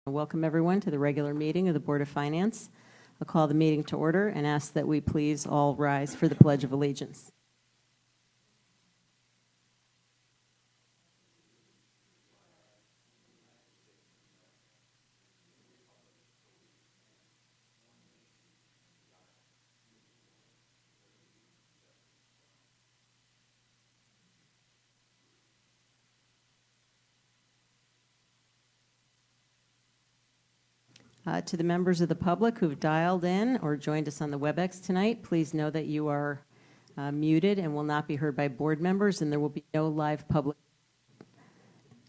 Welcome everyone to the regular meeting of the Board of Finance. I'll call the meeting to order and ask that we please all rise for the Pledge of Allegiance. To the members of the public who've dialed in or joined us on the WebEx tonight, please know that you are muted and will not be heard by board members, and there will be no live public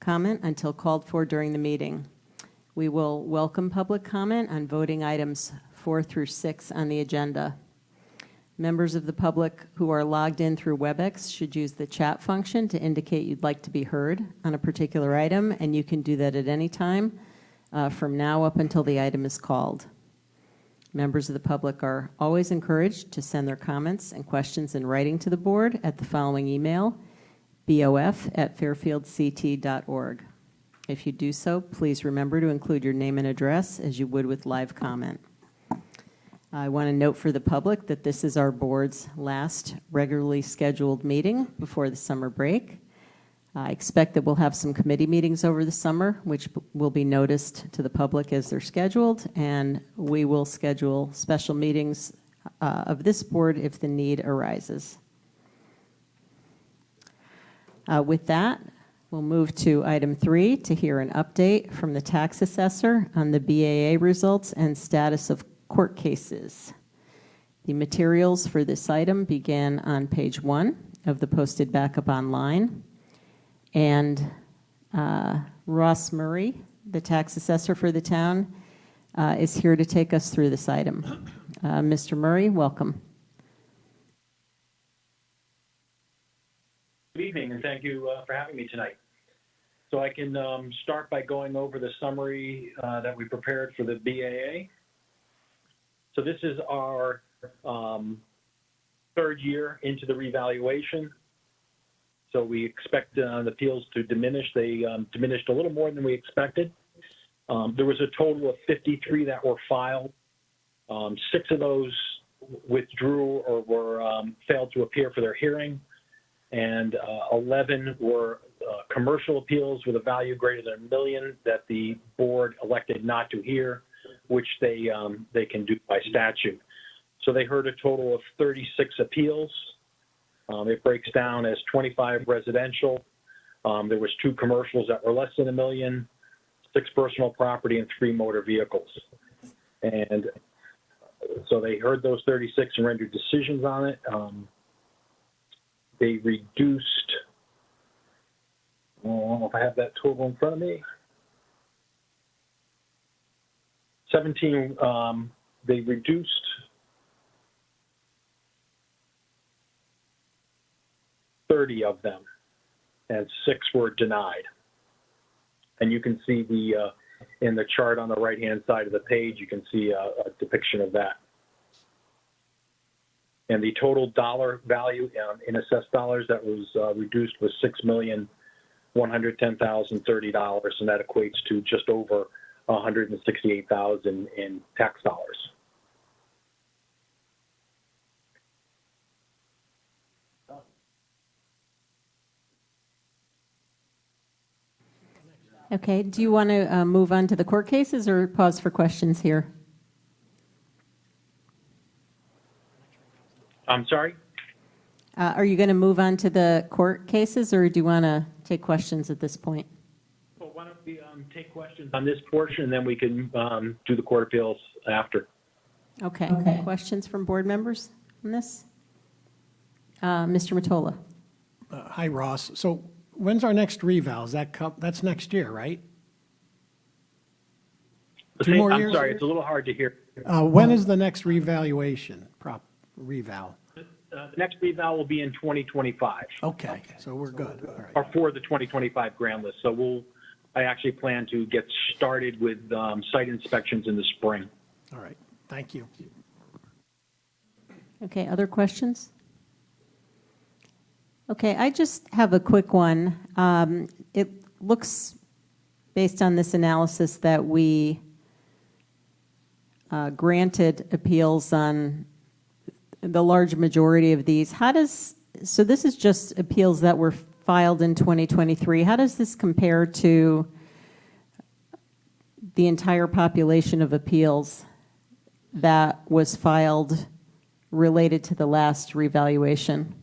comment until called for during the meeting. We will welcome public comment on voting items 4 through 6 on the agenda. Members of the public who are logged in through WebEx should use the chat function to indicate you'd like to be heard on a particular item, and you can do that at any time from now up until the item is called. Members of the public are always encouraged to send their comments and questions in writing to the board at the following email, bof@fairfieldct.org. If you do so, please remember to include your name and address as you would with live comment. I want to note for the public that this is our board's last regularly scheduled meeting before the summer break. I expect that we'll have some committee meetings over the summer, which will be noticed to the public as they're scheduled, and we will schedule special meetings of this board if the need arises. With that, we'll move to item 3 to hear an update from the tax assessor on the BAA results and status of court cases. The materials for this item began on page 1 of the posted backup online. And Ross Murray, the tax assessor for the town, is here to take us through this item. Mr. Murray, welcome. Good evening, and thank you for having me tonight. So I can start by going over the summary that we prepared for the BAA. So this is our third year into the revaluation. So we expect the appeals to diminish. They diminished a little more than we expected. There was a total of 53 that were filed. 6 of those withdrew or were failed to appear for their hearing, and 11 were commercial appeals with a value greater than $1 million that the board elected not to hear, which they can do by statute. So they heard a total of 36 appeals. It breaks down as 25 residential. There was 2 commercials that were less than $1 million, 6 personal property, and 3 motor vehicles. And so they heard those 36 and rendered decisions on it. They reduced, I don't know if I have that total in front of me, 17, they reduced 30 of them, and 6 were denied. And you can see the in the chart on the right-hand side of the page, you can see a depiction of that. And the total dollar value in assessed dollars that was reduced was $6,110,030, and that equates to just over $168,000 in tax dollars. Okay, do you want to move on to the court cases or pause for questions here? I'm sorry? Are you going to move on to the court cases, or do you want to take questions at this point? Well, why don't we take questions on this portion, and then we can do the court appeals after. Okay. Questions from board members on this? Mr. Mottola. Hi, Ross. So when's our next reval? Is that's next year, right? 2 more years? I'm sorry, it's a little hard to hear. When is the next revaluation, reval? The next reval will be in 2025. Okay, so we're good. All right. Or for the 2025 grand list. So I actually plan to get started with site inspections in the spring. All right, thank you. Okay, other questions? Okay, I just have a quick one. It looks based on this analysis that we granted appeals on the large majority of these. So this is just appeals that were filed in 2023. How does this compare to the entire population of appeals that was filed related to the last revaluation?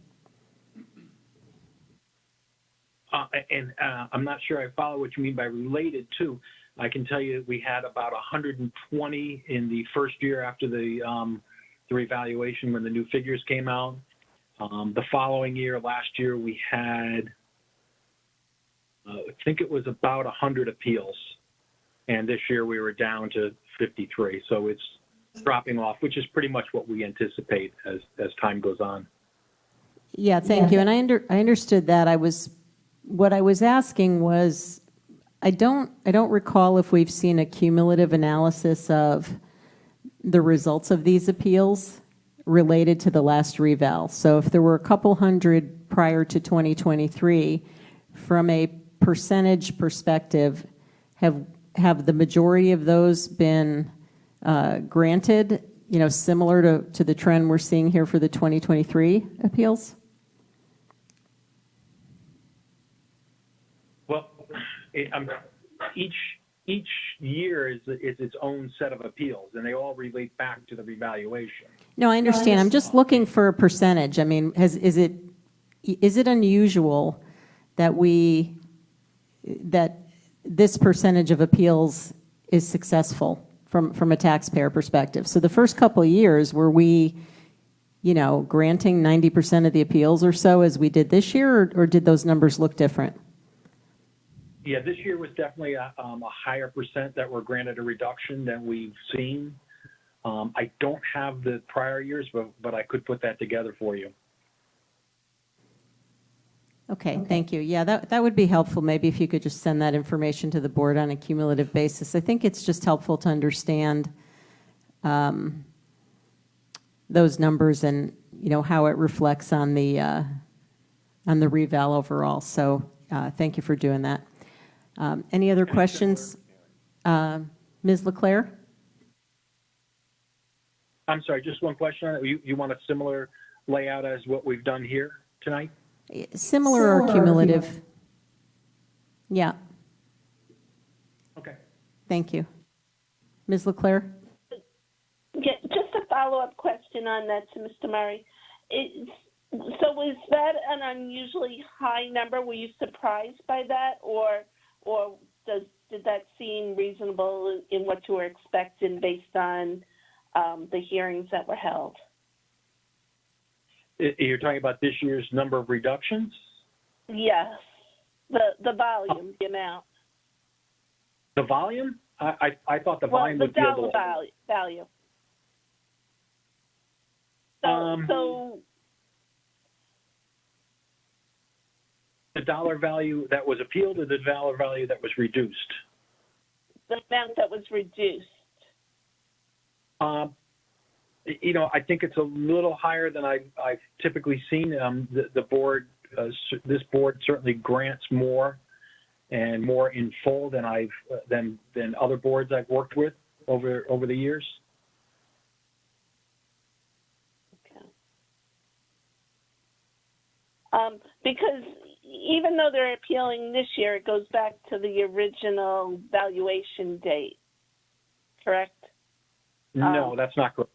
I'm not sure I follow what you mean by related to. I can tell you that we had about 120 in the first year after the revaluation when the new figures came out. The following year, last year, we had, I think it was about 100 appeals. And this year we were down to 53. So it's dropping off, which is pretty much what we anticipate as time goes on. Yeah, thank you. And I understood that. What I was asking was, I don't recall if we've seen a cumulative analysis of the results of these appeals related to the last reval. So if there were a couple hundred prior to 2023, from a percentage perspective, have the majority of those been granted, similar to the trend we're seeing here for the 2023 appeals? Well, each year is its own set of appeals, and they all relate back to the revaluation. No, I understand. I'm just looking for a percentage. I mean, is it unusual that this percentage of appeals is successful from a taxpayer perspective? So the first couple of years, were we, granting 90% of the appeals or so as we did this year, or did those numbers look different? Yeah, this year was definitely a higher percent that were granted a reduction than we've seen. I don't have the prior years, but I could put that together for you. Okay, thank you. Yeah, that would be helpful. Maybe if you could just send that information to the board on a cumulative basis. I think it's just helpful to understand those numbers and how it reflects on the reval overall. So thank you for doing that. Any other questions? Ms. LeClaire? I'm sorry, just one question on it. You want a similar layout as what we've done here tonight? Similar or cumulative? Yeah. Okay. Thank you. Ms. LeClaire? Yeah, just a follow-up question on that to Mr. Murray. So was that an unusually high number? Were you surprised by that, or did that seem reasonable in what you were expecting based on the hearings that were held? You're talking about this year's number of reductions? Yes, the volume, the amount. The volume? I thought the volume would be a little. Well, the dollar value. So the dollar value that was appealed, or the dollar value that was reduced? the amount that was reduced. I think it's a little higher than I've typically seen. The board, this board certainly grants more and more in full than than other boards I've worked with over the years. Okay. Because even though they're appealing this year, it goes back to the original valuation date, correct? No, that's not correct.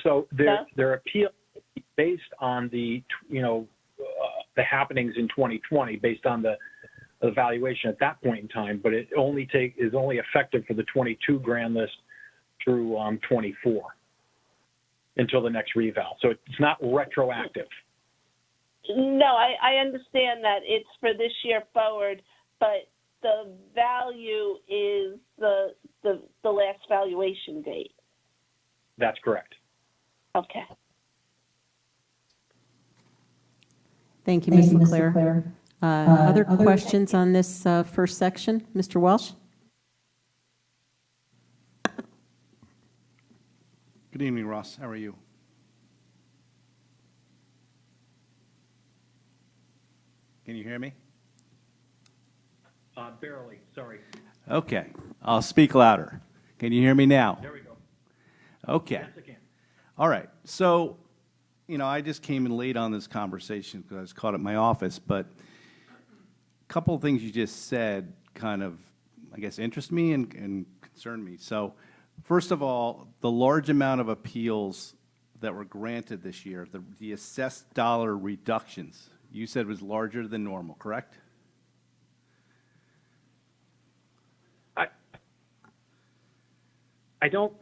So No? their appeal is based on the happenings in 2020, based on the valuation at that point in time, but it is only effective for the 22 grand list through 24 until the next reval. So it's not retroactive. No, I understand that it's for this year forward, but the value is the last valuation date. That's correct. Okay. Thank you, Ms. LeClaire. Other questions on this first section? Mr. Welsh? Good evening, Ross. How are you? Can you hear me? Barely, sorry. Okay, I'll speak louder. Can you hear me now? There we go. Okay. Yes, I can. All right. So, I just came in late on this conversation because I was caught at my office, but a couple of things you just said kind of, I guess, interest me and concern me. So, first of all, the large amount of appeals that were granted this year, the assessed dollar reductions, you said was larger than normal, correct?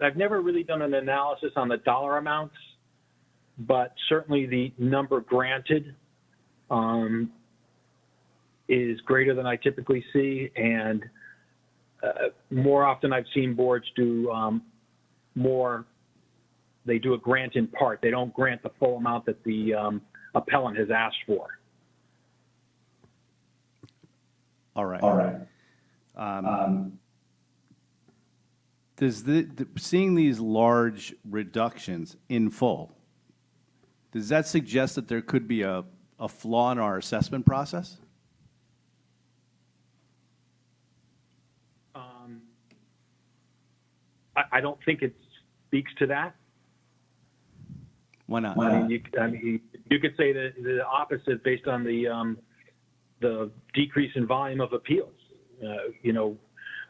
I've never really done an analysis on the dollar amounts, but certainly the number granted is greater than I typically see, and more often I've seen boards do they do a grant in part. They don't grant the full amount that the appellant has asked for. All right. Does seeing these large reductions in full, does that suggest that there could be a flaw in our assessment process? I don't think it speaks to that. Why not? I mean, you could say that the opposite based on the decrease in volume of appeals.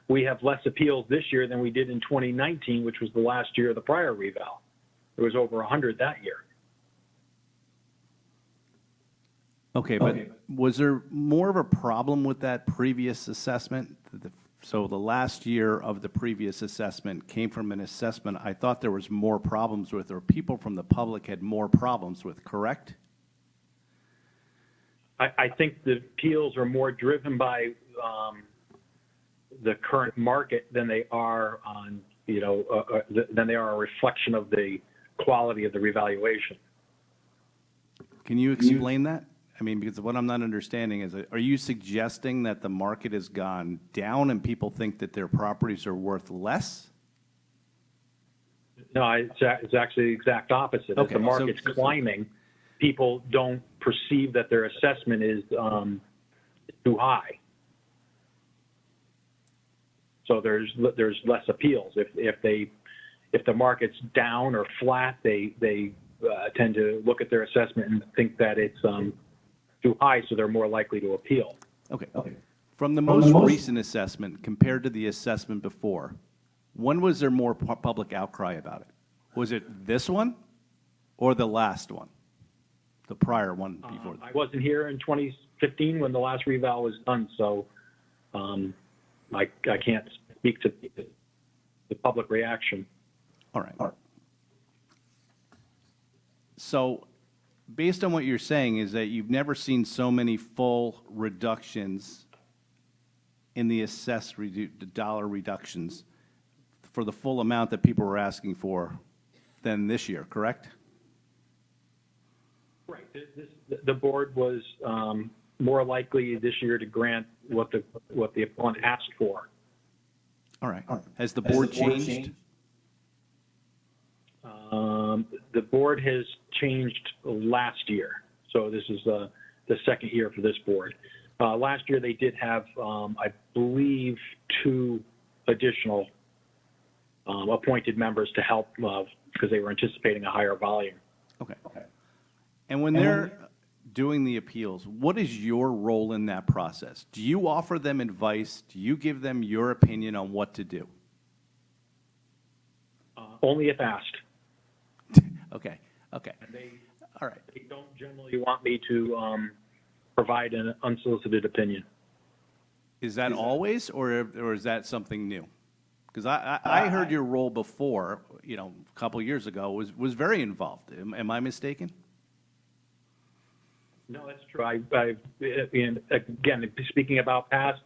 We have less appeals this year than we did in 2019, which was the last year of the prior reval. There was over 100 that year. Okay, but was there more of a problem with that previous assessment? So the last year of the previous assessment came from an assessment I thought there was more problems with, or people from the public had more problems with, correct? I think the appeals are more driven by the current market than they are on, than they are a reflection of the quality of the revaluation. Can you explain that? I mean, because what I'm not understanding is, are you suggesting that the market has gone down and people think that their properties are worth less? No, it's actually the exact opposite. As Okay, the market's so- climbing, people don't perceive that their assessment is too high. So there's less appeals. If the market's down or flat, they tend to look at their assessment and think that it's too high, so they're more likely to appeal. Okay. From the most recent assessment compared to the assessment before, when was there more public outcry about it? Was it this one or the last one? The prior one before? I wasn't here in 2015 when the last reval was done, so I can't speak to the public reaction. All right. So, based on what you're saying, is that you've never seen so many full reductions in the assessed the dollar reductions for the full amount that people were asking for than this year, correct? Right. The board was more likely this year to grant what the appellant asked for. All right. Has the board changed? The board has changed last year, so this is the second year for this board. Last year they did have, I believe, 2 additional appointed members to help because they were anticipating a higher volume. Okay. And when they're doing the appeals, what is your role in that process? Do you offer them advice? Do you give them your opinion on what to do? Only if asked. Okay. And All right. they don't generally want me to provide an unsolicited opinion. Is that always, or is that something new? Because I heard your role before, a couple years ago, was very involved. Am I mistaken? No, that's true. And again, speaking about past,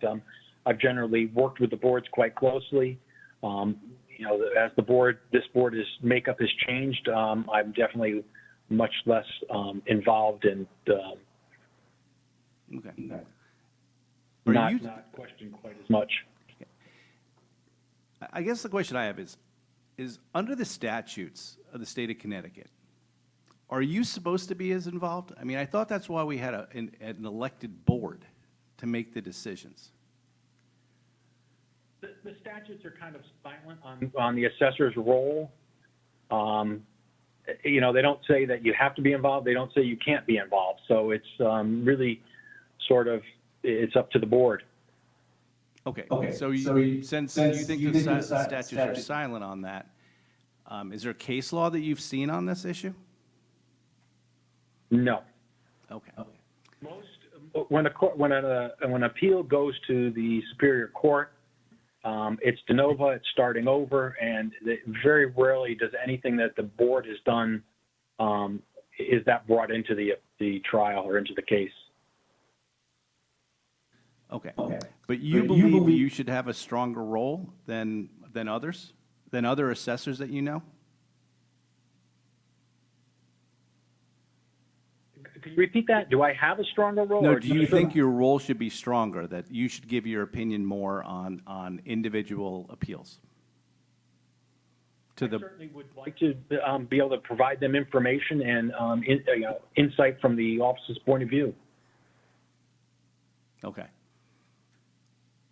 I've generally worked with the boards quite closely. As this board's makeup has changed, I'm definitely much less involved in Okay. not questioned quite as much. I guess the question I have is under the statutes of the state of Connecticut, are you supposed to be as involved? I mean, I thought that's why we had an elected board to make the decisions. The statutes are kind of silent on the assessor's role. You know, they don't say that you have to be involved. They don't say you can't be involved. So it's really sort of, it's up to the board. Okay, so since you think the statutes are silent on that, is there case law that you've seen on this issue? No. Okay. When an appeal goes to the Superior Court, it's de novo, it's starting over, and very rarely does anything that the board has done, is that brought into the trial or into the case. Okay. But you believe you should have a stronger role than others, than other assessors that you know? Can you repeat that? Do I have a stronger role? No, or do you think your role should be stronger, that you should give your opinion more on individual appeals? I certainly would like to be able to provide them information and insight from the office's point of view. Okay.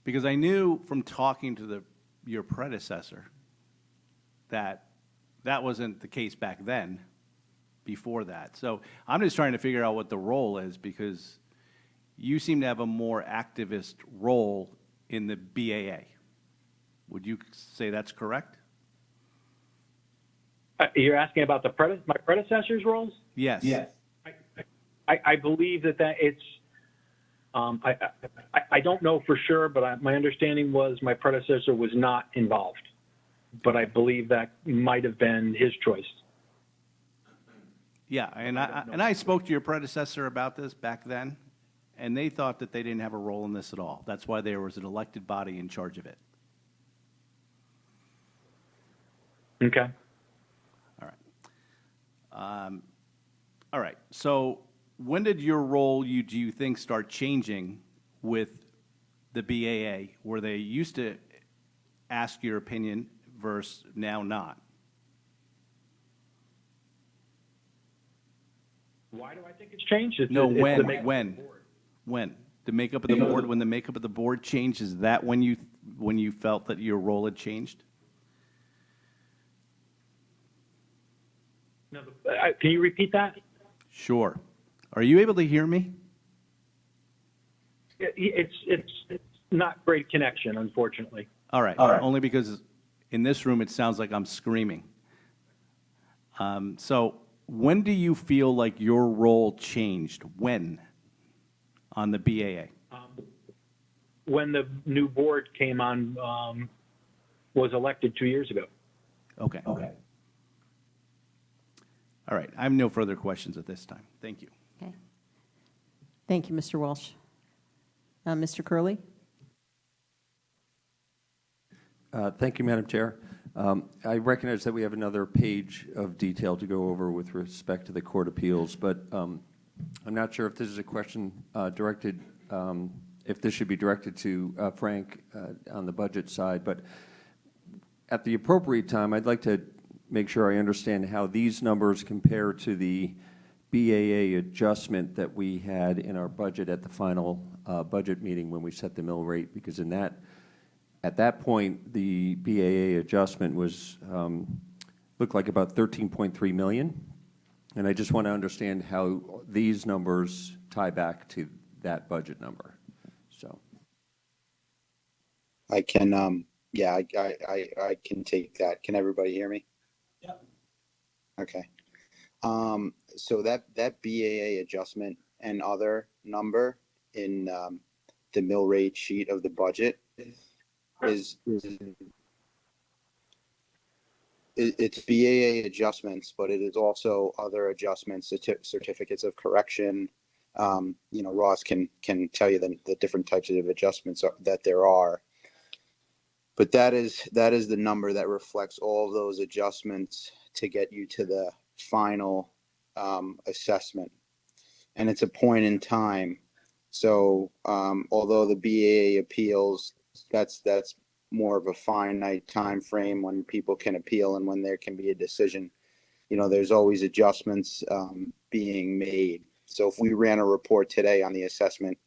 Because I knew from talking to your predecessor that wasn't the case back then, before that. So I'm just trying to figure out what the role is, because you seem to have a more activist role in the BAA. Would you say that's correct? You're asking about my predecessor's roles? Yes. I believe that it's, I don't know for sure, but my understanding was my predecessor was not involved. But I believe that might have been his choice. Yeah, and I spoke to your predecessor about this back then, and they thought that they didn't have a role in this at all. That's why there was an elected body in charge of it. Okay. All right. All right. So when did your role, do you think, start changing with the BAA, where they used to ask your opinion versus now not? Why do I think it's changed? When? The makeup of the board, when the makeup of the board changed, is that when you felt that your role had changed? No, can you repeat that? Sure. Are you able to hear me? It's not great connection, unfortunately. All right. Only because in this room it sounds like I'm screaming. So when do you feel like your role changed? When? On the BAA? When the new board came on, was elected 2 years ago. Okay. All right. I have no further questions at this time. Thank you. Okay. Thank you, Mr. Walsh. Mr. Curley? Thank you, Madam Chair. I recognize that we have another page of detail to go over with respect to the court appeals, but I'm not sure if this is a question directed, if this should be directed to Frank on the budget side, but at the appropriate time, I'd like to make sure I understand how these numbers compare to the BAA adjustment that we had in our budget at the final budget meeting when we set the mill rate, because at that point, the BAA adjustment was looked like about 13.3 million, and I just want to understand how these numbers tie back to that budget number. So, I can, yeah, I can take that. Can everybody hear me? Yep. Okay. So that BAA adjustment and other number in the mill rate sheet of the budget is it's BAA adjustments, but it is also other adjustments, certificates of correction. Ross can tell you the different types of adjustments that there are. But that is the number that reflects all of those adjustments to get you to the final assessment. And it's a point in time. So although the BAA appeals, that's more of a finite time frame when people can appeal and when there can be a decision. There's always adjustments being made. So if we ran a report today on the assessment,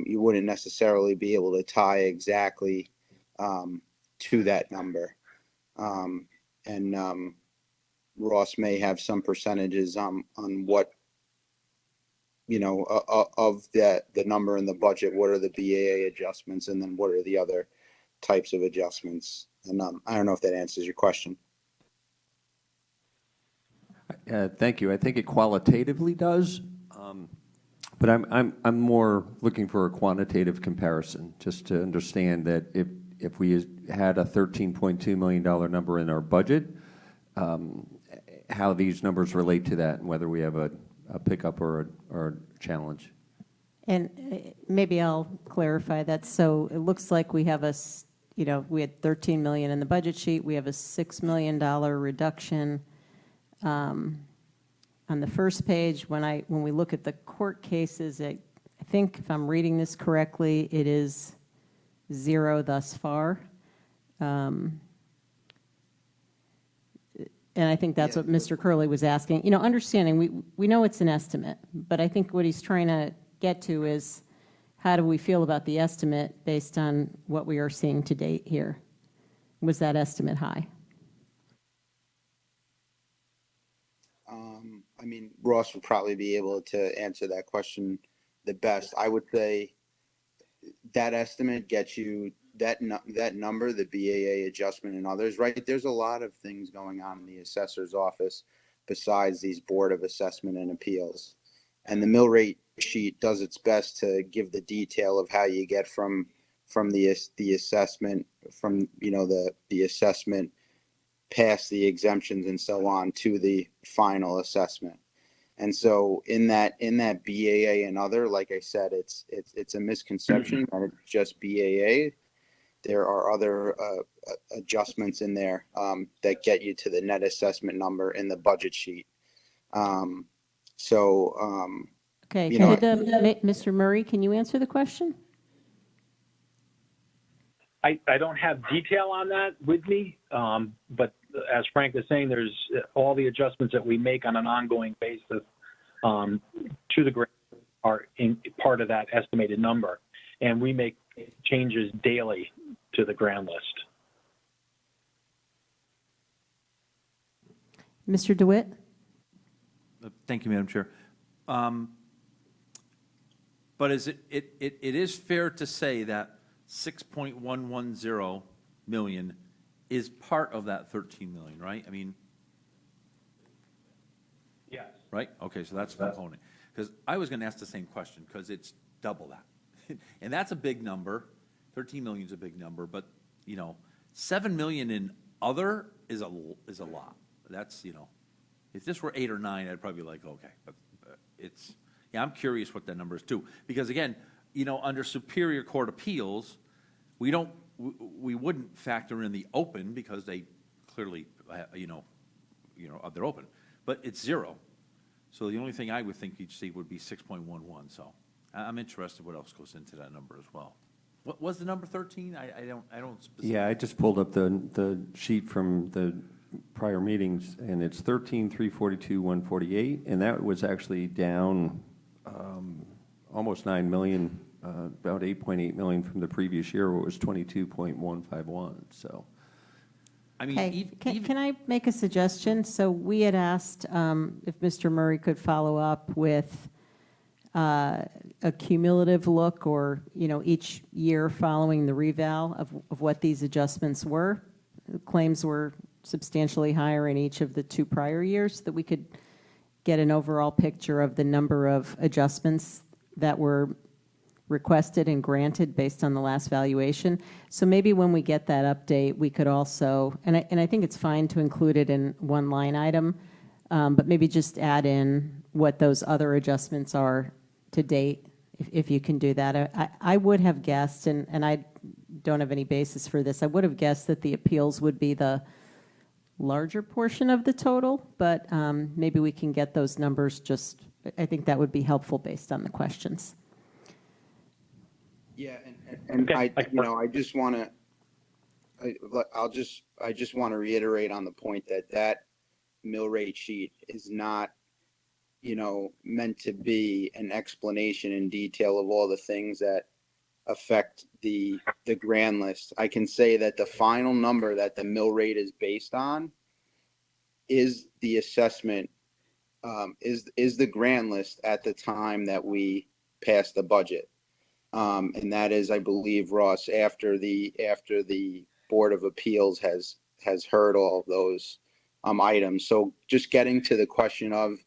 you wouldn't necessarily be able to tie exactly to that number. And Ross may have some percentages on what, of the number in the budget, what are the BAA adjustments, and then what are the other types of adjustments? And I don't know if that answers your question. Thank you. I think it qualitatively does, but I'm more looking for a quantitative comparison, just to understand that if we had a $13.2 million number in our budget, how these numbers relate to that, and whether we have a pickup or a challenge. And maybe I'll clarify that. So it looks like we have we had 13 million in the budget sheet. We have a $6 million reduction on the first page. When we look at the court cases, I think if I'm reading this correctly, it is 0 thus far. And I think that's what Mr. Curley was asking. Understanding we know it's an estimate, but I think what he's trying to get to is how do we feel about the estimate based on what we are seeing to date here? Was that estimate high? Ross would probably be able to answer that question the best. I would say that estimate gets you that number, the BAA adjustment and others, right? There's a lot of things going on in the assessor's office besides these Board of Assessment and Appeals. And the mill rate sheet does its best to give the detail of how you get from the assessment, from the assessment past the exemptions and so on to the final assessment. And so in that BAA and other, like I said, it's a misconception that it's just BAA. There are other adjustments in there that get you to the net assessment number in the budget sheet. Okay. Mr. Murray, can you answer the question? I don't have detail on that with me, but as Frank is saying, there's all the adjustments that we make on an ongoing basis to the grant are in part of that estimated number, and we make changes daily to the grant list. Mr. DeWitt? Thank you, Madam Chair. But it is fair to say that 6.110 million is part of that 13 million, right? Yes. Right? Okay, so that's a component. Because I was going to ask the same question, because it's double that. And that's a big number. 13 million is a big number, but 7 million in other is a lot. That's if this were 8 or 9, I'd probably be like, okay, but I'm curious what that number is too, because again, under Superior Court Appeals, we wouldn't factor in the open because they clearly they're open, but it's 0. So the only thing I would think you'd see would be 6.11. So I'm interested what else goes into that number as well. What was the number 13? I don't. Yeah, I just pulled up the sheet from the prior meetings, and it's 13,342,148, and that was actually down almost 9 million, about 8.8 million from the previous year, where it was 22.151. So. Can I make a suggestion? So we had asked if Mr. Murray could follow up with a cumulative look, or each year following the reval of what these adjustments were. The claims were substantially higher in each of the 2 prior years, that we could get an overall picture of the number of adjustments that were requested and granted based on the last valuation. So maybe when we get that update, we could also, and I think it's fine to include it in one line item, but maybe just add in what those other adjustments are to date, if you can do that. I would have guessed, and I don't have any basis for this, I would have guessed that the appeals would be the larger portion of the total, but maybe we can get those numbers. I think that would be helpful based on the questions. Yeah, and Okay. I just want to, I just want to reiterate on the point that mill rate sheet is not, meant to be an explanation in detail of all the things that affect the grand list. I can say that the final number that the mill rate is based on is the assessment, is the grand list at the time that we pass the budget. And that is, I believe, Ross, after the Board of Appeals has heard all of those items. So just getting to the question of,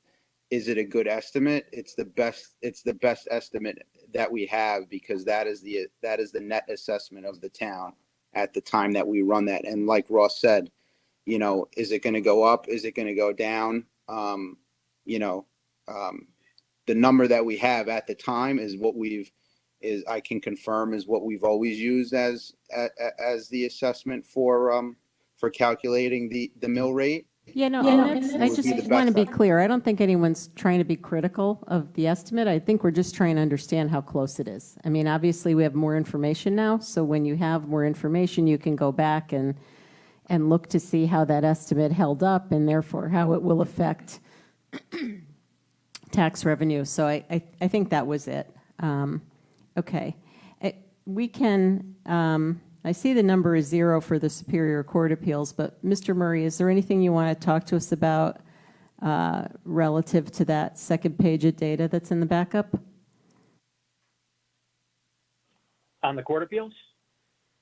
is it a good estimate? It's the best estimate that we have, because that is the net assessment of the town at the time that we run that. And like Ross said, is it going to go up? Is it going to go down? You know, the number that we have at the time is I can confirm is what we've always used as the assessment for calculating the mill rate. Yeah, no, Yeah, and that's, it I would be just the want to best be estimate. clear. I don't think anyone's trying to be critical of the estimate. I think we're just trying to understand how close it is. I mean, obviously, we have more information now, so when you have more information, you can go back and look to see how that estimate held up, and therefore how it will affect tax revenue. So I think that was it. Okay. We can, I see the number is 0 for the Superior Court appeals, but Mr. Murray, is there anything you want to talk to us about relative to that second page of data that's in the backup? On the court appeals?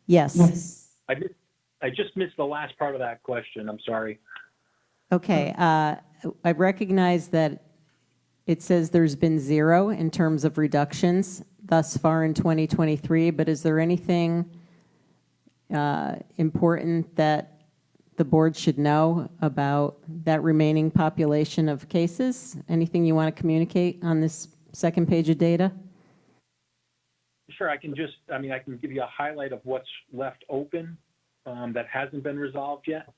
Yes. I just missed the last part of that question. I'm sorry. Okay. I recognize that it says there's been 0 in terms of reductions thus far in 2023, but is there anything important that the board should know about that remaining population of cases? Anything you want to communicate on this second page of data? Sure, I can give you a highlight of what's left open that hasn't been resolved yet.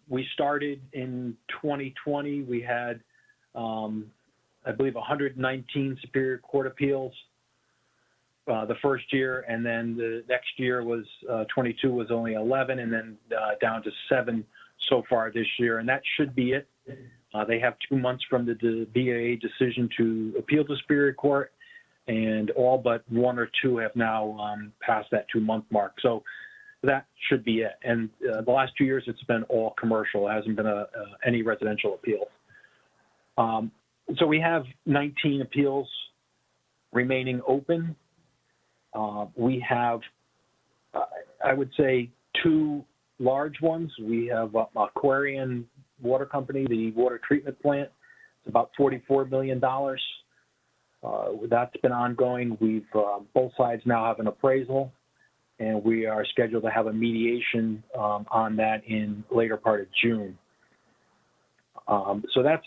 We started in 2020, we had, I believe, 119 Superior Court appeals the first year, and then the next year was 22 was only 11, and then down to 7 so far this year, and that should be it. They have 2 months from the BAA decision to appeal to Superior Court, and all but 1 or 2 have now passed that 2-month mark. So that should be it. And the last 2 years, it's been all commercial. It hasn't been any residential appeals. So we have 19 appeals remaining open. We have, I would say, 2 large ones. We have Aquarian Water Company, the water treatment plant. It's about $44 million. That's been ongoing. We've both sides now have an appraisal, and we are scheduled to have a mediation on that in later part of June. So that's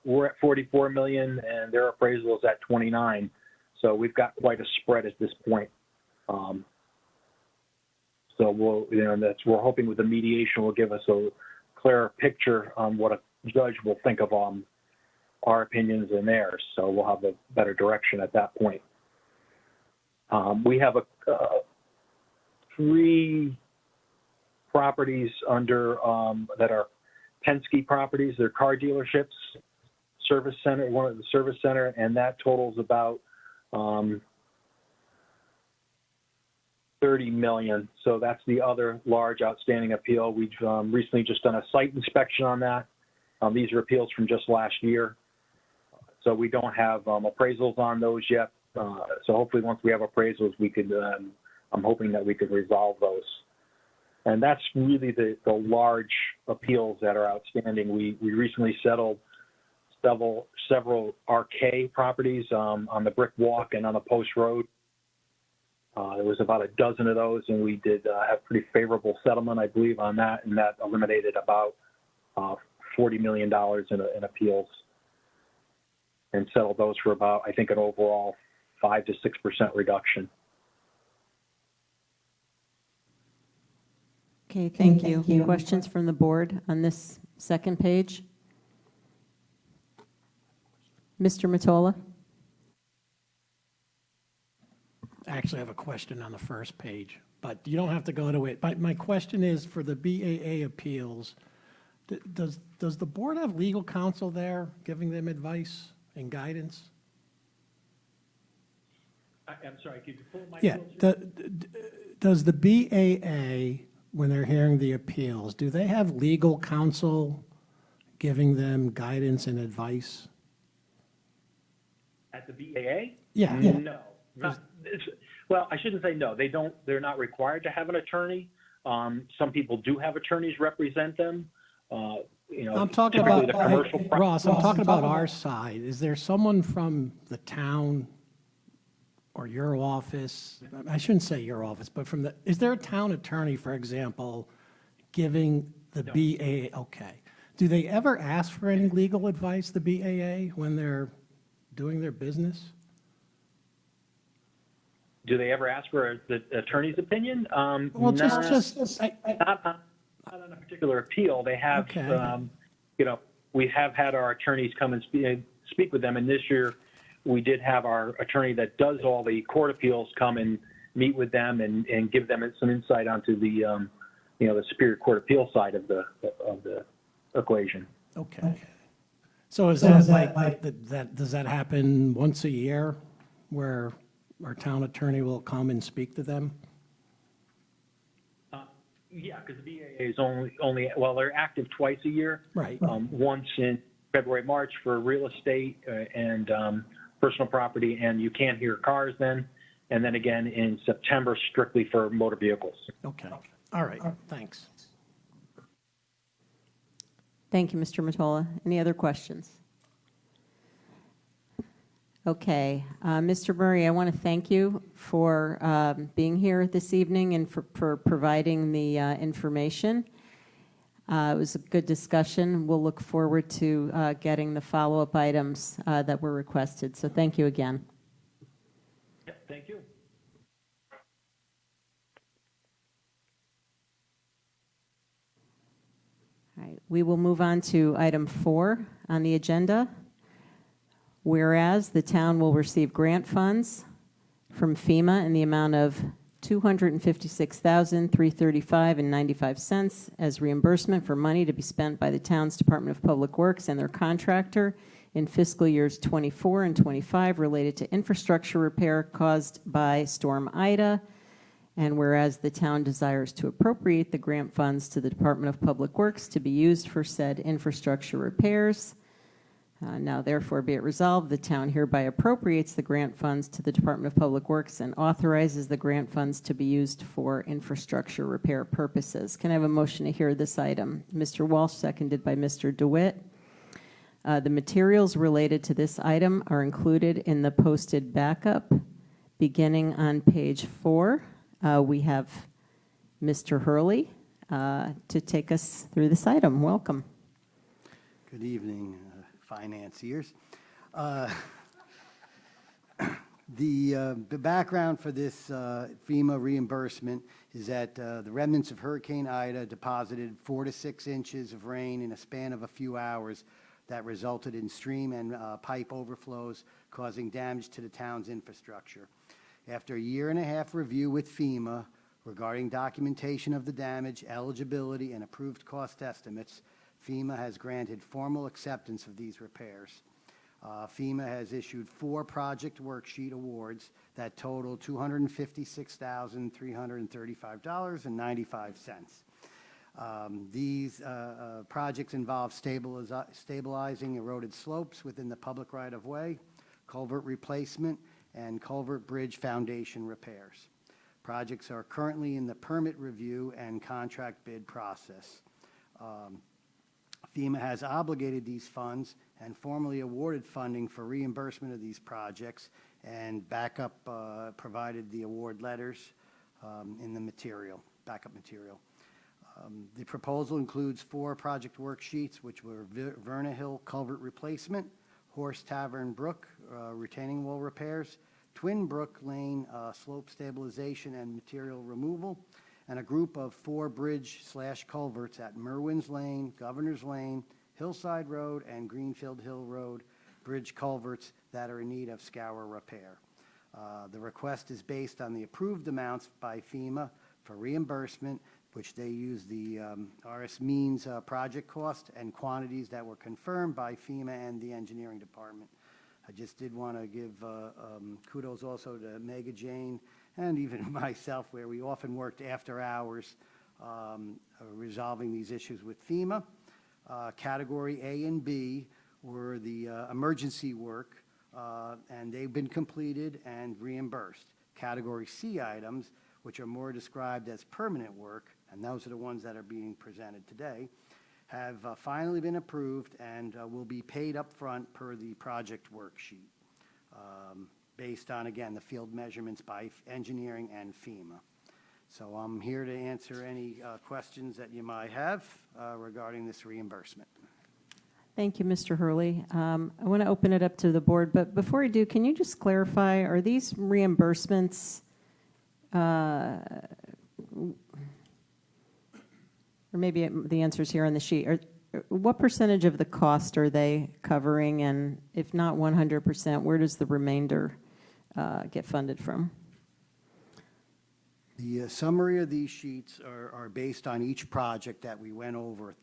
we're at 44 million, and their appraisal is at 29. So we've got quite a spread at this point. So we're hoping with the mediation will give us a clearer picture on what a judge will think of our opinions and theirs. So we'll have a better direction at that point. We have 3 properties under that are Penske properties. They're car dealerships, service center, one of the service center, and that totals about 30 million. So that's the other large outstanding appeal. We've recently just done a site inspection on that. These are appeals from just last year. So we don't have appraisals on those yet. So hopefully once we have appraisals, we could, I'm hoping that we could resolve those. And that's really the large appeals that are outstanding. We recently settled several RK properties on the Brick Walk and on the Post Road. There was about a dozen of those, and we did have pretty favorable settlement, I believe, on that, and that eliminated about $40 million in appeals, and settled those for about, I think, an overall 5 to 6% reduction. Okay, thank you. Questions from the board on this second page? Mr. Mottola? I actually have a question on the first page, but you don't have to go to it. But my question is, for the BAA appeals, does the board have legal counsel there giving them advice and guidance? I'm sorry, could you pull my? Yeah, does the BAA, when they're hearing the appeals, do they have legal counsel giving them guidance and advice? At the BAA? Yeah. No, well, I shouldn't say no. They're not required to have an attorney. Some people do have attorneys represent them. I'm talking typically about, the commercial. Ross, I'm talking about our side. Is there someone from the town or your office? I shouldn't say your office, but is there a town attorney, for example, giving the BAA? Okay. Do they ever ask for any legal advice, the BAA, when they're doing their business? Do they ever ask for the attorney's opinion? Well, not on a particular appeal. They have, Okay. We have had our attorneys come and speak with them. And this year, we did have our attorney that does all the court appeals come and meet with them and give them some insight onto the, the Superior Court appeal side of the equation. Okay. So is that like, does that happen once a year where our town attorney will come and speak to them? Yeah, because the BAA is well, they're active twice a year. Right. Once in February, March for real estate and personal property, and you can't hear cars then. And then again in September, strictly for motor vehicles. Okay. All right. Thanks. Thank you, Mr. Matola. Any other questions? Okay. Mr. Murray, I want to thank you for being here this evening and for providing the information. It was a good discussion. We'll look forward to getting the follow-up items that were requested. So thank you again. Yeah, thank you. All right. We will move on to item 4 on the agenda. Whereas the town will receive grant funds from FEMA in the amount of $256,335.95 as reimbursement for money to be spent by the town's Department of Public Works and their contractor in fiscal years 24 and 25 related to infrastructure repair caused by Storm Ida. And whereas the town desires to appropriate the grant funds to the Department of Public Works to be used for said infrastructure repairs. Now, therefore, be it resolved, the town hereby appropriates the grant funds to the Department of Public Works and authorizes the grant funds to be used for infrastructure repair purposes. Can I have a motion to hear this item? Mr. Walsh, seconded by Mr. DeWitt. The materials related to this item are included in the posted backup. Beginning on page 4, we have Mr. Hurley to take us through this item. Welcome. Good evening, financiers. The background for this FEMA reimbursement is that the remnants of Hurricane Ida deposited 4 to 6 inches of rain in a span of a few hours that resulted in stream and pipe overflows, causing damage to the town's infrastructure. After a 1.5-year review with FEMA regarding documentation of the damage, eligibility, and approved cost estimates, FEMA has granted formal acceptance of these repairs. FEMA has issued 4 project worksheet awards that total $256,335.95. These projects involve stabilizing eroded slopes within the public right-of-way, culvert replacement, and culvert bridge foundation repairs. Projects are currently in the permit review and contract bid process. FEMA has obligated these funds and formally awarded funding for reimbursement of these projects, and backup provided the award letters in the backup material. The proposal includes 4 project worksheets, which were Verna Hill culvert replacement, Horse Tavern Brook retaining wall repairs, Twin Brook Lane slope stabilization and material removal, and a group of 4 bridge/culverts at Merwin's Lane, Governor's Lane, Hillside Road, and Greenfield Hill Road bridge culverts that are in need of scour repair. The request is based on the approved amounts by FEMA for reimbursement, which they use the RS Means project cost and quantities that were confirmed by FEMA and the engineering department. I just did want to give kudos also to Mega Jane and even myself, where we often worked after hours resolving these issues with FEMA. Category A and B were the emergency work, and they've been completed and reimbursed. Category C items, which are more described as permanent work, and those are the ones that are being presented today, have finally been approved and will be paid up front per the project worksheet, based on, again, the field measurements by engineering and FEMA. So I'm here to answer any questions that you might have regarding this reimbursement. Thank you, Mr. Hurley. I want to open it up to the board, but before I do, can you just clarify, are these reimbursements, or maybe the answer's here on the sheet, what percentage of the cost are they covering? And if not 100%, where does the remainder get funded from? The summary of these sheets are based on each project that we went over.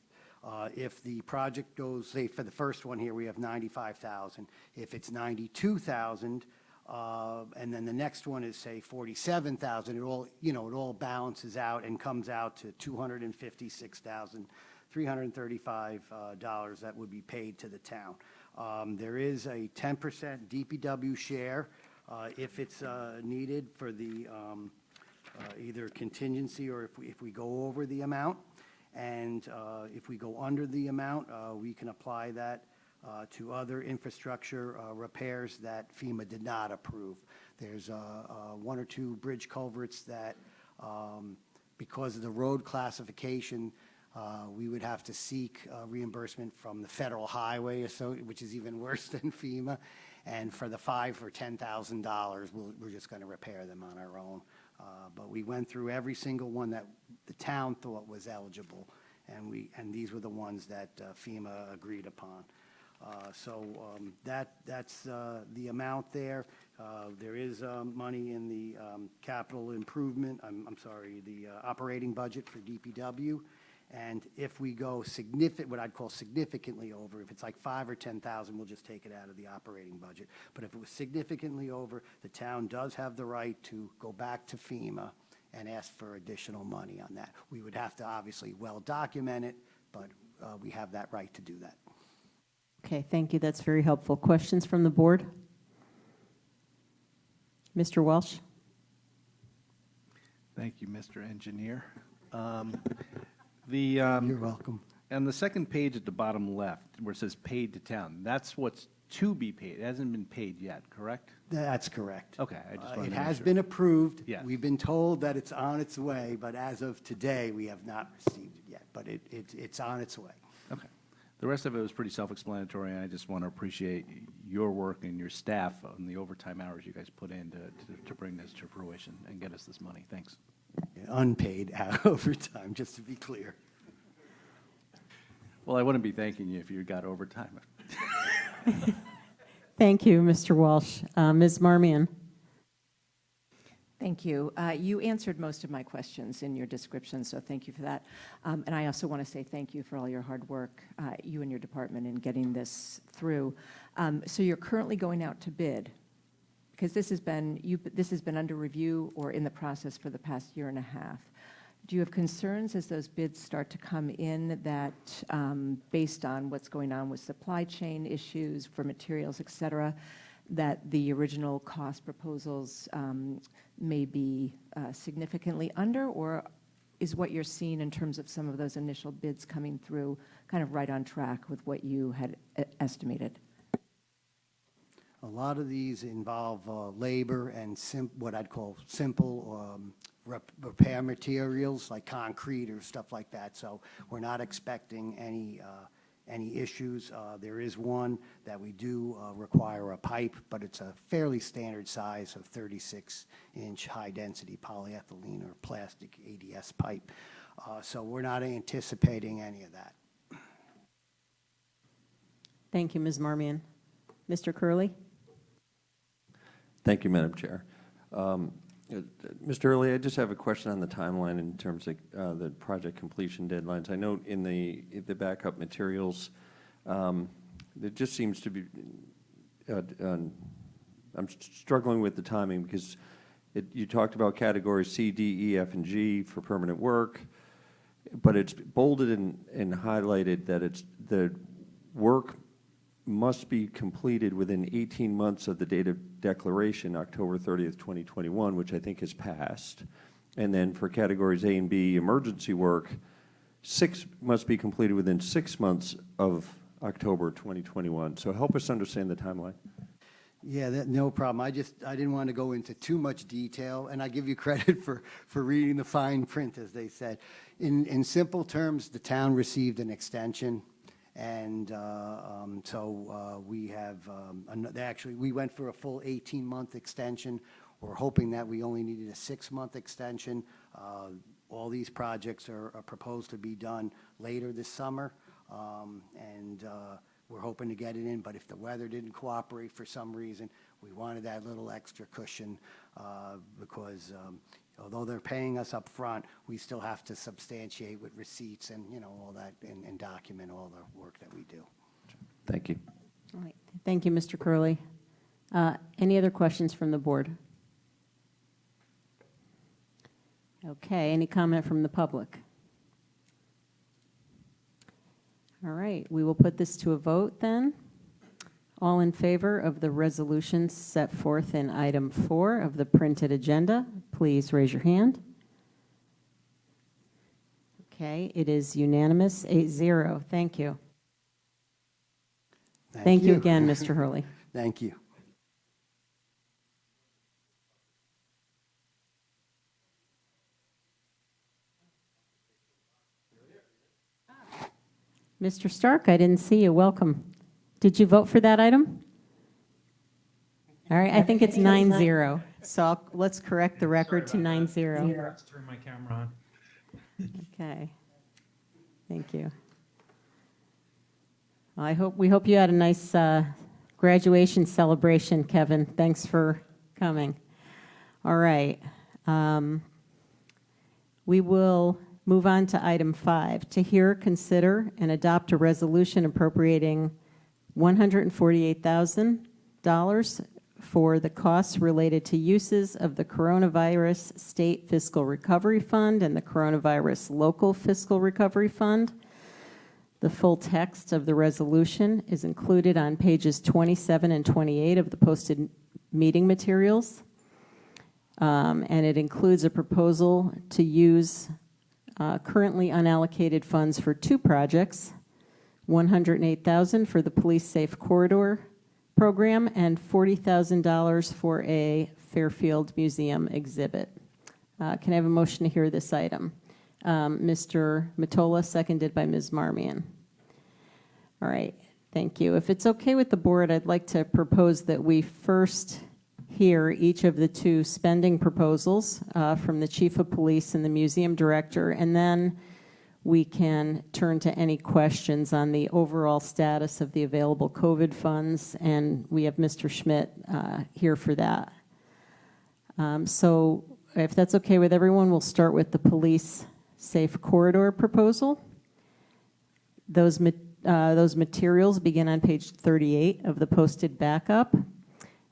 If the project goes, say, for the first one here, we have 95,000. If it's 92,000, and then the next one is, say, 47,000, it all balances out and comes out to $256,335 that would be paid to the town. There is a 10% DPW share if it's needed for the either contingency or if we go over the amount. And if we go under the amount, we can apply that to other infrastructure repairs that FEMA did not approve. There's one or two bridge culverts that, because of the road classification, we would have to seek reimbursement from the Federal Highway, which is even worse than FEMA. And for the $5,000 or $10,000, we're just going to repair them on our own. But we went through every single one that the town thought was eligible, and these were the ones that FEMA agreed upon. That's the amount there. There is money in the capital improvement, the operating budget for DPW. And if we go what I'd call significantly over, if it's like 5,000 or 10,000, we'll just take it out of the operating budget. But if it was significantly over, the town does have the right to go back to FEMA and ask for additional money on that. We would have to obviously well document it, but we have that right to do that. Okay, thank you. That's very helpful. Questions from the board? Mr. Welsh? Thank you, Mr. Engineer. You're welcome. On the second page at the bottom left, where it says paid to town, that's what's to be paid. It hasn't been paid yet, correct? That's correct. Okay, I just wanted It to make has sure. been approved. Yes. We've been told that it's on its way, but as of today, we have not received it yet. But it's on its way. Okay. The rest of it was pretty self-explanatory, and I just want to appreciate your work and your staff on the overtime hours you guys put in to bring this to fruition and get us this money. Thanks. Unpaid overtime, just to be clear. Well, I wouldn't be thanking you if you got overtime. Thank you, Mr. Walsh. Ms. Marmion? Thank you. You answered most of my questions in your description, so thank you for that. And I also want to say thank you for all your hard work, you and your department, in getting this through. So you're currently going out to bid, because this has been under review or in the process for the past year and a half. Do you have concerns as those bids start to come in that, based on what's going on with supply chain issues for materials, et cetera, that the original cost proposals may be significantly under, or is what you're seeing in terms of some of those initial bids coming through kind of right on track with what you had estimated? A lot of these involve labor and what I'd call simple repair materials like concrete or stuff like that. So we're not expecting any issues. There is one that we do require a pipe, but it's a fairly standard size of 36-inch high-density polyethylene or plastic ADS pipe. So we're not anticipating any of that. Thank you, Ms. Marmion. Mr. Curley? Thank you, Madam Chair. Mr. Hurley, I just have a question on the timeline in terms of the project completion deadlines. I know in the backup materials, there just seems to be, I'm struggling with the timing because you talked about categories C, D, E, F, and G for permanent work, but it's bolded and highlighted that the work must be completed within 18 months of the date of declaration, October 30th, 2021, which I think has passed. And then for categories A and B, emergency work, must be completed within 6 months of October 2021. So help us understand the timeline. Yeah, no problem. I didn't want to go into too much detail, and I give you credit for reading the fine print, as they said. In simple terms, the town received an extension, and so we have, actually, we went for a full 18-month extension. We're hoping that we only needed a 6-month extension. All these projects are proposed to be done later this summer, and we're hoping to get it in, but if the weather didn't cooperate for some reason, we wanted that little extra cushion because although they're paying us up front, we still have to substantiate with receipts and, all that and document all the work that we do. Thank you. All right. Thank you, Mr. Curley. Any other questions from the board? Okay, any comment from the public? All right, we will put this to a vote then. All in favor of the resolutions set forth in item 4 of the printed agenda, please raise your hand. Okay, it is unanimous, 8-0. Thank you. Thank you again, Mr. Hurley. Thank you. Mr. Stark, I didn't see you. Welcome. Did you vote for that item? All right, I think it's 9-0. So let's correct the record to 9-0. Let's turn my camera on. Okay. Thank you. Well, we hope you had a nice graduation celebration, Kevin. Thanks for coming. All right. We will move on to item 5, to hear, consider, and adopt a resolution appropriating $148,000 for the costs related to uses of the Coronavirus State Fiscal Recovery Fund and the Coronavirus Local Fiscal Recovery Fund. The full text of the resolution is included on pages 27 and 28 of the posted meeting materials, and it includes a proposal to use currently unallocated funds for 2 projects, $108,000 for the Police Safe Corridor program and $40,000 for a Fairfield Museum exhibit. Can I have a motion to hear this item? Mr. Mottola, seconded by Ms. Marmion. All right, thank you. If it's okay with the board, I'd like to propose that we first hear each of the 2 spending proposals from the Chief of Police and the Museum Director, and then we can turn to any questions on the overall status of the available COVID funds, and we have Mr. Schmidt here for that. So if that's okay with everyone, we'll start with the Police Safe Corridor proposal. Those materials begin on page 38 of the posted backup.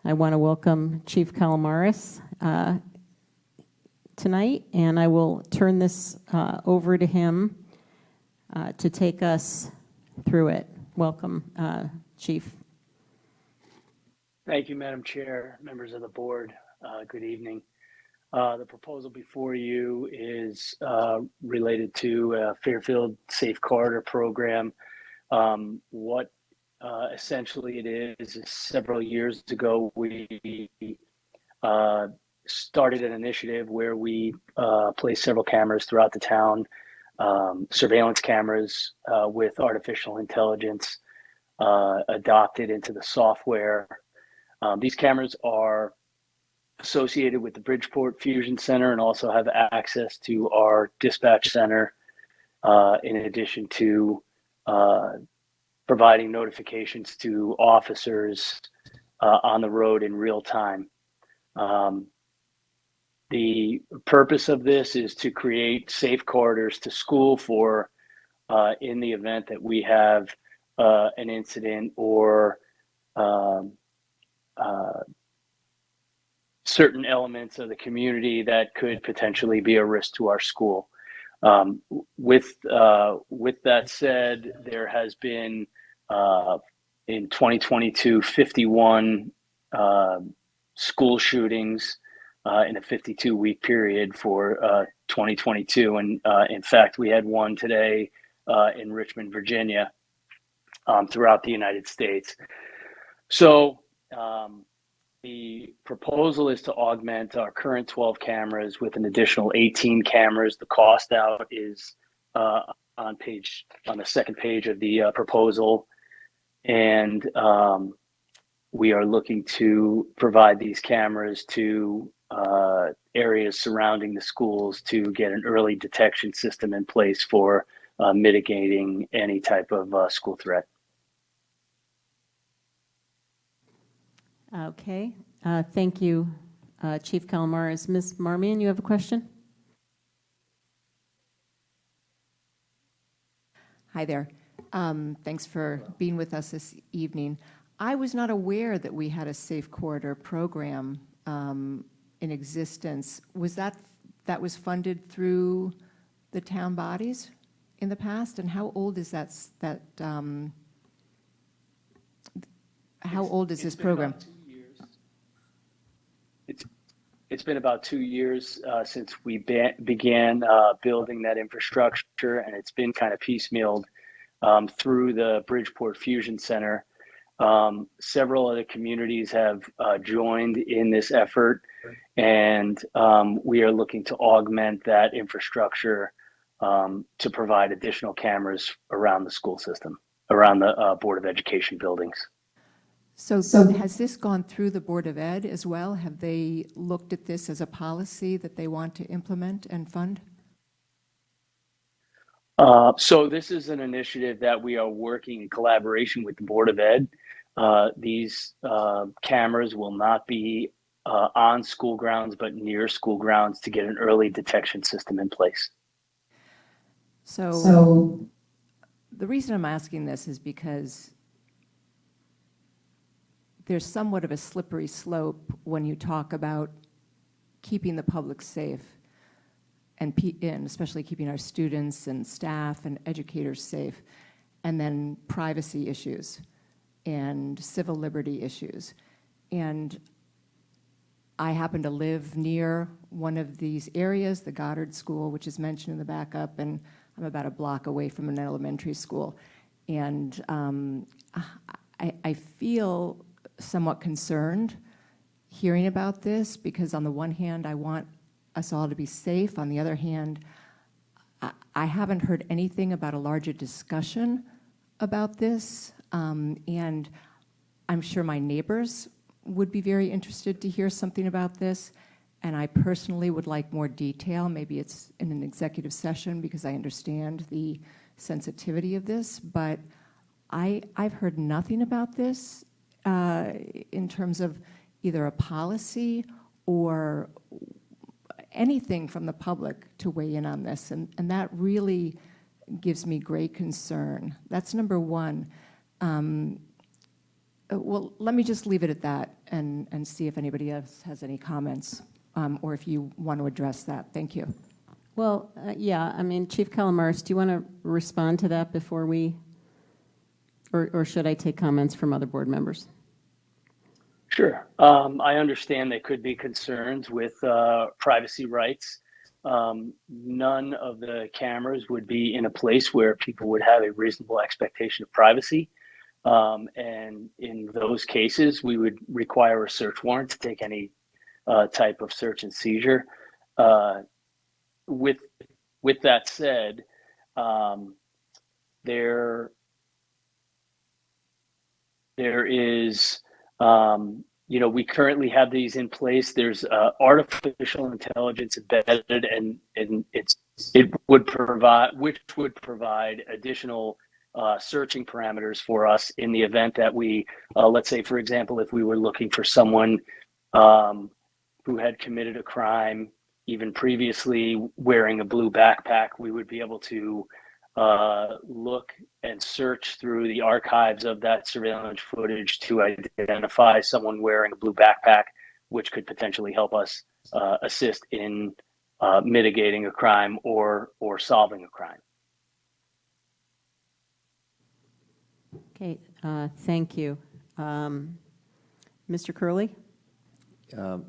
I want to welcome Chief Calamaris tonight, and I will turn this over to him to take us through it. Welcome, Chief. Thank you, Madam Chair, members of the board. Good evening. The proposal before you is related to Fairfield Safe Corridor program. What essentially it is several years ago, we started an initiative where we placed several cameras throughout the town, surveillance cameras with artificial intelligence adopted into the software. These cameras are associated with the Bridgeport Fusion Center and also have access to our dispatch center, in addition to providing notifications to officers on the road in real time. The purpose of this is to create safe corridors to school for in the event that we have an incident or certain elements of the community that could potentially be a risk to our school. With that said, there has been in 2022 51 school shootings in a 52-week period for 2022, and in fact, we had one today in Richmond, Virginia, throughout the United States. So. The proposal is to augment our current 12 cameras with an additional 18 cameras. The cost out is on the second page of the proposal, and we are looking to provide these cameras to areas surrounding the schools to get an early detection system in place for mitigating any type of school threat. Okay, thank you, Chief Calamares. Ms. Marmion, you have a question? Hi there. Thanks for being with us this evening. I was not aware that we had a Safe Corridor program in existence. Was that was funded through the town bodies in the past? And how old is how old is this program? It's been about 2 years since we began building that infrastructure, and it's been kind of piecemealed through the Bridgeport Fusion Center. Several other communities have joined in this effort, and we are looking to augment that infrastructure to provide additional cameras around the school system, around the Board of Education buildings. So has this gone through the Board of Ed as well? Have they looked at this as a policy that they want to implement and fund? So this is an initiative that we are working in collaboration with the Board of Ed. These cameras will not be on school grounds, but near school grounds to get an early detection system in place. So the reason I'm asking this is because there's somewhat of a slippery slope when you talk about keeping the public safe and especially keeping our students and staff and educators safe, and then privacy issues and civil liberty issues. And I happen to live near one of these areas, the Goddard School, which is mentioned in the backup, and I'm about a block away from an elementary school. And I feel somewhat concerned hearing about this, because on the one hand, I want us all to be safe. On the other hand, I haven't heard anything about a larger discussion about this, and I'm sure my neighbors would be very interested to hear something about this, and I personally would like more detail. Maybe it's in an executive session, because I understand the sensitivity of this, but I've heard nothing about this in terms of either a policy or anything from the public to weigh in on this, and that really gives me great concern. That's number one. Well, let me just leave it at that and see if anybody else has any comments, or if you want to address that. Thank you. Well, yeah, I mean, Chief Calamares, do you want to respond to that before we, or should I take comments from other board members? Sure. I understand there could be concerns with privacy rights. None of the cameras would be in a place where people would have a reasonable expectation of privacy. And in those cases, we would require a search warrant to take any type of search and seizure. With that said, there is, we currently have these in place. There's artificial intelligence embedded, and it would provide, which would provide additional searching parameters for us in the event that we, let's say, for example, if we were looking for someone who had committed a crime even previously wearing a blue backpack, we would be able to look and search through the archives of that surveillance footage to identify someone wearing a blue backpack, which could potentially help us assist in mitigating a crime or solving a crime. Okay, thank you. Mr. Curley?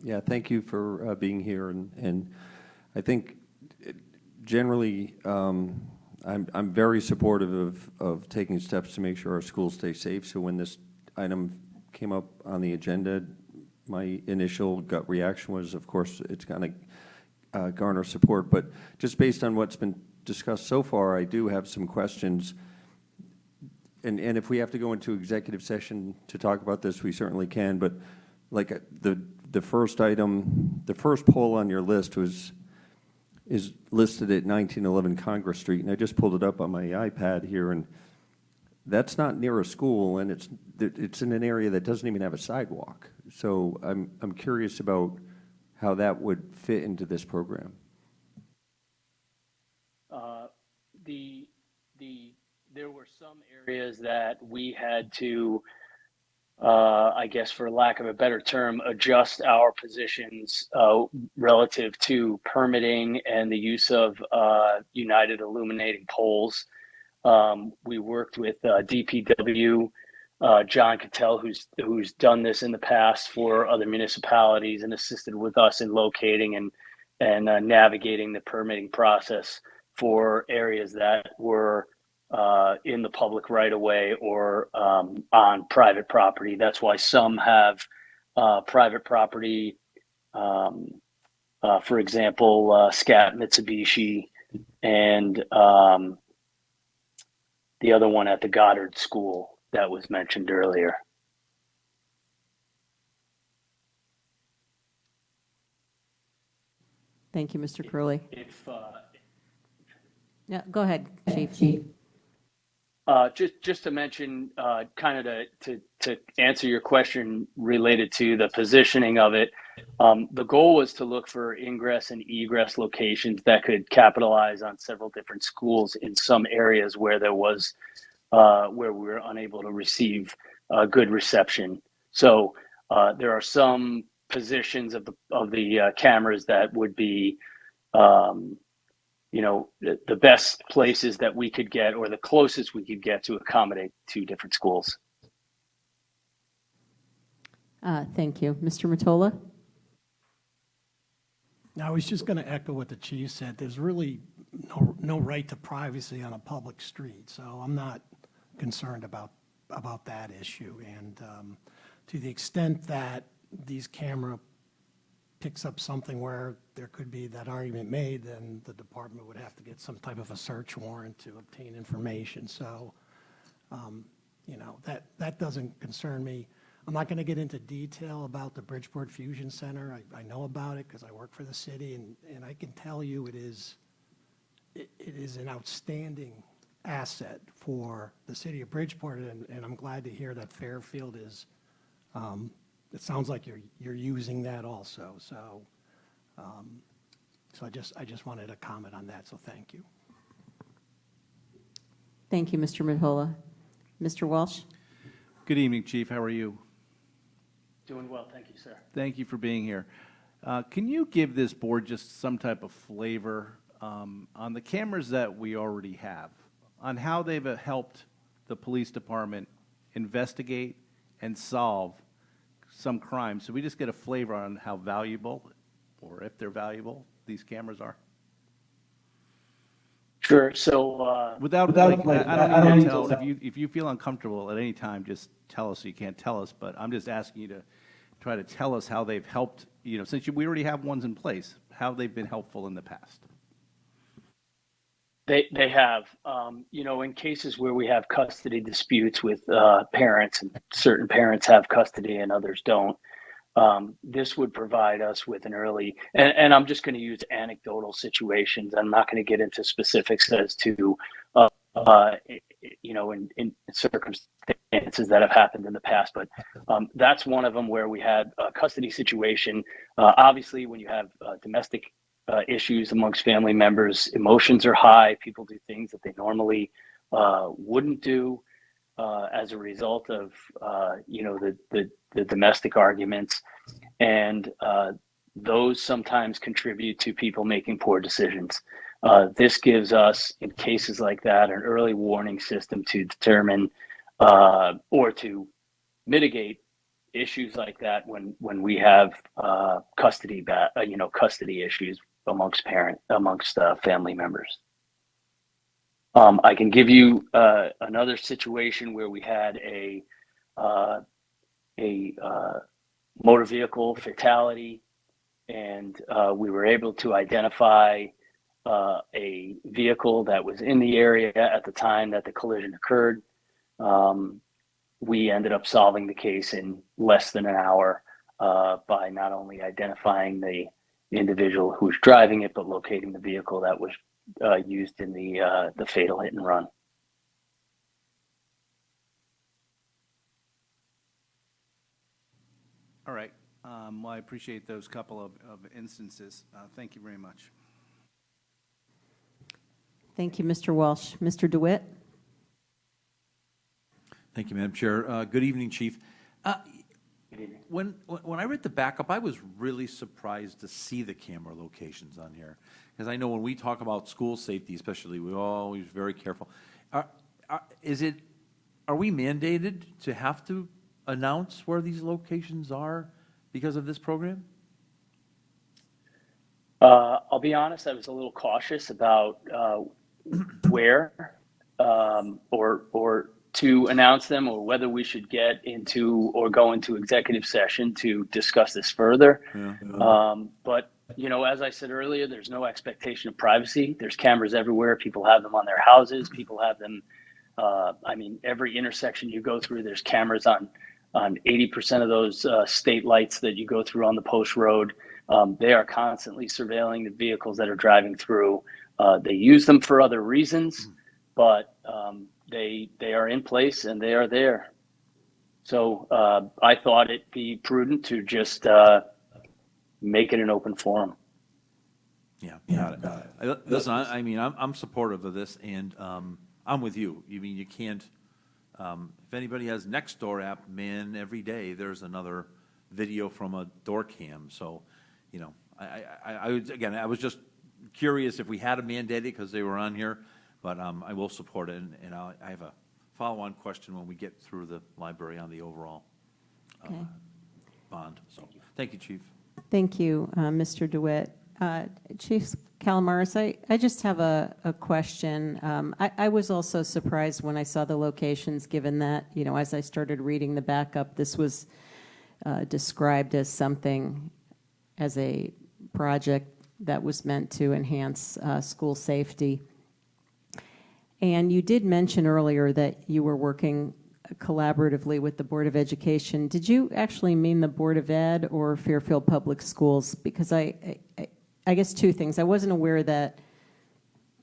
Yeah, thank you for being here. And I think generally, I'm very supportive of taking steps to make sure our schools stay safe. So when this item came up on the agenda, my initial gut reaction was, of course, it's going to garner support. But just based on what's been discussed so far, I do have some questions. And if we have to go into executive session to talk about this, we certainly can. But like the first item, the first poll on your list is listed at 1911 Congress Street, and I just pulled it up on my iPad here, and that's not near a school, and it's in an area that doesn't even have a sidewalk. So I'm curious about how that would fit into this program. There were some areas that we had to, I guess, for lack of a better term, adjust our positions relative to permitting and the use of United Illuminating poles. We worked with DPW, John Cattell, who's done this in the past for other municipalities and assisted with us in locating and navigating the permitting process for areas that were in the public right of way or on private property. That's why some have private property. For example, Scat Mitsubishi and the other one at the Goddard School that was mentioned earlier. Thank you, Mr. Curley. If Yeah, go ahead, Chief. Just to mention, kind of to answer your question related to the positioning of it, the goal was to look for ingress and egress locations that could capitalize on several different schools in some areas where there was where we were unable to receive good reception. So there are some positions of the cameras that would be the best places that we could get or the closest we could get to accommodate two different schools. Thank you. Mr. Mottola? I was just going to echo what the chief said. There's really no right to privacy on a public street, so I'm not concerned about that issue. And to the extent that these camera picks up something where there could be that argument made, then the department would have to get some type of a search warrant to obtain information. So, that doesn't concern me. I'm not going to get into detail about the Bridgeport Fusion Center. I know about it because I work for the city, and I can tell you it is an outstanding asset for the city of Bridgeport, and I'm glad to hear that Fairfield is. It sounds like you're using that also. So, I just wanted to comment on that. So thank you. Thank you, Mr. Mottola. Mr. Walsh? Good evening, Chief. How are you? Doing well, thank you, sir. Thank you for being here. Can you give this board just some type of flavor on the cameras that we already have, on how they've helped the police department investigate and solve some crimes? So we just get a flavor on how valuable, or if they're valuable, these cameras are. Sure. So Without I don't need to tell. If you feel uncomfortable at any time, just tell us. You can't tell us, but I'm just asking you to try to tell us how they've helped. Since we already have ones in place, how they've been helpful in the past. They have, in cases where we have custody disputes with parents, and certain parents have custody and others don't. This would provide us with an early, and I'm just going to use anecdotal situations. I'm not going to get into specifics as to, in circumstances that have happened in the past, but that's one of them where we had a custody situation. Obviously, when you have domestic issues amongst family members. Emotions are high. People do things that they normally wouldn't do as a result of the domestic arguments, and those sometimes contribute to people making poor decisions. This gives us, in cases like that, an early warning system to determine or to mitigate issues like that when we have custody issues amongst family members. I can give you another situation where we had a motor vehicle fatality, and we were able to identify a vehicle that was in the area at the time that the collision occurred. We ended up solving the case in less than an hour by not only identifying the individual who was driving it, but locating the vehicle that was used in the fatal hit and run. All right. Well, I appreciate those couple of instances. Thank you very much. Thank you, Mr. Walsh. Mr. DeWitt? Thank you, Madam Chair. Good evening, Chief. When I read the backup, I was really surprised to see the camera locations on here, because I know when we talk about school safety, especially, we're always very careful. Are we mandated to have to announce where these locations are because of this program? I'll be honest, I was a little cautious about where or to announce them, or whether we should get into or go into executive session to discuss this further. But as I said earlier, there's no expectation of privacy. There's cameras everywhere. People have them on their houses. People have them. Every intersection you go through, there's cameras on 80% of those state lights that you go through on the post road. They are constantly surveilling the vehicles that are driving through. They use them for other reasons, but they are in place and they are there. So I thought it'd be prudent to just make it an open forum. Yeah, got it. Listen, I'm supportive of this, and I'm with you. You can't. If anybody has Nextdoor app, man, every day there's another video from a door cam. So, I was just curious if we had to mandate it because they were on here, but I will support it, and I have a follow-on question when we get through the library on the overall bond. So, thank you, Chief. Thank you, Mr. DeWitt. Chief Calamaris, I just have a question. I was also surprised when I saw the locations, given that, as I started reading the backup, this was described as a project that was meant to enhance school safety. And you did mention earlier that you were working collaboratively with the Board of Education. Did you actually mean the Board of Ed or Fairfield Public Schools? Because I guess two things. I wasn't aware that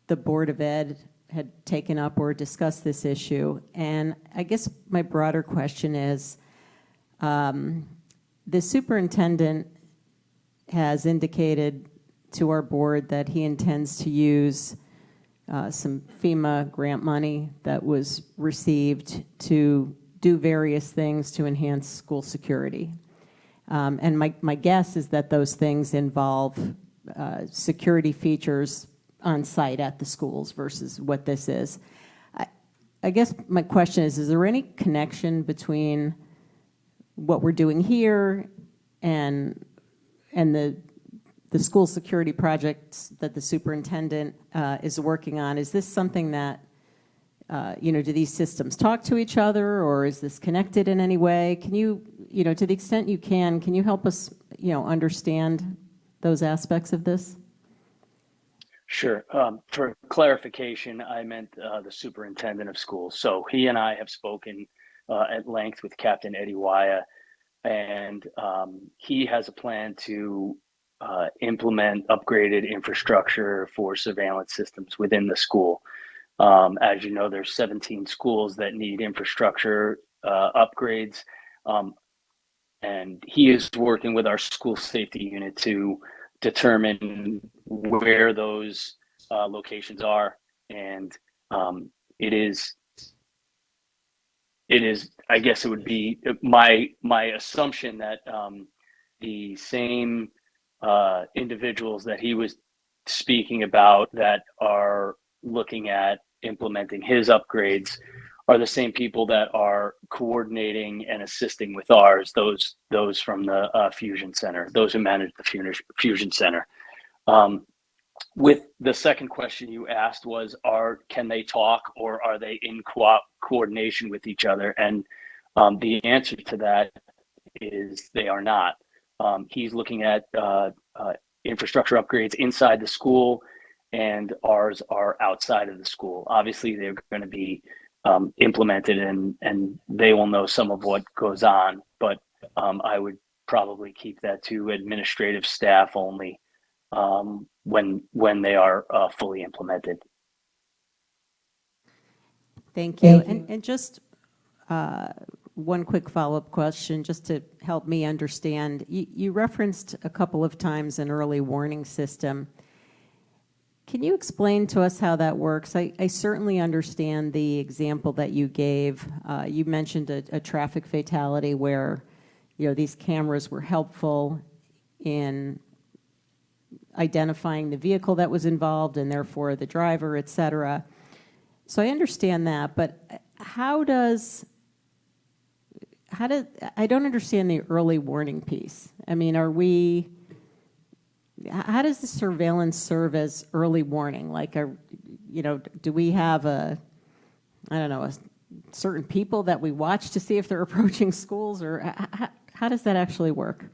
the Board of Ed had taken up or discussed this issue. And I guess my broader question is, the superintendent has indicated to our board that he intends to use some FEMA grant money that was received to do various things to enhance school security. And my guess is that those things involve security features on site at the schools versus what this is. I guess my question is there any connection between what we're doing here and the school security projects that the superintendent is working on? Is this something that, do these systems talk to each other, or is this connected in any way? Can you, to the extent you can you help us, understand those aspects of this? Sure. For clarification, I meant the superintendent of schools. So he and I have spoken at length with Captain Eddie Waya, and he has a plan to implement upgraded infrastructure for surveillance systems within the school. As you know, there's 17 schools that need infrastructure upgrades, and he is working with our school safety unit to determine where those locations are, and it is I guess it would be my assumption that the same individuals that he was speaking about that are looking at implementing his upgrades are the same people that are coordinating and assisting with ours. Those from the Fusion Center, those who manage the Fusion Center. With the second question you asked was, can they talk, or are they in coordination with each other? And the answer to that is they are not. He's looking at infrastructure upgrades inside the school, and ours are outside of the school. Obviously, they're going to be implemented, and they will know some of what goes on. But I would probably keep that to administrative staff only when they are fully implemented. Thank you. And just one quick follow-up question, just to help me understand. You referenced a couple of times an early warning system. Can you explain to us how that works? I certainly understand the example that you gave. You mentioned a traffic fatality where, these cameras were helpful in identifying the vehicle that was involved and therefore the driver, et cetera. So I understand that, but I don't understand the early warning piece. I mean, how does the surveillance serve as early warning? Like, do we have a certain people that we watch to see if they're approaching schools, or how does that actually work?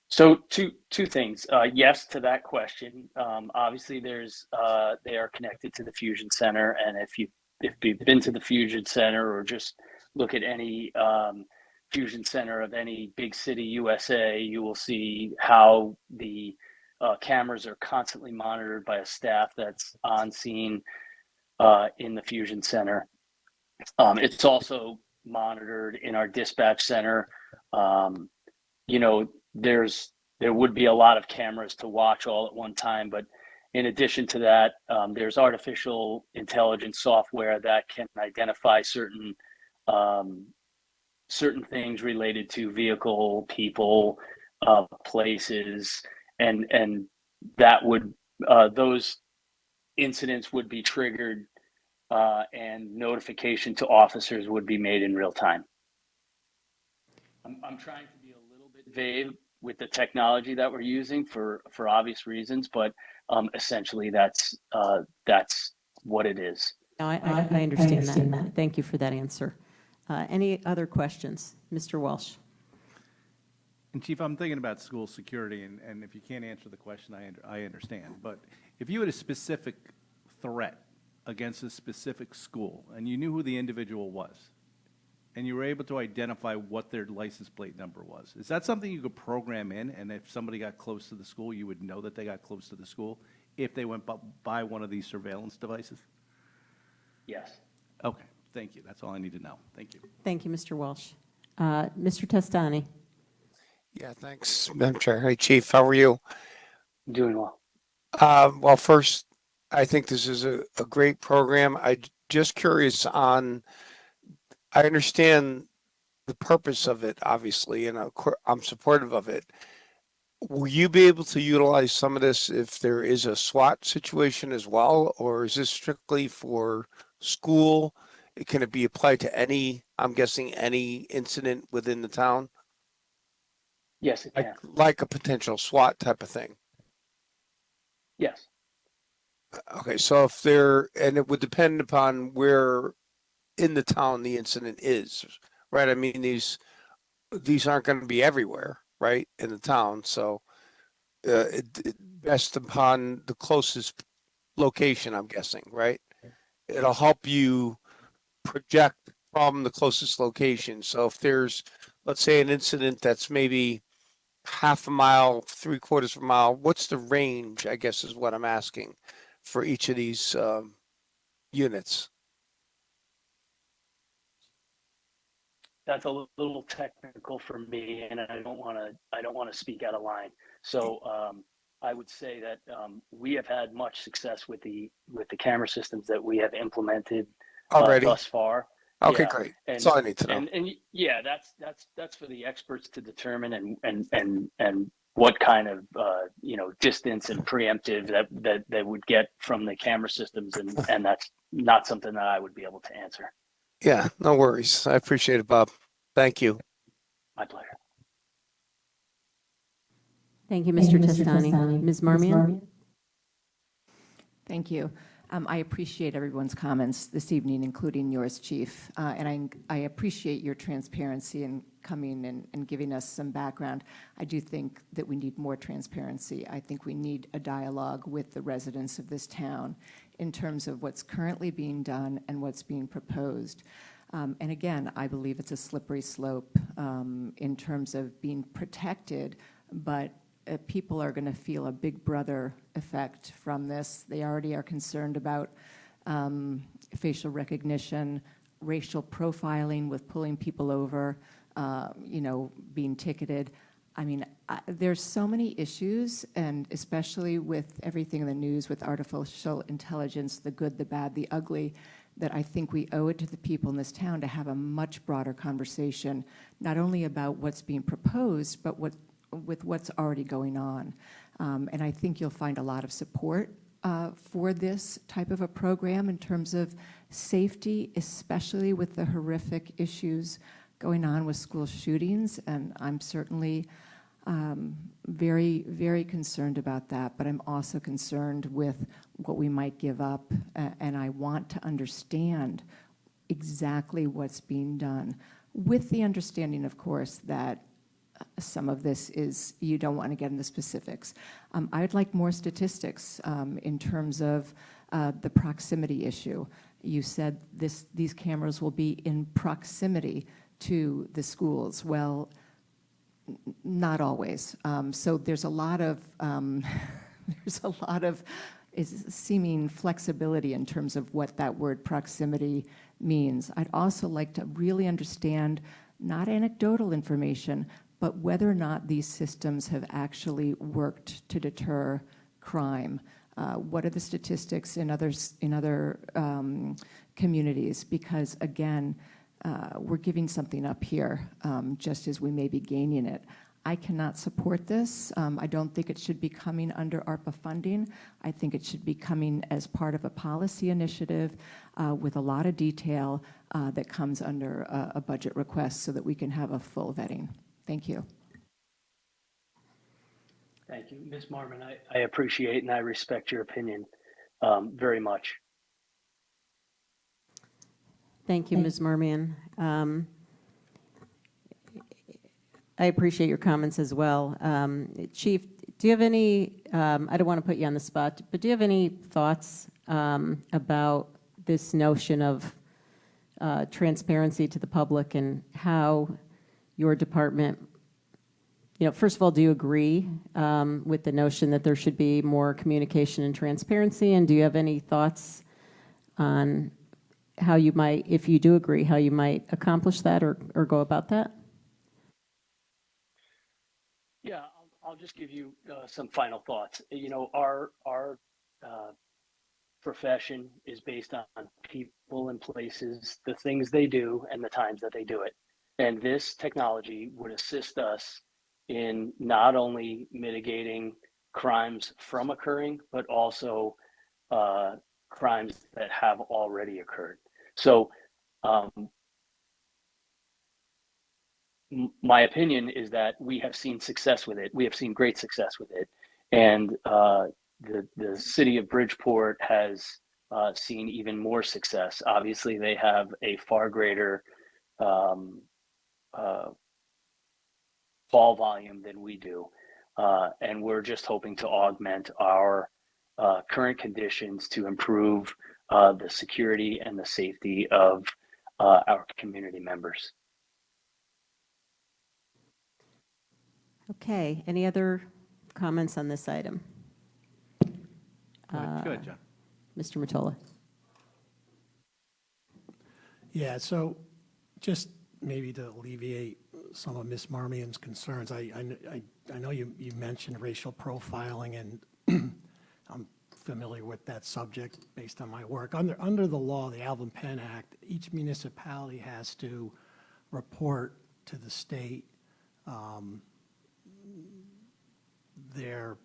So two things. Yes to that question. Obviously, they are connected to the Fusion Center, and if you've been to the Fusion Center or just look at any Fusion Center of any big city USA, you will see how the cameras are constantly monitored by a staff that's on scene in the Fusion Center. It's also monitored in our dispatch center. There would be a lot of cameras to watch all at one time, but in addition to that, there's artificial intelligence software that can identify certain things related to vehicle, people, places, and that would those incidents would be triggered, and notification to officers would be made in real time. I'm trying to be a little bit vague with the technology that we're using for obvious reasons, but essentially that's what it is. No, I understand that. Thank you for that answer. Any other questions? Mr. Walsh. And Chief, I'm thinking about school security, and if you can't answer the question, I understand. But if you had a specific threat against a specific school, and you knew who the individual was, and you were able to identify what their license plate number was, is that something you could program in, and if somebody got close to the school, you would know that they got close to the school if they went by one of these surveillance devices? Yes. Okay, thank you. That's all I need to know. Thank you. Thank you, Mr. Walsh. Mr. Testani. Yeah, thanks, Madam Chair. Hey, Chief, how are you? Doing well. Well, first, I think this is a great program. Just curious on, I understand the purpose of it, obviously, and I'm supportive of it. Will you be able to utilize some of this if there is a SWAT situation as well, or is this strictly for school? Can it be applied to I'm guessing, any incident within the town? Yes, it can. Like a potential SWAT type of thing? Yes. Okay, so and it would depend upon where in the town the incident is, right? I mean, these aren't going to be everywhere, right, in the town. So best upon the closest location, I'm guessing, right? It'll help you project from the closest location. So if there's, let's say, an incident that's maybe half a mile, 3/4 of a mile, what's the range, I guess, is what I'm asking for each of these units? That's a little technical for me, and I don't want to speak out of line. So I would say that we have had much success with the camera systems that we have implemented Already? thus far. Okay, Yeah, great. That's and all I need to know. yeah, that's for the experts to determine and what kind of distance and preemptive that they would get from the camera systems, and that's not something that I would be able to answer. Yeah, no worries. I appreciate it, Bob. Thank you. My pleasure. Thank you, Mr. Testani. Ms. Marmion? Thank you. I appreciate everyone's comments this evening, including yours, Chief. And I appreciate your transparency in coming and giving us some background. I do think that we need more transparency. I think we need a dialogue with the residents of this town in terms of what's currently being done and what's being proposed. And again, I believe it's a slippery slope in terms of being protected, but people are going to feel a big brother effect from this. They already are concerned about facial recognition, racial profiling with pulling people over, being ticketed. I mean, there's so many issues, and especially with everything in the news with artificial intelligence, the good, the bad, the ugly, that I think we owe it to the people in this town to have a much broader conversation, not only about what's being proposed, but with what's already going on. And I think you'll find a lot of support for this type of a program in terms of safety, especially with the horrific issues going on with school shootings. And I'm certainly very, very concerned about that, but I'm also concerned with what we might give up. And I want to understand exactly what's being done, with the understanding, of course, that some of this is, you don't want to get into specifics. I would like more statistics in terms of the proximity issue. You said these cameras will be in proximity to the schools. Well, not always. So there's a lot of seeming flexibility in terms of what that word proximity means. I'd also like to really understand, not anecdotal information, but whether or not these systems have actually worked to deter crime. What are the statistics in other communities? Because again, we're giving something up here, just as we may be gaining it. I cannot support this. I don't think it should be coming under ARPA funding. I think it should be coming as part of a policy initiative with a lot of detail that comes under a budget request so that we can have a full vetting. Thank you. Thank you, Ms. Marmon. I appreciate and I respect your opinion very much. Thank you, Ms. Marmion. I appreciate your comments as well. Chief, do you have any, I don't want to put you on the spot, but do you have any thoughts about this notion of transparency to the public and how your department, first of all, do you agree with the notion that there should be more communication and transparency? And do you have any thoughts on how you might, if you do agree, how you might accomplish that or go about that? Yeah, I'll just give you some final thoughts. Our profession is based on people and places, the things they do, and the times that they do it. And this technology would assist us in not only mitigating crimes from occurring, but also crimes that have already occurred. So my opinion is that we have seen success with it. We have seen great success with it. And the city of Bridgeport has seen even more success. Obviously, they have a far greater fall volume than we do. And we're just hoping to augment our current conditions to improve the security and the safety of our community members. Okay, any other comments on this item? Good, John. Mr. Mottola. Yeah, so just maybe to alleviate some of Ms. Marmion's concerns, I I know you mentioned racial profiling, and I'm familiar with that subject based on my work. Under the law, the Alvin Penn Act, each municipality has to report to the state the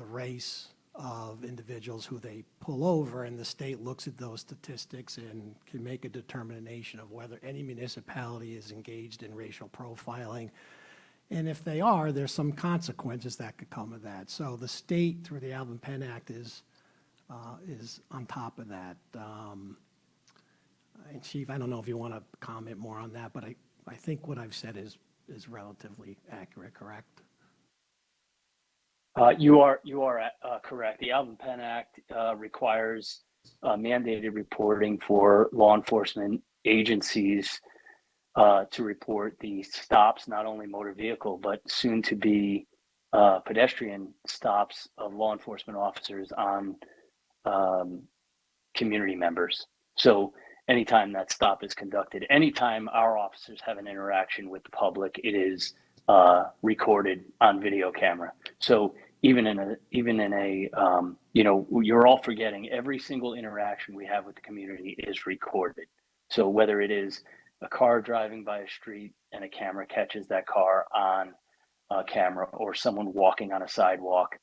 race of individuals who they pull over, and the state looks at those statistics and can make a determination of whether any municipality is engaged in racial profiling. And if they are, there's some consequences that could come of that. So the state, through the Alvin Penn Act, is on top of that. And Chief, I don't know if you want to comment more on that, but I think what I've said is relatively accurate, correct? You are correct. The Alvin Penn Act requires mandated reporting for law enforcement agencies to report the stops, not only motor vehicle, but soon to be pedestrian stops of law enforcement officers on community members. So anytime that stop is conducted, anytime our officers have an interaction with the public, it is recorded on video camera. So even in a you're all forgetting, every single interaction we have with the community is recorded. So whether it is a car driving by a street and a camera catches that car on camera, or someone walking on a sidewalk,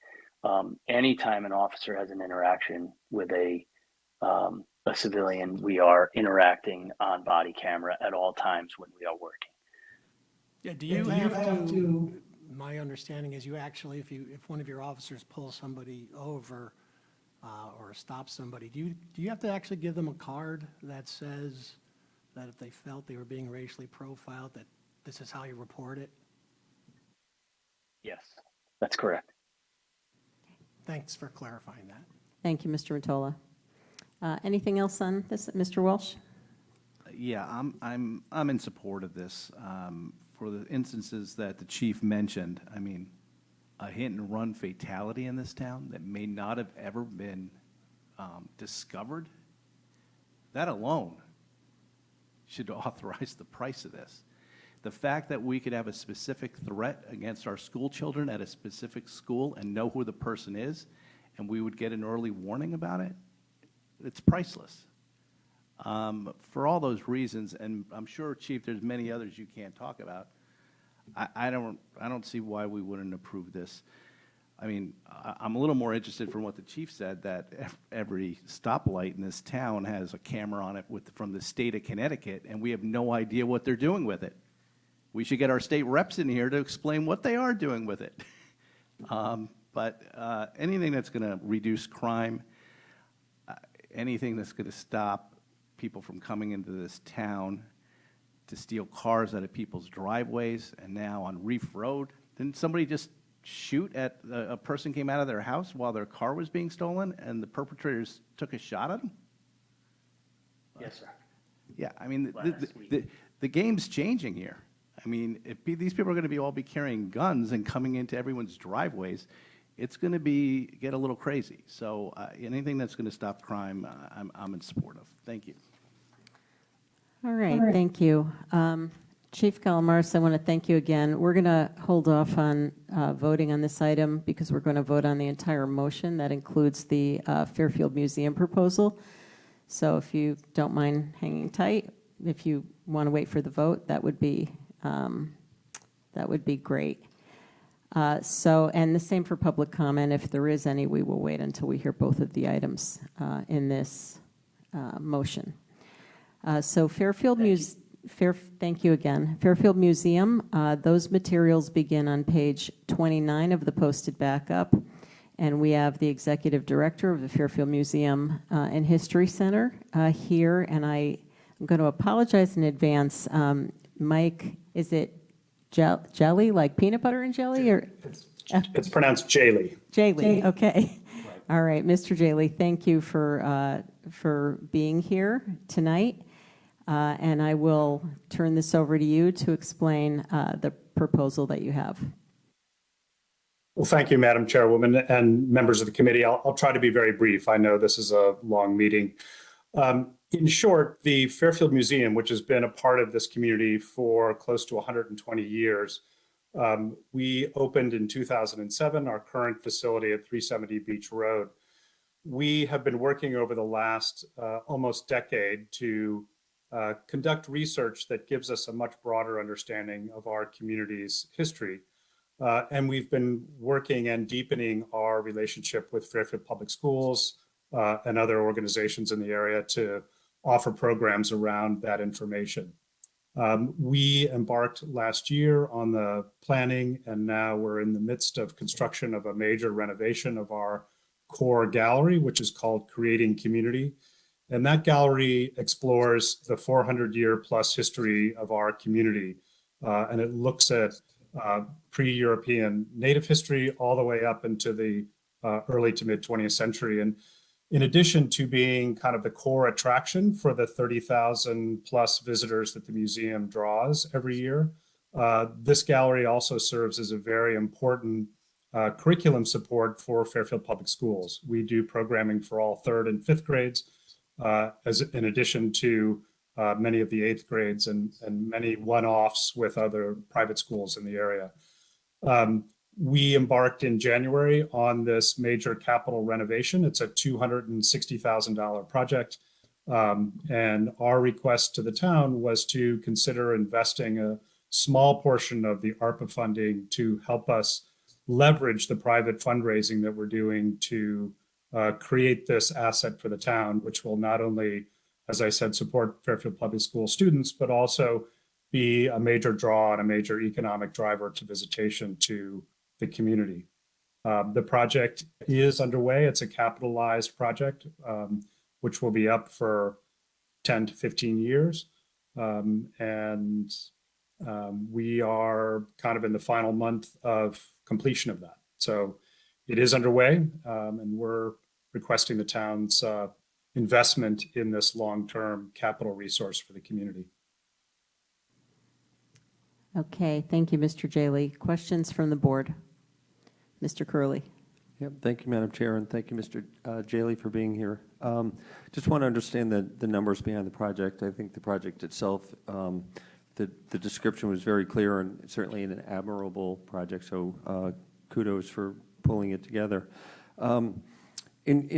anytime an officer has an interaction with a civilian, we are interacting on body camera at all times when we are working. Yeah, do you have to, my understanding is you actually, if one of your officers pulls somebody over or stops somebody, do you have to actually give them a card that says that if they felt they were being racially profiled, that this is how you report it? Yes, that's correct. Thanks for clarifying that. Thank you, Mr. Mottola. Anything else on this, Mr. Walsh? Yeah, I'm in support of this. For the instances that the chief mentioned, I mean, a hit and run fatality in this town that may not have ever been discovered, that alone should authorize the price of this. The fact that we could have a specific threat against our school children at a specific school and know who the person is, and we would get an early warning about it, it's priceless. For all those reasons, and I'm sure, Chief, there's many others you can't talk about, I don't see why we wouldn't approve this. I mean, I'm a little more interested from what the chief said, that every stoplight in this town has a camera on it from the state of Connecticut, and we have no idea what they're doing with it. We should get our state reps in here to explain what they are doing with it. But anything that's going to reduce crime, anything that's going to stop people from coming into this town to steal cars out of people's driveways, and now on Reef Road, didn't somebody just shoot at a person came out of their house while their car was being stolen, and the perpetrators took a shot at them? Yes, sir. Yeah, I mean, the game's changing here. I mean, if these people are going to all be carrying guns and coming into everyone's driveways, it's going to get a little crazy. So anything that's going to stop crime, I'm in support of. Thank you. All right, thank you. Chief Calamaris, I want to thank you again. We're going to hold off on voting on this item because we're going to vote on the entire motion. That includes the Fairfield Museum proposal. So if you don't mind hanging tight, if you want to wait for the vote, that would be great. And the same for public comment. If there is any, we will wait until we hear both of the items in this motion. So Fairfield Museum. Thank you again. Fairfield Museum, those materials begin on page 29 of the posted backup, and we have the executive director of the Fairfield Museum and History Center here, and I'm going to apologize in advance. Mike, is it jelly, like peanut butter and jelly? Or It's pronounced Jaylee. Jaylee, okay. Right. All right, Mr. Jaylee, thank you for being here tonight. And I will turn this over to you to explain the proposal that you have. Well, thank you, Madam Chairwoman and members of the committee. I'll try to be very brief. I know this is a long meeting. In short, the Fairfield Museum, which has been a part of this community for close to 120 years, We opened in 2007, our current facility at 370 Beach Road. We have been working over the last almost decade to conduct research that gives us a much broader understanding of our community's history. And we've been working and deepening our relationship with Fairfield Public Schools and other organizations in the area to offer programs around that information. We embarked last year on the planning, and now we're in the midst of construction of a major renovation of our core gallery, which is called Creating Community. And that gallery explores the 400-year plus history of our community. And it looks at pre-European Native history all the way up into the early to mid 20th century. And in addition to being kind of the core attraction for the 30,000 plus visitors that the museum draws every year, this gallery also serves as a very important curriculum support for Fairfield Public Schools. We do programming for all 3rd and 5th grades, as in addition to many of the 8th grades and many one-offs with other private schools in the area. We embarked in January on this major capital renovation. It's a $260,000 project. And our request to the town was to consider investing a small portion of the ARPA funding to help us leverage the private fundraising that we're doing to create this asset for the town, which will not only, as I said, support Fairfield Public School students, but also be a major draw and a major economic driver to visitation to the community. The project is underway. It's a capitalized project, which will be up for 10 to 15 years. We are kind of in the final month of completion of that. So it is underway, and we're requesting the town's investment in this long-term capital resource for the community. Okay, thank you, Mr. Jaley. Questions from the board? Mr. Curley. Yep, thank you, Madam Chair, and thank you, Mr. Jaley, for being here. Just want to understand the numbers behind the project. I think the project itself, the description was very clear and certainly an admirable project, so kudos for pulling it together. In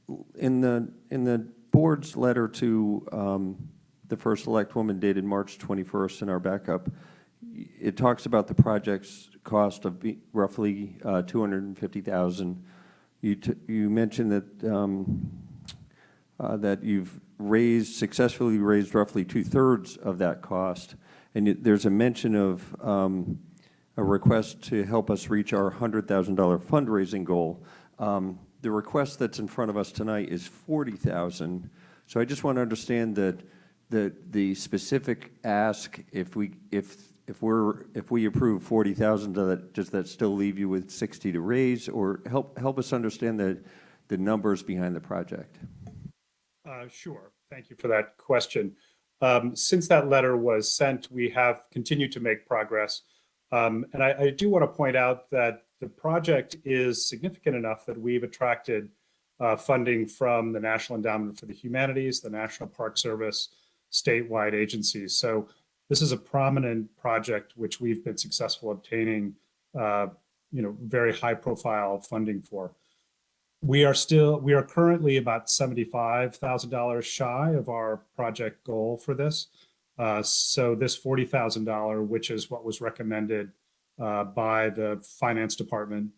the board's letter to the first elect woman dated March 21st in our backup, it talks about the project's cost of roughly $250,000. You mentioned that you've successfully raised roughly 2/3 of that cost, and there's a mention of a request to help us reach our $100,000 fundraising goal. The request that's in front of us tonight is $40,000. So I just want to understand that the specific ask, if we approve $40,000, does that still leave you with $60,000 to raise, or help us understand the numbers behind the project? Sure. Thank you for that question. Since that letter was sent, we have continued to make progress. And I do want to point out that the project is significant enough that we've attracted funding from the National Endowment for the Humanities, the National Park Service, statewide agencies. So this is a prominent project which we've been successful obtaining, very high-profile funding for. We are currently about $75,000 shy of our project goal for this. So this $40,000, which is what was recommended by the finance department,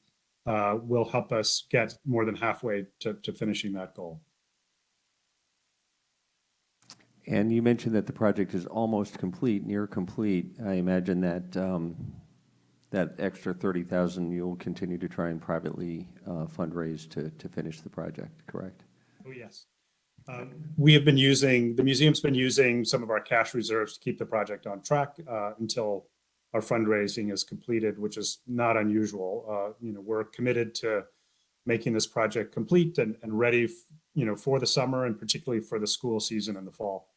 will help us get more than halfway to finishing that goal. And you mentioned that the project is almost complete, near complete. I imagine that that extra $30,000 you'll continue to try and privately fundraise to finish the project, correct? Oh, yes. The museum's been using some of our cash reserves to keep the project on track until our fundraising is completed, which is not unusual. We're committed to making this project complete and ready, for the summer and particularly for the school season in the fall.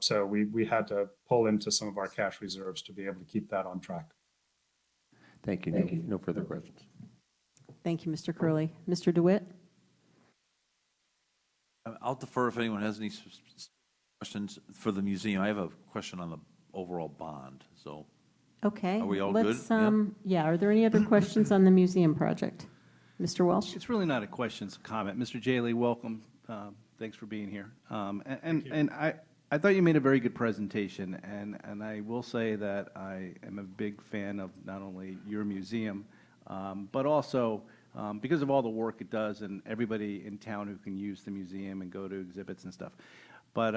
So we had to pull into some of our cash reserves to be able to keep that on track. Thank you. No further questions. Thank you, Mr. Curley. Mr. DeWitt? I'll defer if anyone has any questions for the museum. I have a question on the overall bond. So Okay. Are we all let's, good? Yeah. Yeah, are there any other questions on the museum project? Mr. Walsh? It's really not a question, it's a comment. Mr. Jaley, welcome. Thanks for being here. And I thought you made a very good presentation, and I will say that I am a big fan of not only your museum, but also because of all the work it does and everybody in town who can use the museum and go to exhibits and stuff. But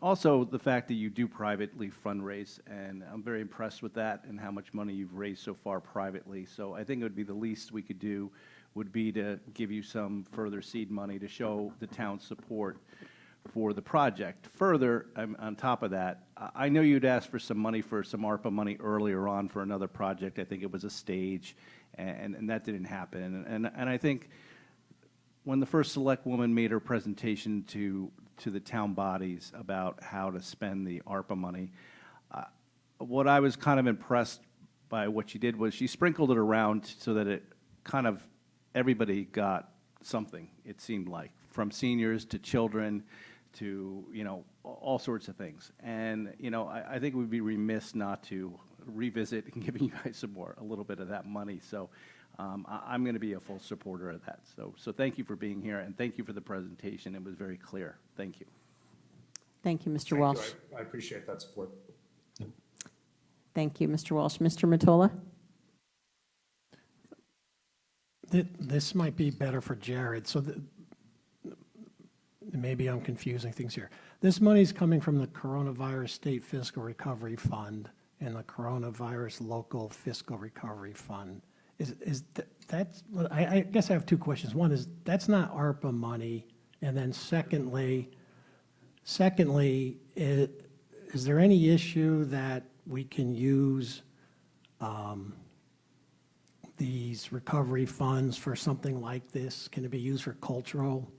also the fact that you do privately fundraise, and I'm very impressed with that and how much money you've raised so far privately. So I think it would be the least we could do would be to give you some further seed money to show the town's support for the project. Further, on top of that, I know you'd asked for some money for some ARPA money earlier on for another project. I think it was a stage, and that didn't happen. And I think when the first select woman made her presentation to the town bodies about how to spend the ARPA money, what I was kind of impressed by what she did was she sprinkled it around so that it kind of everybody got something, it seemed like, from seniors to children to, all sorts of things. And, I think we'd be remiss not to revisit and giving you guys a little bit of that money. So I'm going to be a full supporter of that. So thank you for being here, and thank you for the presentation. It was very clear. Thank you. Thank you, Mr. Thank you. Walsh. I appreciate that support. Thank you, Mr. Walsh. Mr. Mottola? This might be better for Jared. So maybe I'm confusing things here. This money's coming from the Coronavirus State Fiscal Recovery Fund and the Coronavirus Local Fiscal Recovery Fund. I guess I have two questions. One is, that's not ARPA money. And then secondly, is there any issue that we can use these recovery funds for something like this? Can it be used for cultural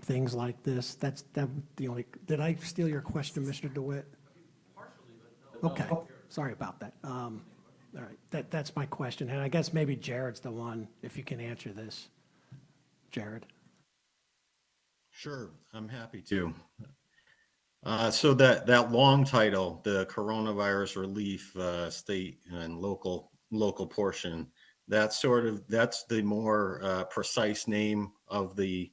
things like this? That's the only. Did I steal your question, Mr. DeWitt? Partially, but no. Okay, sorry about that. All right, that's my question, and I guess maybe Jared's the one, if you can answer this. Jared. Sure, I'm happy to. So that long title, the Coronavirus Relief State and local portion, that's the more precise name of the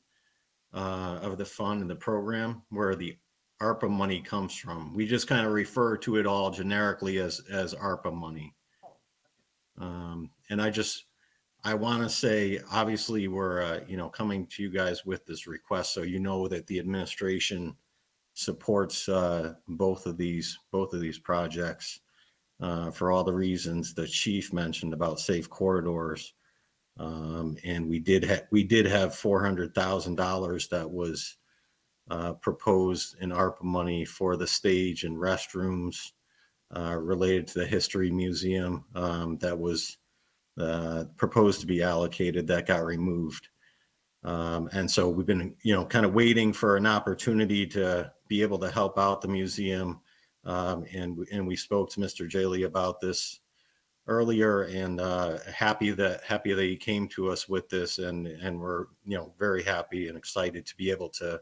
fund and the program where the ARPA money comes from. We just kind of refer to it all generically as ARPA money. And I want to say, obviously, we're coming to you guys with this request, so that the administration supports both of these projects for all the reasons the chief mentioned about safe corridors. And we did have $400,000 that was proposed in ARPA money for the stage and restrooms related to the History Museum that was proposed to be allocated, that got removed. And so we've been, kind of waiting for an opportunity to be able to help out the museum. And we spoke to Mr. Jaley about this earlier, and happy that he came to us with this, and we're, very happy and excited to be able to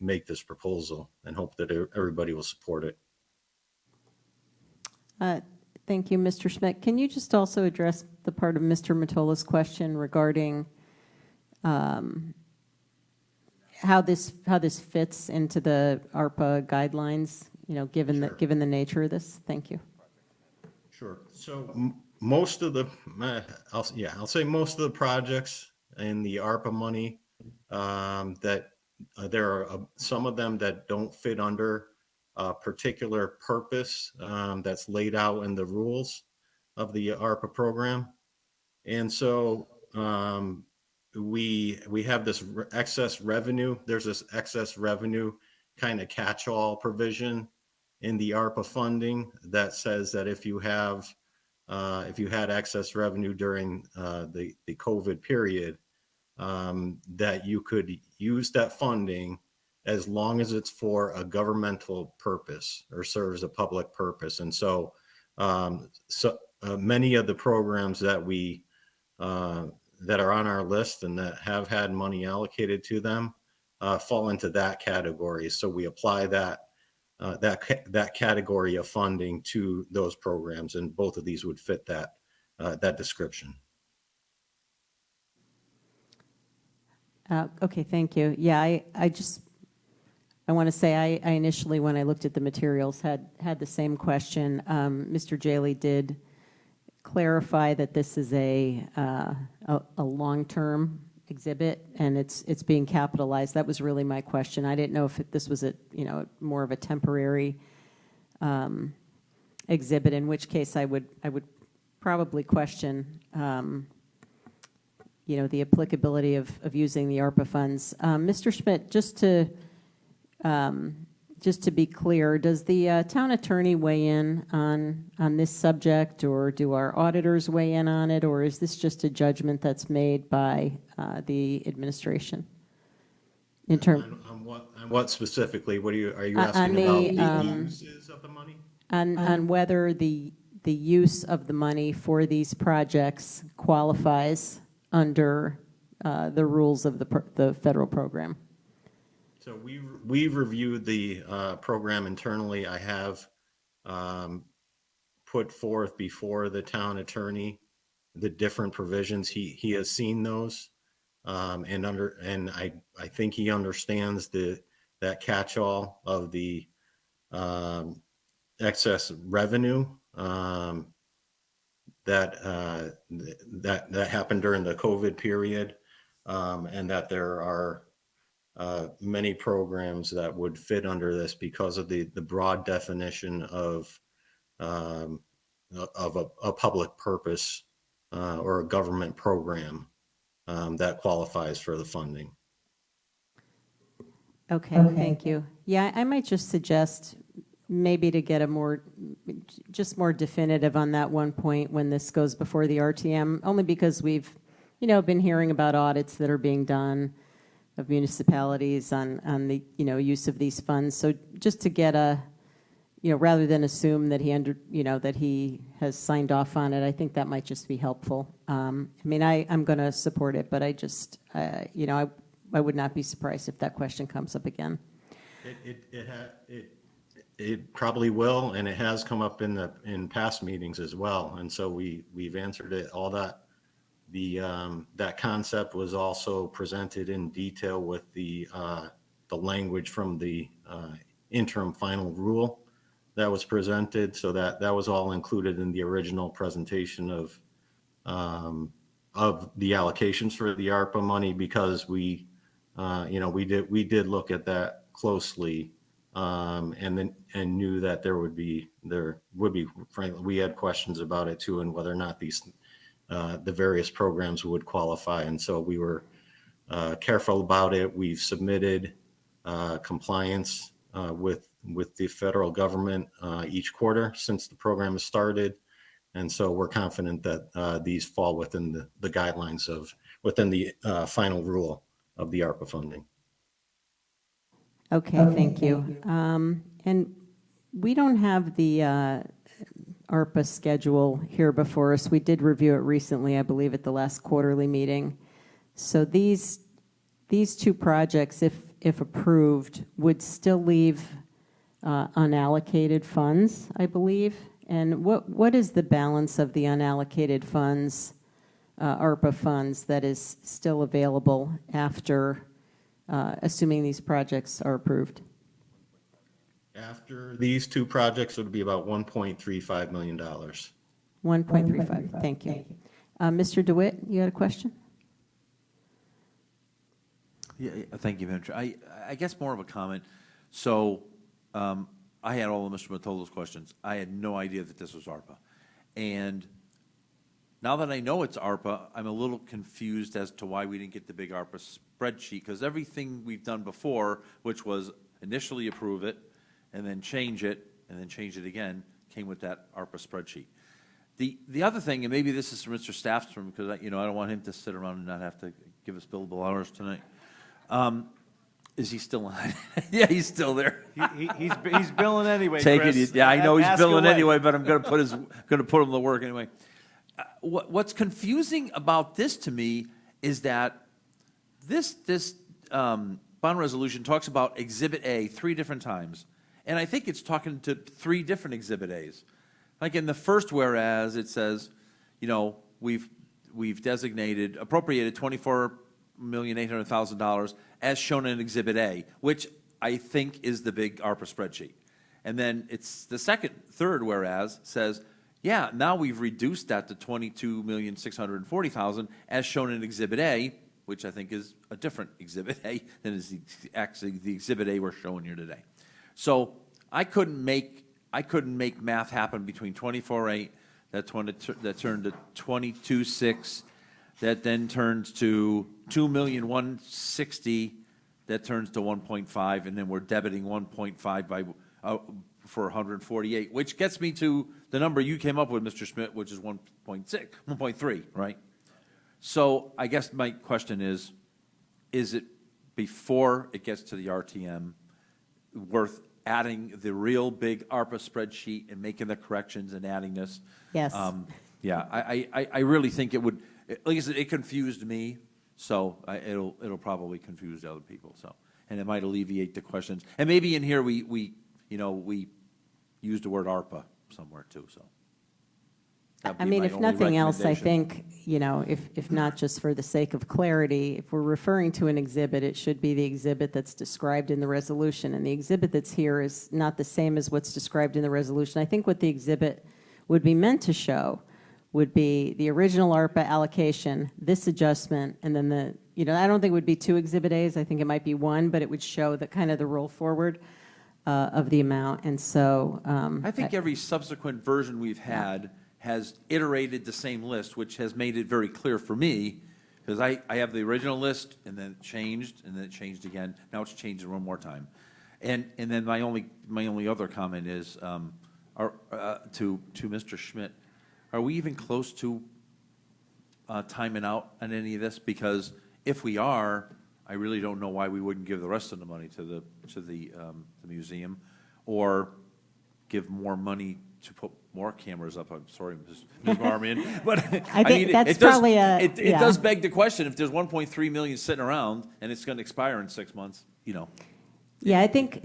make this proposal, and hope that everybody will support it. Thank you, Mr. Schmidt. Can you just also address the part of Mr. Mottola's question regarding how this fits into the ARPA guidelines, given the nature of this? Thank you. Sure. So most of the, I'll say most of the projects in the ARPA money, that there are some of them that don't fit under a particular purpose that's laid out in the rules of the ARPA program. And so we have this excess revenue. There's this excess revenue kind of catch-all provision in the ARPA funding that says that if you had excess revenue during the COVID period, that you could use that funding as long as it's for a governmental purpose or serves a public purpose. And so, many of the programs that that are on our list and that have had money allocated to them fall into that category. So we apply that that category of funding to those programs, and both of these would fit that description. Okay, thank you. Yeah, I want to say I initially, when I looked at the materials, had the same question. Mr. Jaley did clarify that this is a long-term exhibit and it's being capitalized. That was really my question. I didn't know if this was more of a temporary exhibit, in which case I would probably question the applicability of using the ARPA funds. Mr. Schmidt, just to be clear, does the town attorney weigh in on this subject, or do our auditors weigh in on it, or is this just a judgment that's made by the administration? In term on what specifically? Are you asking about the uses of the money? On whether the use of the money for these projects qualifies under the rules of the federal program. So we reviewed the program internally. I have put forth before the town attorney the different provisions. He has seen those, and I think he understands that catch-all of the excess revenue that happened during the COVID period, and that there are many programs that would fit under this because of the broad definition of a public purpose or a government program that qualifies for the funding. Okay, thank you. Yeah, I might just suggest maybe to get more definitive on that one point when this goes before the RTM, only because we've, been hearing about audits that are being done of municipalities on the, use of these funds. So just to get rather than assume that that he has signed off on it, I think that might just be helpful. I'm going to support it, but I just, I would not be surprised if that question comes up again. It probably will, and it has come up in past meetings as well. And so we've answered it. All that that concept was also presented in detail with the language from the interim final rule that was presented. So that was all included in the original presentation of the allocations for the ARPA money, because we did look at that closely, and knew that there would be frankly, we had questions about it too, and whether or not the various programs would qualify. And so we were careful about it. We've submitted compliance with the federal government each quarter since the program has started. And so we're confident that these fall within the guidelines within the final rule of the ARPA funding. Okay, thank you. And we don't have the ARPA schedule here before us. We did review it recently, I believe, at the last quarterly meeting. So these two projects, if approved, would still leave unallocated funds, I believe. And what is the balance of the unallocated funds, ARPA funds, that is still available after, assuming these projects are approved? After these two projects, it would be about $1.35 million. 1.35, thank you. Mr. DeWitt, you had a question? Yeah, thank you, Madam Chair. I guess more of a comment. So I had all of Mr. Mattolo's questions. I had no idea that this was ARPA. And now that I know it's ARPA, I'm a little confused as to why we didn't get the big ARPA spreadsheet, because everything we've done before, which was initially approve it, and then change it, and then change it again, came with that ARPA spreadsheet. The other thing, and maybe this is from Mr. Staffstrom, because I don't want him to sit around and not have to give us billable hours tonight. Is he still on? Yeah, he's still there. He's billing anyway, Take Chris. it. Yeah, I know he's Ask billing away. anyway, but I'm going to put him to work anyway. What's confusing about this to me is that this bond resolution talks about Exhibit A 3 different times, And I think it's talking to 3 different Exhibit As. Like in the first whereas, it says, you know, we've appropriated $24,800,000 as shown in Exhibit A, which I think is the big ARPA spreadsheet. And then it's the third whereas says, yeah, now we've reduced that to $22,640,000 as shown in Exhibit A, which I think is a different Exhibit A than is actually the Exhibit A we're showing here today. So I couldn't make math happen between 24.8 that turned to 22.6, that then turns to 2,160,000 that turns to 1.5, and then we're debiting 1.5 by for 148, which gets me to the number you came up with, Mr. Schmidt, which is 1.3, right? So I guess my question is it before it gets to the RTM worth adding the real big ARPA spreadsheet and making the corrections and adding this? Yes. Yeah, I really think it would, like I said, it confused me, so it'll probably confuse other people, so. And it might alleviate the questions. And maybe in here we used the word ARPA somewhere too, so. I mean, if nothing else, I think, if not just for the sake of clarity, if we're referring to an exhibit, it should be the exhibit that's described in the resolution. And the exhibit that's here is not the same as what's described in the resolution. I think what the exhibit would be meant to show would be the original ARPA allocation, this adjustment, and then I don't think it would be 2 Exhibit As. I think it might be 1, but it would show the kind of the roll forward of the amount. And so I think every subsequent version we've had has iterated the same list, which has made it very clear for me, because I have the original list, and then it changed, and then it changed again. Now it's changed one more time. And then my only other comment is to Mr. Schmidt, are we even close to timing out on any of this? Because if we are, I really don't know why we wouldn't give the rest of the money to the museum, or give more money to put more cameras up. I'm sorry, Ms. Marmion, but I think that's probably it does beg the question, if there's 1.3 million sitting around and it's going to expire in 6 months, Yeah, I think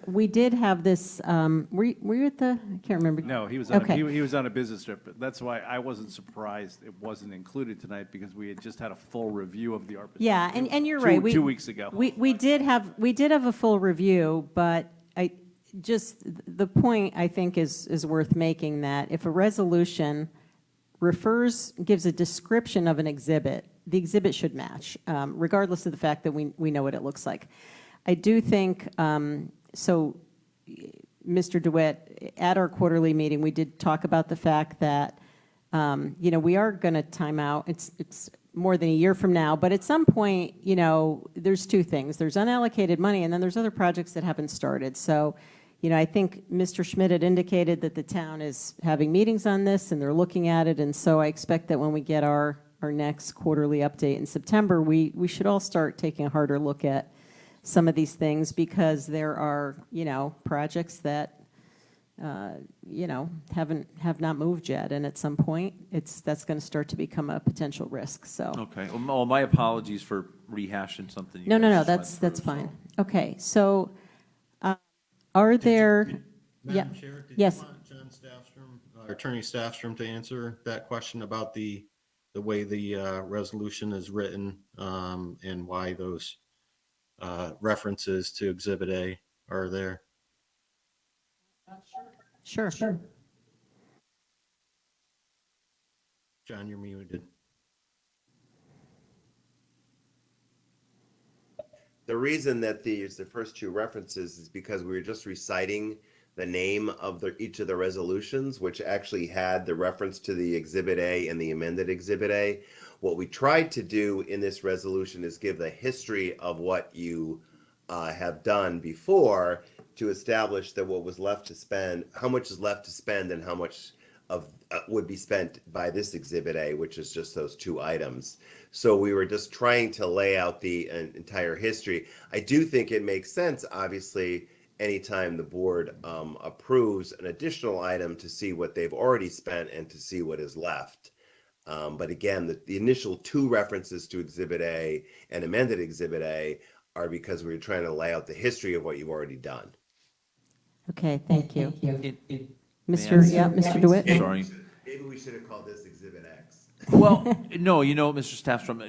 we did have this, were you at I can't remember. No, he was Okay. he was on a business trip. But that's why I wasn't surprised it wasn't included tonight, because we had just had a full review of the ARPA. Yeah, and you're right. 2 weeks ago. We did have a full review, but the point I think is worth making, that if a resolution gives a description of an exhibit, the exhibit should match, regardless of the fact that we know what it looks like. I do think, so Mr. DeWitt, at our quarterly meeting, we did talk about the fact that, we are going to time out. It's more than a year from now, but at some point, there's 2 things. There's unallocated money, and then there's other projects that haven't started. So, I think Mr. Schmidt had indicated that the town is having meetings on this, and they're looking at it, and so I expect that when we get our next quarterly update in September, we should all start taking a harder look at some of these things, because there are, projects that, have not moved yet, and at some point, that's going to start to become a potential risk. So. Okay. Well, my apologies for rehashing something. No, that's fine. Okay, so are there? Madam Chair, did Yes. you want John Staffstrom, Attorney Staffstrom, to answer that question about the way the resolution is written, and why those references to Exhibit A are there? Sure. John, you're muted. The reason that the first 2 references is because we were just reciting the name of each of the resolutions, which actually had the reference to the Exhibit A and the amended Exhibit A. What we tried to do in this resolution is give the history of what you have done before, to establish that what was left to spend, how much is left to spend, and how much of would be spent by this Exhibit A, which is just those 2 items. So we were just trying to lay out the entire history. I do think it makes sense, obviously, anytime the board approves an additional item, to see what they've already spent and to see what is left. But again, the initial 2 references to Exhibit A and amended Exhibit A are because we were trying to lay out the history of what you've already done. Okay, thank you. Mr. Mr. DeWitt? Sorry. Maybe we should have called this Exhibit X. Well, no, Mr. Staffstrom,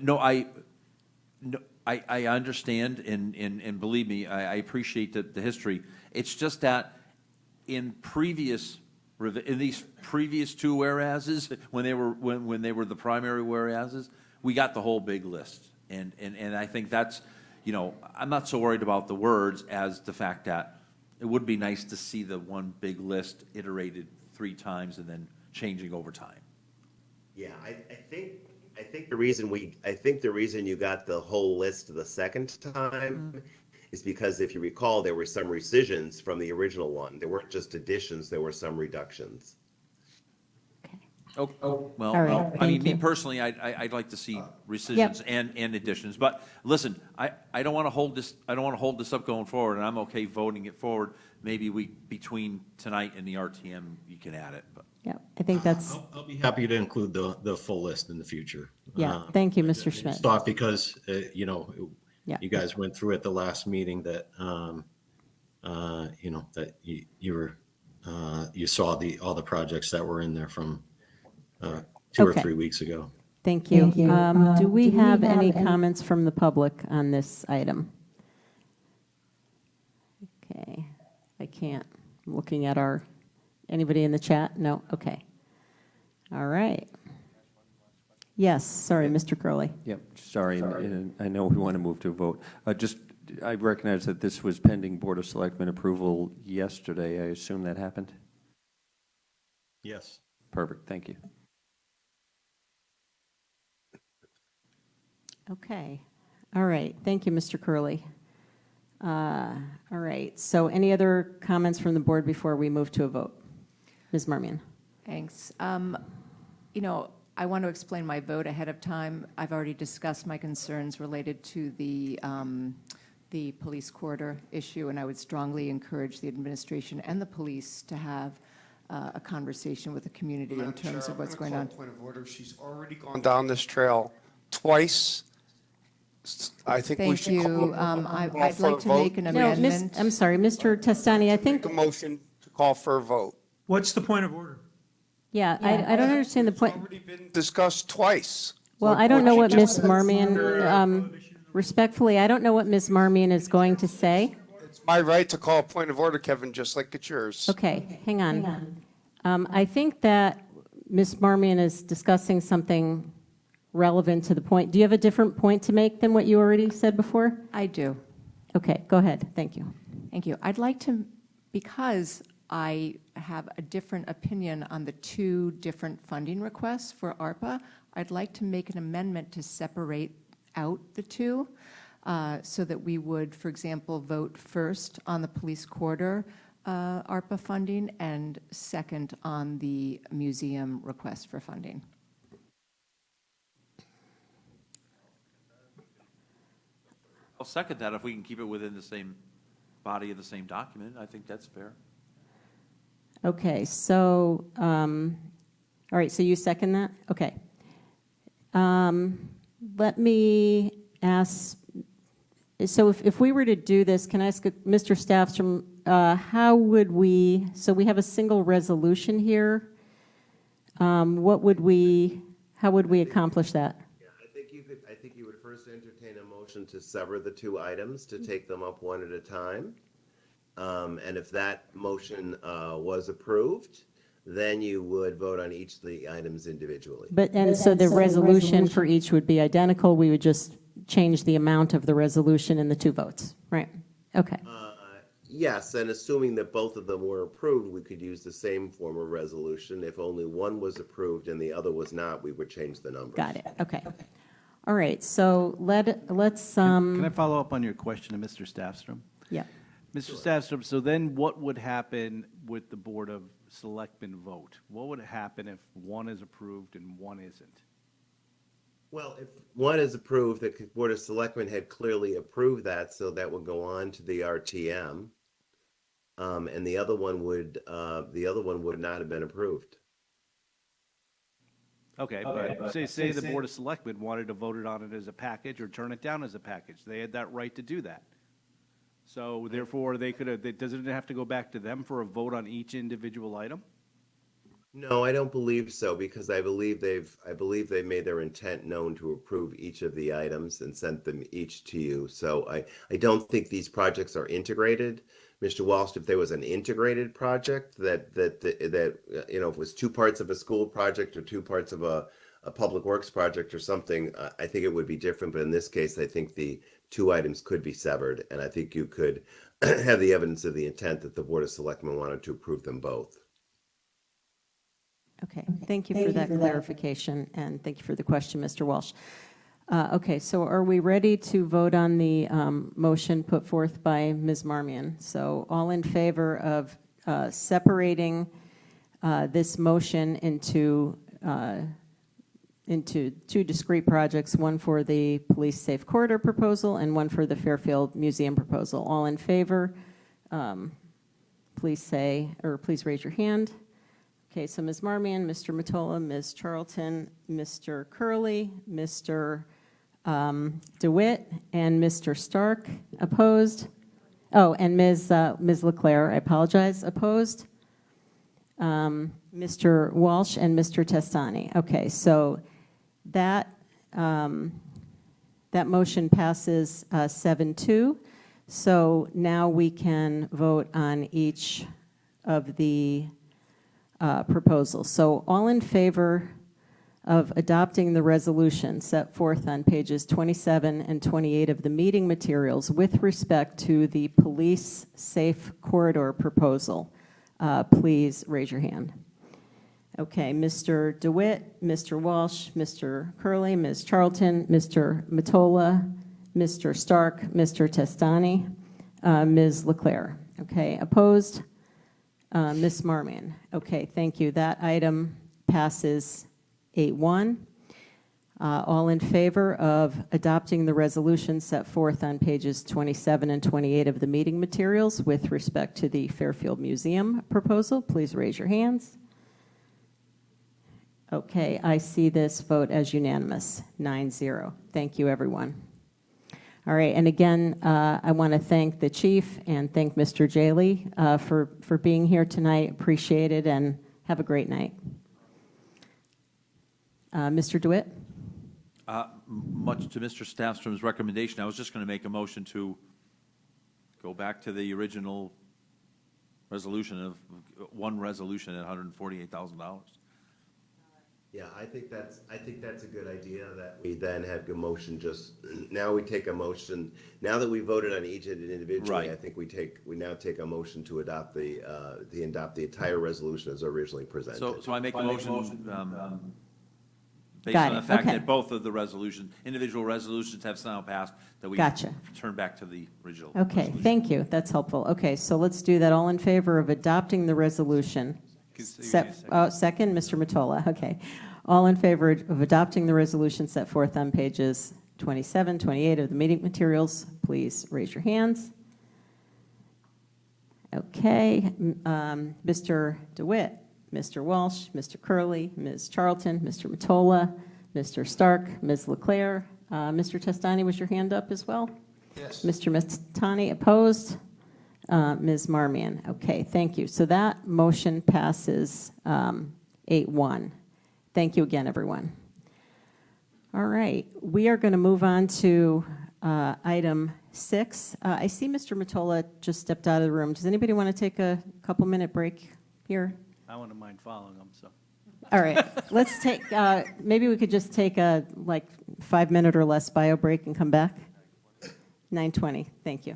I understand, and believe me, I appreciate the history. It's just that in these previous two whereases, when they were the primary whereases, we got the whole big list. And I think that's, I'm not so worried about the words as the fact that it would be nice to see the one big list iterated 3 times and then changing over time. Yeah, I think the reason you got the whole list the second time is because, if you recall, there were some rescissions from the original one. There weren't just additions, there were some reductions. Well, All right, I mean, thank me you. personally, I'd like to see rescissions and additions. But listen, I don't want to hold this. I don't want to hold this up going forward, and I'm okay voting it forward. Maybe between tonight and the RTM, you can add it. But Yeah, I think that's, I'll be happy to include the full list in the future. yeah, thank you, Mr. Schmidt. Just thought because, Yeah. you guys went through at the last meeting that, that you were, you saw all the projects that were in there from 2 or Okay. 3 weeks ago. Thank you. Do we have any comments from the public on this item? Okay, I can't. I'm looking at anybody in the chat? No? Okay. All right. Yes, sorry, Mr. Curley. Yep, sorry, I know we want to move to a vote. I recognize that this was pending Board of Selectmen approval yesterday. I assume that happened? Yes. Perfect, thank you. Okay. All right. Thank you, Mr. Curley. All right. So any other comments from the board before we move to a vote? Ms. Marmion. Thanks. I want to explain my vote ahead of time. I've already discussed my concerns related to the police corridor issue, and I would strongly encourage the administration and the police to have a conversation with the community in terms of what's going on. Point of order. She's already gone down this trail twice. I think we Thank should you. I'd like to make an No, amendment. I'm sorry, Mr. Testani, I think, a motion to call for a vote. What's the point of order? yeah, I don't understand the point. Already been discussed twice. Well, I don't know what Ms. Marmion, respectfully, I don't know what Ms. Marmion is going to say. It's my right to call a point of order, Kevin, just like it's yours. Okay, hang on. I think that Ms. Marmion is discussing something relevant to the point. Do you have a different point to make than what you already said before? I do. Okay, go ahead. Thank you. Thank you. I'd like to, because I have a different opinion on the 2 different funding requests for ARPA, I'd like to make an amendment to separate out the 2 so that we would, for example, vote first on the police corridor ARPA funding and second on the museum request for funding. I'll second that if we can keep it within the same body of the same document. I think that's fair. Okay, so, all right, so you second that? Okay. Let me ask, so if we were to do this, can I ask Mr. Staffstrom, how would we, so we have a single resolution here. How would we accomplish that? I think you would first entertain a motion to sever the 2 items, to take them up one at a time. And if that motion was approved, then you would vote on each of the items individually. And so the resolution for each would be identical. We would just change the amount of the resolution in the 2 votes, right? Okay. Yes, and assuming that both of them were approved, we could use the same form of resolution. If only one was approved and the other was not, we would change the numbers. Got it. Okay. All right. So let's. Can I follow up on your question to Mr. Staffstrom? Yeah. Mr. Staffstrom, so then what would happen with the Board of Selectmen vote? What would happen if one is approved and one isn't? Well, if one is approved, the Board of Selectmen had clearly approved that, so that would go on to the RTM. And the other one would not have been approved. Okay, but say the Board of Selectmen wanted to vote it on it as a package or turn it down as a package. They had that right to do that. So therefore, they could have, doesn't it have to go back to them for a vote on each individual item? No, I don't believe so, because I believe they've made their intent known to approve each of the items and sent them each to you. So I don't think these projects are integrated. Mr. Walsh, if there was an integrated project that you know, if it was two parts of a school project or two parts of a public works project or something, I think it would be different. But in this case, I think the two items could be severed, and I think you could have the evidence of the intent that the Board of Selectmen wanted to approve them both. Okay, thank you for that clarification, and thank you for the question, Mr. Walsh. Okay, so are we ready to vote on the motion put forth by Ms. Marmion? So all in favor of separating this motion into two discrete projects, one for the Police Safe Corridor proposal and one for the Fairfield Museum proposal. All in favor, please say, or please raise your hand. Okay, so Ms. Marmion, Mr. Mottola, Ms. Charlton, Mr. Curley, Mr. DeWitt, and Mr. Stark opposed. Oh, and Ms. Leclerc, I apologize, opposed. Mr. Walsh and Mr. Testani. Okay, so that motion passes 7-2. So now we can vote on each of the proposals. So all in favor of adopting the resolution set forth on pages 27 and 28 of the meeting materials with respect to the Police Safe Corridor proposal, please raise your hand. Okay, Mr. DeWitt, Mr. Walsh, Mr. Curley, Ms. Charlton, Mr. Mottola, Mr. Stark, Mr. Testani, Ms. Leclerc. Okay, opposed? Ms. Marmion. Okay, thank you. That item passes 8-1. All in favor of adopting the resolution set forth on pages 27 and 28 of the meeting materials with respect to the Fairfield Museum proposal, please raise your hands. Okay, I see this vote as unanimous, 9-0. Thank you, everyone. All right, and again, I want to thank the chief and thank Mr. Jaley for being here tonight. Appreciate it, and have a great night. Mr. DeWitt? Much to Mr. Staffstrom's recommendation, I was just going to make a motion to go back to the original resolution of one resolution at $148,000. Yeah, I think that's a good idea, that we then have a motion now we take a motion, now that we voted on each individually, Right. I think we now take a motion to adopt the entire resolution as originally presented. So I make a motion based Got on it, the fact okay. that both of the individual resolutions have now passed, that we Gotcha. turn back to the original. Okay, resolution. thank you. That's helpful. Okay, so let's do that. All in favor of adopting the resolution? Second, Mr. Mottola. Okay. All in favor of adopting the resolution set forth on pages 27, 28 of the meeting materials, please raise your hands. Okay. Mr. DeWitt, Mr. Walsh, Mr. Curley, Ms. Charlton, Mr. Mottola, Mr. Stark, Ms. Leclerc. Mr. Testani, was your hand up as well? Yes. Mr. Testani, opposed? Ms. Marmion. Okay, thank you. So that motion passes 8-1. Thank you again, everyone. All right, we are going to move on to item 6. I see Mr. Mottola just stepped out of the room. Does anybody want to take a couple-minute break here? I wouldn't mind following them, so. All right, let's take, maybe we could just take a 5-minute or less bio break and come back. 9:20, thank you.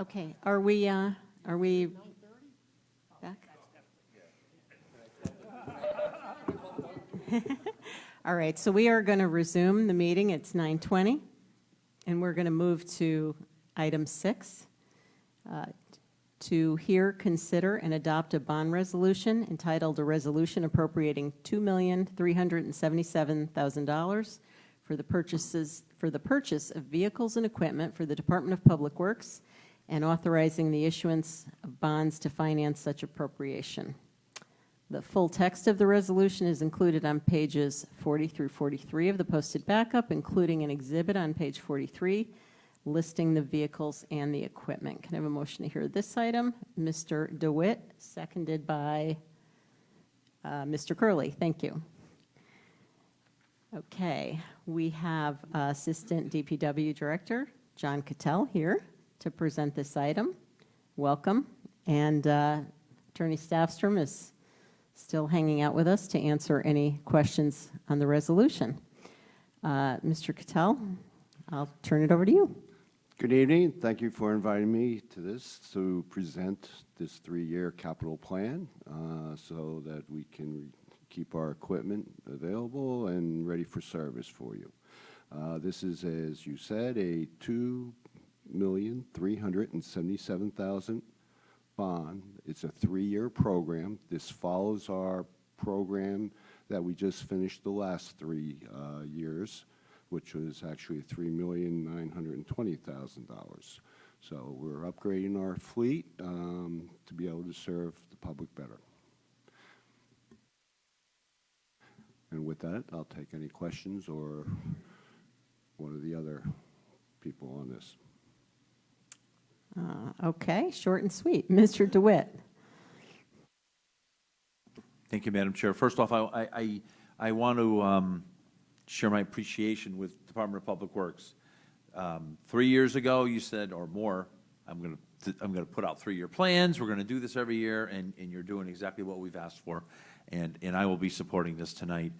Okay, are we back? All right, so we are going to resume the meeting. It's 9:20, and we're going to move to item 6, to hear, consider, and adopt a bond resolution entitled "A Resolution Appropriating $2,377,000 for the purchase of vehicles and equipment for the Department of Public Works and authorizing the issuance of bonds to finance such appropriation." The full text of the resolution is included on pages 40 through 43 of the posted backup, including an exhibit on page 43 listing the vehicles and the equipment. Can I have a motion to hear this item? Mr. DeWitt, seconded by Mr. Curley. Thank you. Okay, we have Assistant DPW Director John Cattell here to present this item. Welcome. And Attorney Staffstrom is still hanging out with us to answer any questions on the resolution. Mr. Cattell, I'll turn it over to you. Good evening. Thank you for inviting me to this to present this 3-year capital plan so that we can keep our equipment available and ready for service for you. This is, as you said, a $2,377,000 bond. It's a 3-year program. This follows our program that we just finished the last 3 years, which was actually $3,920,000. So we're upgrading our fleet to be able to serve the public better. And with that, I'll take any questions or one of the other people on this. Okay, short and sweet. Mr. DeWitt. Thank you, Madam Chair. First off, I want to share my appreciation with Department of Public Works. 3 years ago, you said, or more, I'm going to put out 3-year plans. We're going to do this every year, and you're doing exactly what we've asked for, and I will be supporting this tonight.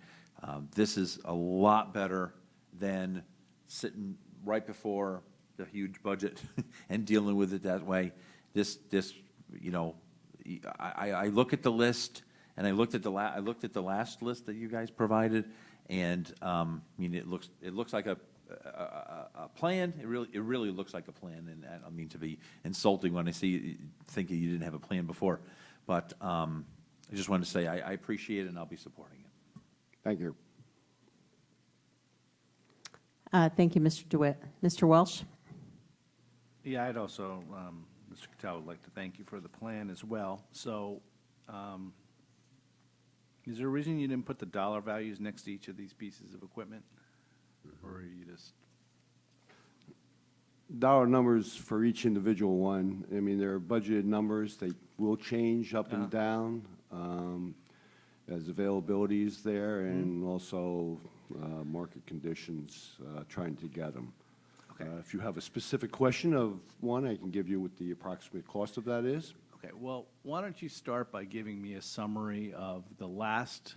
This is a lot better than sitting right before the huge budget and dealing with it that way. This, you know, I look at the list, and I looked at the last list that you guys provided, and I mean, it looks like a plan. It really looks like a plan, and I don't mean to be insulting when I thinking you didn't have a plan before, but I just wanted to say I appreciate it, and I'll be supporting it. Thank you. Thank you, Mr. DeWitt. Mr. Welsh. Yeah, I'd also, Mr. Cattell, would like to thank you for the plan as well. So, is there a reason you didn't put the dollar values next to each of these pieces of equipment? Or are you just... Dollar numbers for each individual one. I mean, there are budgeted numbers. They will change up and down as availability is there, and also market conditions trying to get them. Okay. If you have a specific question of one, I can give you what the approximate cost of that is. Okay, well, why don't you start by giving me a summary of the last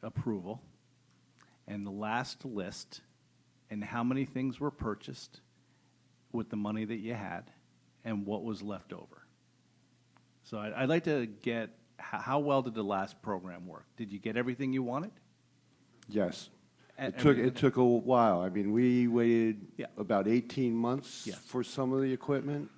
approval and the last list and how many things were purchased with the money that you had and what was left over. So I'd like to get, how well did the last program work? Did you get everything you wanted? Yes. It took a while. I mean, we waited about 18 months for some of the equipment.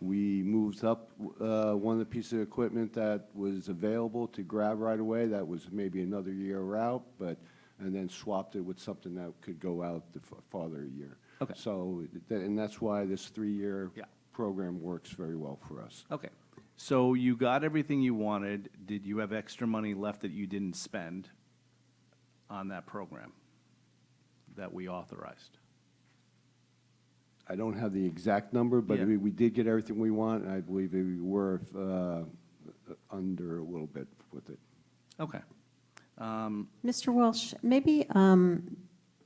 We moved up one of the pieces of equipment that was available to grab right away. That was maybe another year out, and then swapped it with something that could go out the farther a year. Okay. So, and that's why this 3-year program works very well for us. Okay. So you got everything you wanted. Did you have extra money left that you didn't spend on that program that we authorized? I don't have the exact number, but we did get everything we want, and I believe we were under a little bit with it. Okay. Mr. Welsh, maybe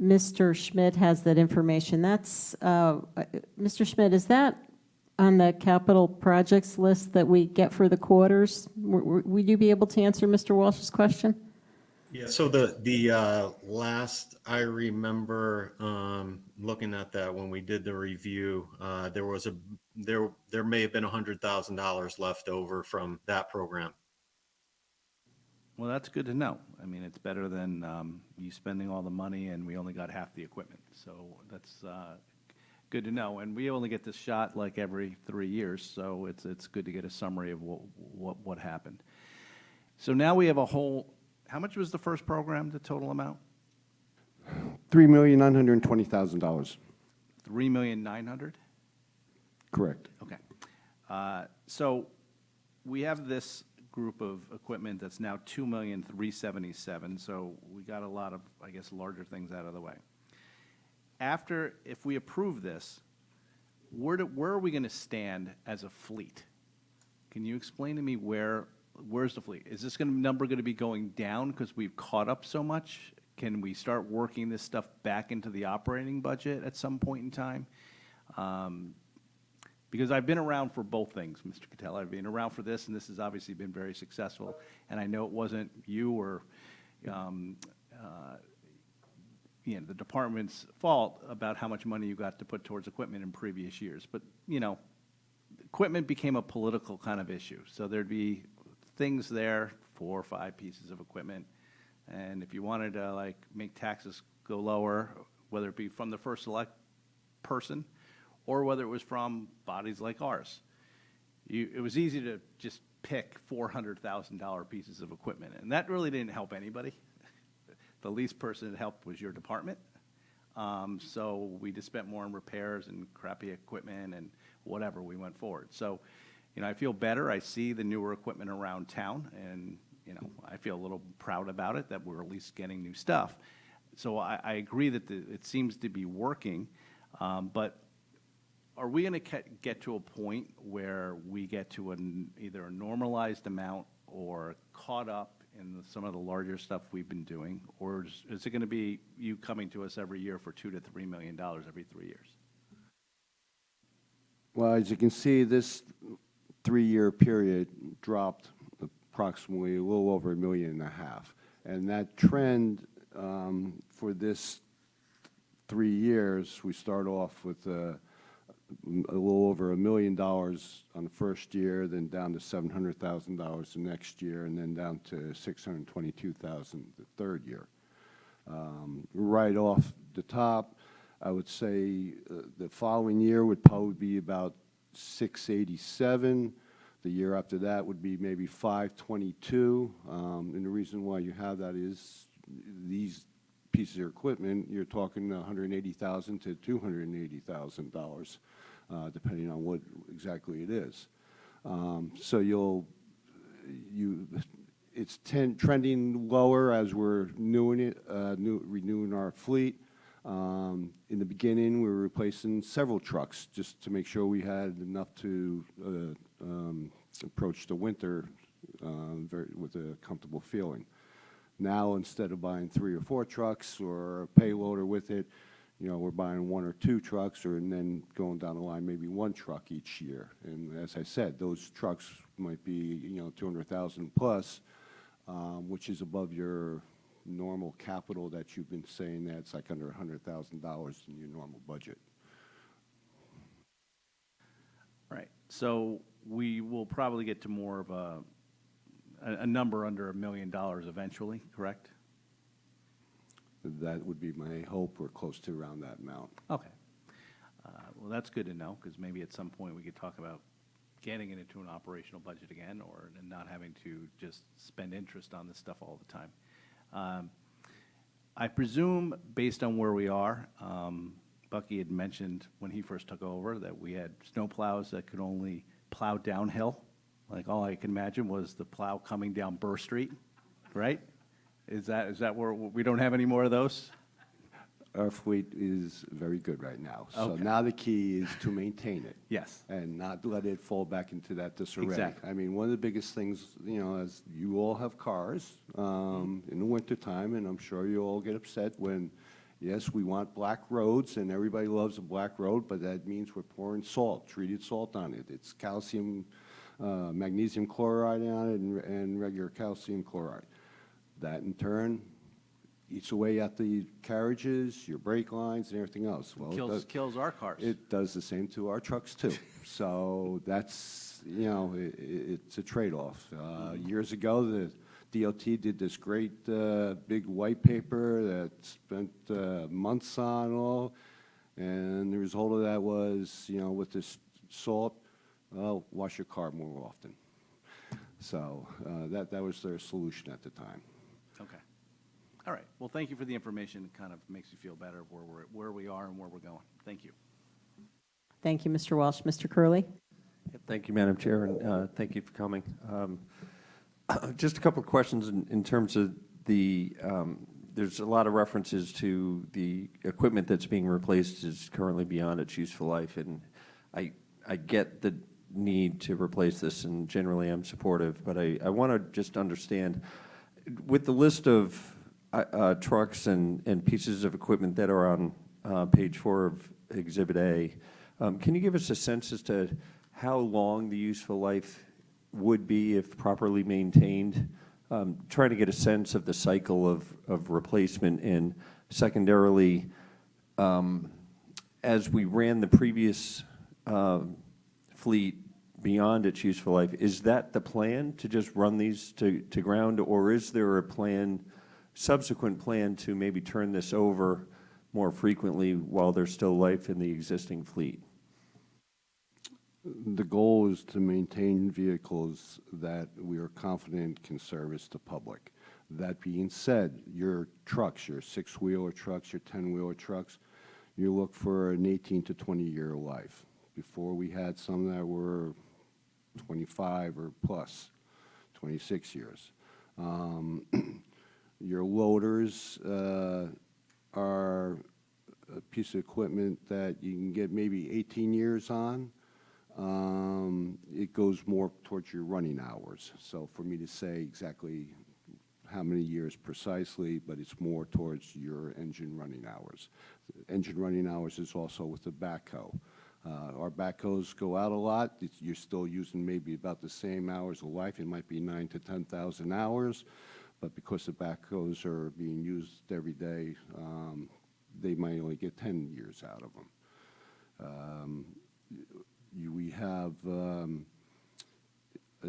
Mr. Schmidt has that information. That's, Mr. Schmidt, is that on the capital projects list that we get for the quarters? Would you be able to answer Mr. Welsh's question? Yeah, so the last I remember looking at that when we did the review, there may have been $100,000 left over from that program. Well, that's good to know. I mean, it's better than you spending all the money and we only got half the equipment. So that's good to know. And we only get this shot like every 3 years, so it's good to get a summary of what happened. So now we have a whole. How much was the first program? The total amount? $3,920,000. 3,900,000. Correct. Okay. So we have this group of equipment that's now 2,377,000. So we got a lot of, I guess, larger things out of the way. If we approve this, where are we going to stand as a fleet? Can you explain to me where's the fleet? Is this number going to be going down because we've caught up so much? Can we start working this stuff back into the operating budget at some point in time? Because I've been around for both things, Mr. Cattell. I've been around for this, and this has obviously been very successful. And I know it wasn't you or the department's fault about how much money you got to put towards equipment in previous years. But, equipment became a political kind of issue. So there'd be things there, 4 or 5 pieces of equipment. And if you wanted to, make taxes go lower, whether it be from the first select person or whether it was from bodies like ours, it was easy to just pick $400,000 pieces of equipment. And that really didn't help anybody. The least person that helped was your department. So we just spent more on repairs and crappy equipment and whatever we went forward. So, I feel better. I see the newer equipment around town, and, I feel a little proud about it that we're at least getting new stuff. So I agree that it seems to be working, but are we going to get to a point where we get to either a normalized amount or caught up in some of the larger stuff we've been doing, or is it going to be you coming to us every year for $2 to $3 million every 3 years? Well, as you can see, this 3-year period dropped approximately a little over $1.5 million. And that trend for this 3 years, we start off with a little over $1 million on the first year, then down to $700,000 the next year, and then down to $622,000 the third year. Right off the top, I would say the following year would probably be about 687. The year after that would be maybe 522. And the reason why you have that is these pieces of equipment, you're talking $180,000 to $280,000, depending on what exactly it is. So it's trending lower as we're renewing our fleet. In the beginning, we were replacing several trucks just to make sure we had enough to approach the winter with a comfortable feeling. Now, instead of buying 3 or 4 trucks or a payloader with it, we're buying 1 or 2 trucks, and then going down the line, maybe 1 truck each year. And as I said, those trucks might be, $200,000 plus, which is above your normal capital that you've been saying that's like under $100,000 in your normal budget. Right. So we will probably get to more of a number under $1 million eventually, correct? That would be my hope. We're close to around that amount. Okay. Well, that's good to know, because maybe at some point we could talk about getting it into an operational budget again, or not having to just spend interest on this stuff all the time. I presume, based on where we are, Bucky had mentioned when he first took over that we had snow plows that could only plow downhill. Like, all I can imagine was the plow coming down Burr Street, right? Is that where we don't have any more of those? Our fleet is very good right now. So Okay. now the key is to maintain it. Yes. And not let it fall back into that disarray. Exactly. I mean, one of the biggest things, as you all have cars in the wintertime, and I'm sure you all get upset when, yes, we want black roads, and everybody loves a black road, but that means we're pouring salt, treated salt on it. It's calcium, magnesium chloride on it, and regular calcium chloride. That in turn eats away at the carriages, your brake lines, and everything else. Well, Kills our cars. it does the same to our trucks too. So that's, it's a trade-off. Years ago, the DOT did this great big white paper that spent months on all, and the result of that was, with this salt, well, wash your car more often. So that was their solution at the time. Okay. All right. Well, thank you for the information. It kind of makes me feel better where we are and where we're going. Thank you. Thank you, Mr. Walsh. Mr. Curley? Thank you, Madam Chair, and thank you for coming. Just a couple of questions in terms of there's a lot of references to the equipment that's being replaced is currently beyond its useful life, and I get the need to replace this, and generally I'm supportive, but I want to just understand, with the list of trucks and pieces of equipment that are on page 4 of Exhibit A, can you give us a sense as to how long the useful life would be if properly maintained? Trying to get a sense of the cycle of replacement, and secondarily, as we ran the previous fleet beyond its useful life, is that the plan to just run these to ground, or is there a subsequent plan to maybe turn this over more frequently while there's still life in the existing fleet? The goal is to maintain vehicles that we are confident can service the public. That being said, your trucks, your 6-wheeler trucks, your 10-wheeler trucks, you look for an 18 to 20-year life. Before, we had some that were 25 or plus, 26 years. Your loaders are a piece of equipment that you can get maybe 18 years on. It goes more towards your running hours. So for me to say exactly how many years precisely, but it's more towards your engine running hours. Engine running hours is also with the backhoe. Our backhoes go out a lot. You're still using maybe about the same hours of life. It might be 9,000 to 10,000 hours, but because the backhoes are being used every day, they might only get 10 years out of them. We have an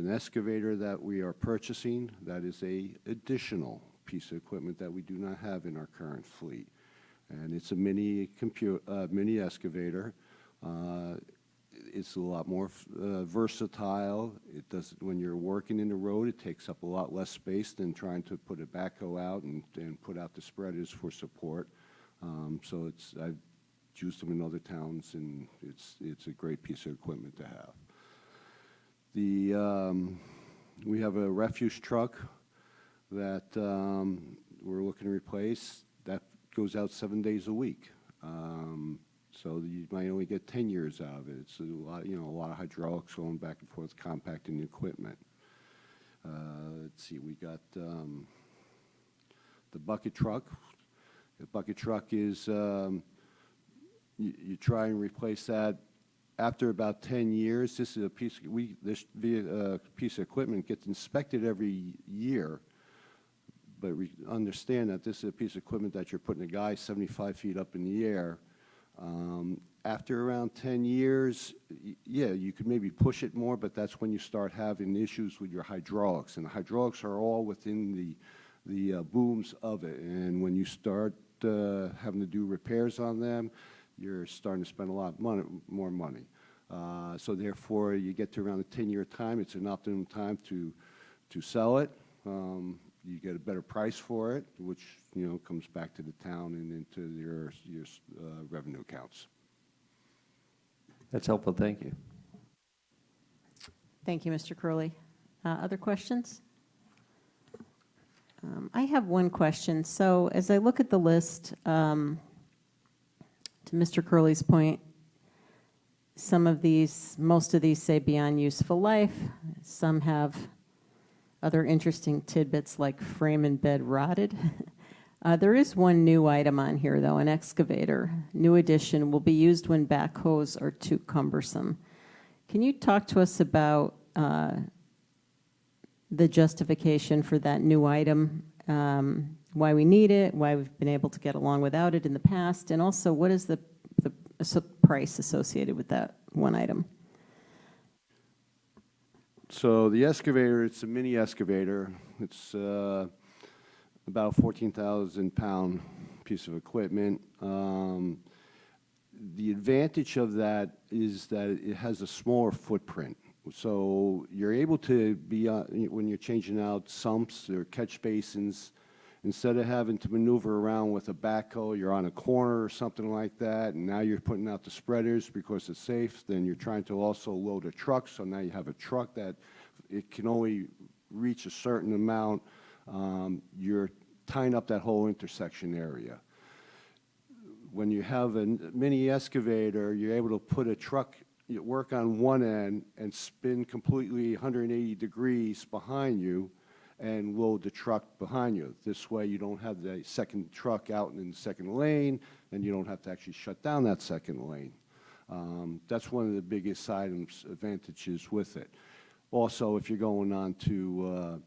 excavator that we are purchasing that is a additional piece of equipment that we do not have in our current fleet, and it's a mini excavator. It's a lot more versatile. It does, when you're working in the road, it takes up a lot less space than trying to put a backhoe out and put out the spreaders for support. So I've used them in other towns, and it's a great piece of equipment to have. We have a refuse truck that we're looking to replace. That goes out 7 days a week. So you might only get 10 years out of it. It's a lot of hydraulics going back and forth, compacting the equipment. Let's see, we got the bucket truck. The bucket truck is, you try and replace that after about 10 years. This is this piece of equipment gets inspected every year, but we understand that this is a piece of equipment that you're putting a guy 75 feet up in the air. After around 10 years, yeah, you could maybe push it more, but that's when you start having issues with your hydraulics, and the hydraulics are all within the booms of it, and when you start having to do repairs on them, you're starting to spend a lot more money. So therefore, you get to around the 10-year time, it's an optimum time to sell it. You get a better price for it, which comes back to the town and into your revenue accounts. That's helpful. Thank you. Thank you, Mr. Curley. Other questions? I have one question. So as I look at the list, to Mr. Curley's point, most of these say beyond useful life. Some have other interesting tidbits like frame and bed rotted. There is one new item on here, though, an excavator. New addition will be used when backhoes are too cumbersome. Can you talk to us about the justification for that new item? why we need it, why we've been able to get along without it in the past, and also what is the price associated with that one item? So the excavator, it's a mini excavator. It's about a 14,000-pound piece of equipment. The advantage of that is that it has a smaller footprint. So you're able to be, when you're changing out sumps or catch basins, instead of having to maneuver around with a backhoe, you're on a corner or something like that, and now you're putting out the spreaders because it's safe, then you're trying to also load a truck, so now you have a truck that it can only reach a certain amount. You're tying up that whole intersection area. When you have a mini excavator, you're able to put a truck, you work on one end and spin completely 180 degrees behind you and load the truck behind you. This way you don't have the second truck out in the second lane, and you don't have to actually shut down that second lane. That's one of the biggest advantages with it. Also, if you're going on to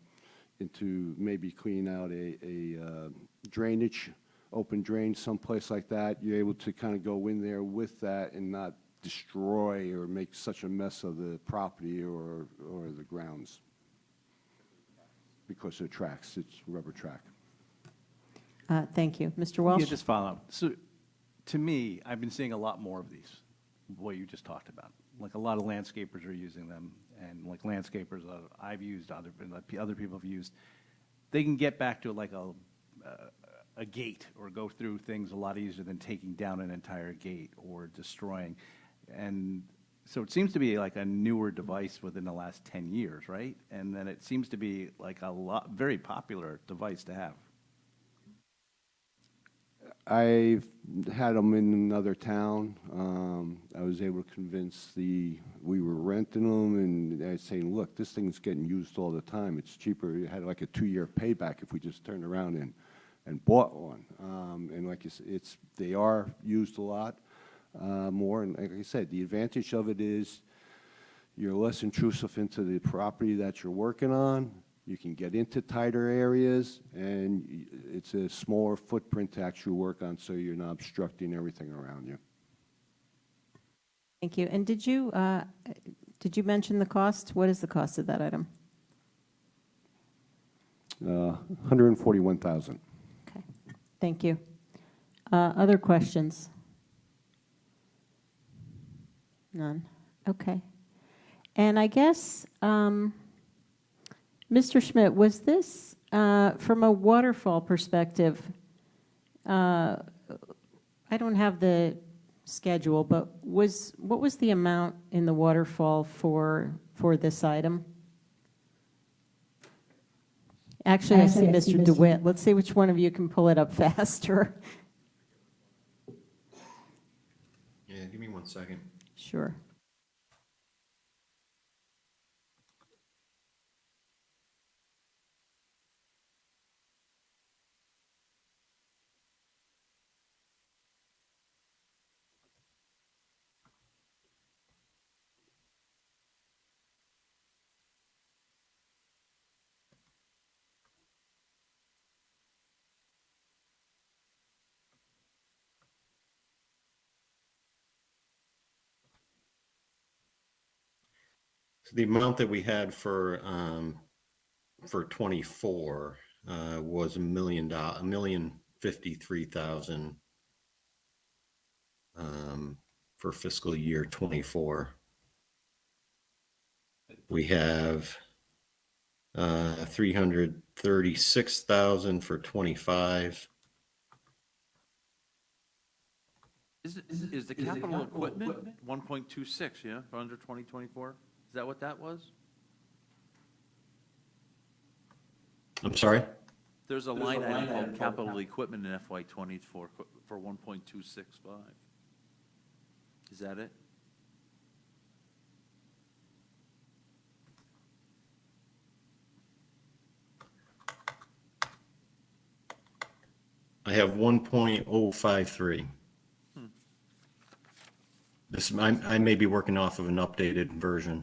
into maybe clean out a drainage, open drain, someplace like that, you're able to kind of go in there with that and not destroy or make such a mess of the property or the grounds because of the tracks. It's rubber track. Thank you. Mr. Walsh? Yeah, just follow up. So to me, I've been seeing a lot more of these, what you just talked about. Like a lot of landscapers are using them, and like landscapers I've used, other people have used, they can get back to like a gate or go through things a lot easier than taking down an entire gate or destroying. And so it seems to be like a newer device within the last 10 years, right? And then it seems to be like very popular device to have. I've had them in another town. I was able to convince we were renting them, and I was saying, look, this thing's getting used all the time. It's cheaper. It had like a 2-year payback if we just turned around and bought one. And like they are used a lot more. And like I said, the advantage of it is you're less intrusive into the property that you're working on. You can get into tighter areas, and it's a smaller footprint to actually work on, so you're not obstructing everything around you. Thank you. And did you mention the cost? What is the cost of that item? $141,000. Okay. Thank you. Other questions? None. Okay. And I guess, Mr. Schmidt, was this, from a waterfall perspective, I don't have the schedule, but what was the amount in the waterfall for this item? Actually, I see Mr. DeWitt. Let's see which one of you can pull it up faster. Yeah, give me 1 second. Sure. So the amount that we had for 24 was $1,053,000 for fiscal year 24. We have 336,000 for 25. Is the capital equipment 1.26, yeah, for under 2024? Is that what that was? I'm sorry? There's a line item called capital equipment in FY 24 for 1.265. Is that it? I have 1.053. I may be working off of an updated version.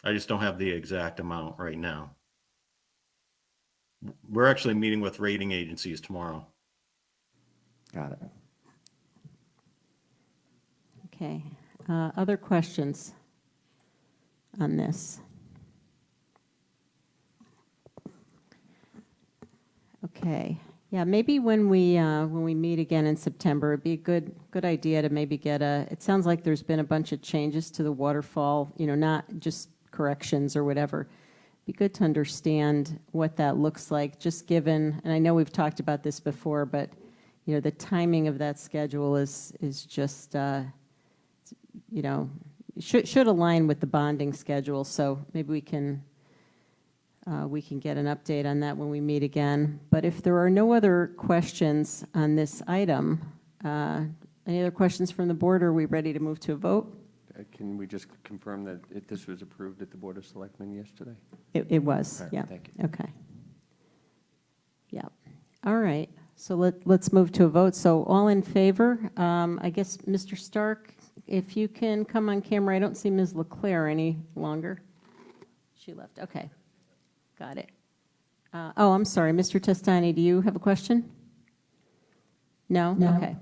I just don't have the exact amount right now. We're actually meeting with rating agencies tomorrow. Got it. Okay. Other questions on this? Okay. Yeah, maybe when we meet again in September, it'd be a good idea to maybe get a. It sounds like there's been a bunch of changes to the waterfall. Not just corrections or whatever. Be good to understand what that looks like, just given. And I know we've talked about this before, but the timing of that schedule is just should align with the bonding schedule. So maybe we can get an update on that when we meet again. But if there are no other questions on this item, any other questions from the board? Are we ready to move to a vote? Can we just confirm that this was approved at the Board of Selectmen yesterday? It was, All right, yeah. thank you. Okay. Yeah. All right. So let's move to a vote. So all in favor? I guess, Mr. Stark, if you can come on camera. I don't see Ms. LeClaire any longer. She left. Okay. Got it. I'm sorry. Mr. Testani, do you have a question? No? Okay.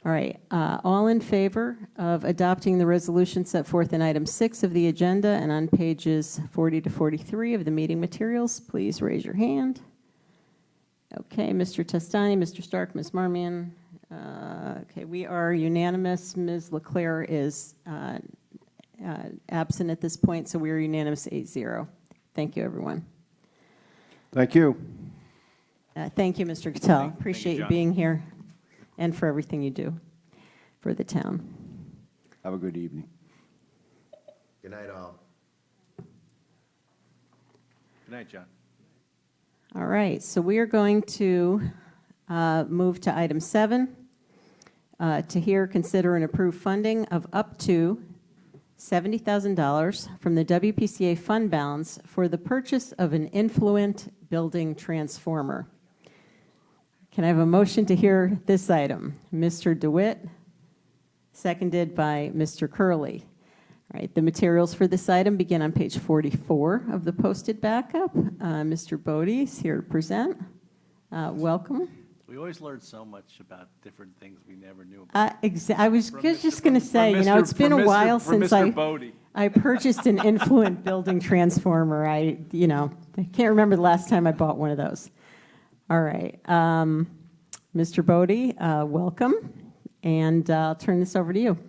All right. All in favor of adopting the resolution set forth in item 6 of the agenda and on pages 40 to 43 of the meeting materials, please raise your hand. Okay, Mr. Testani, Mr. Stark, Ms. Marmion. Okay, we are unanimous. Ms. LeClaire is absent at this point, so we are unanimous 8-0. Thank you, everyone. Thank you. Thank you, Mr. Cattell. Thank you, Appreciate you John. being here and for everything you do for the town. Have a good evening. Good night, all. Good night, John. All right, so we are going to move to item 7, to hear, consider, and approve funding of up to $70,000 from the WPCA fund balance for the purchase of an influent building transformer. Can I have a motion to hear this item? Mr. DeWitt, seconded by Mr. Curley. All right, the materials for this item begin on page 44 of the posted backup. Mr. Bodie is here to present. Welcome. We always learn so much about different things we never knew about. I was just going to say, it's been a while since I purchased an influent building transformer. I can't remember the last time I bought one of those. All right. Mr. Bodie, welcome. And I'll turn this over to you.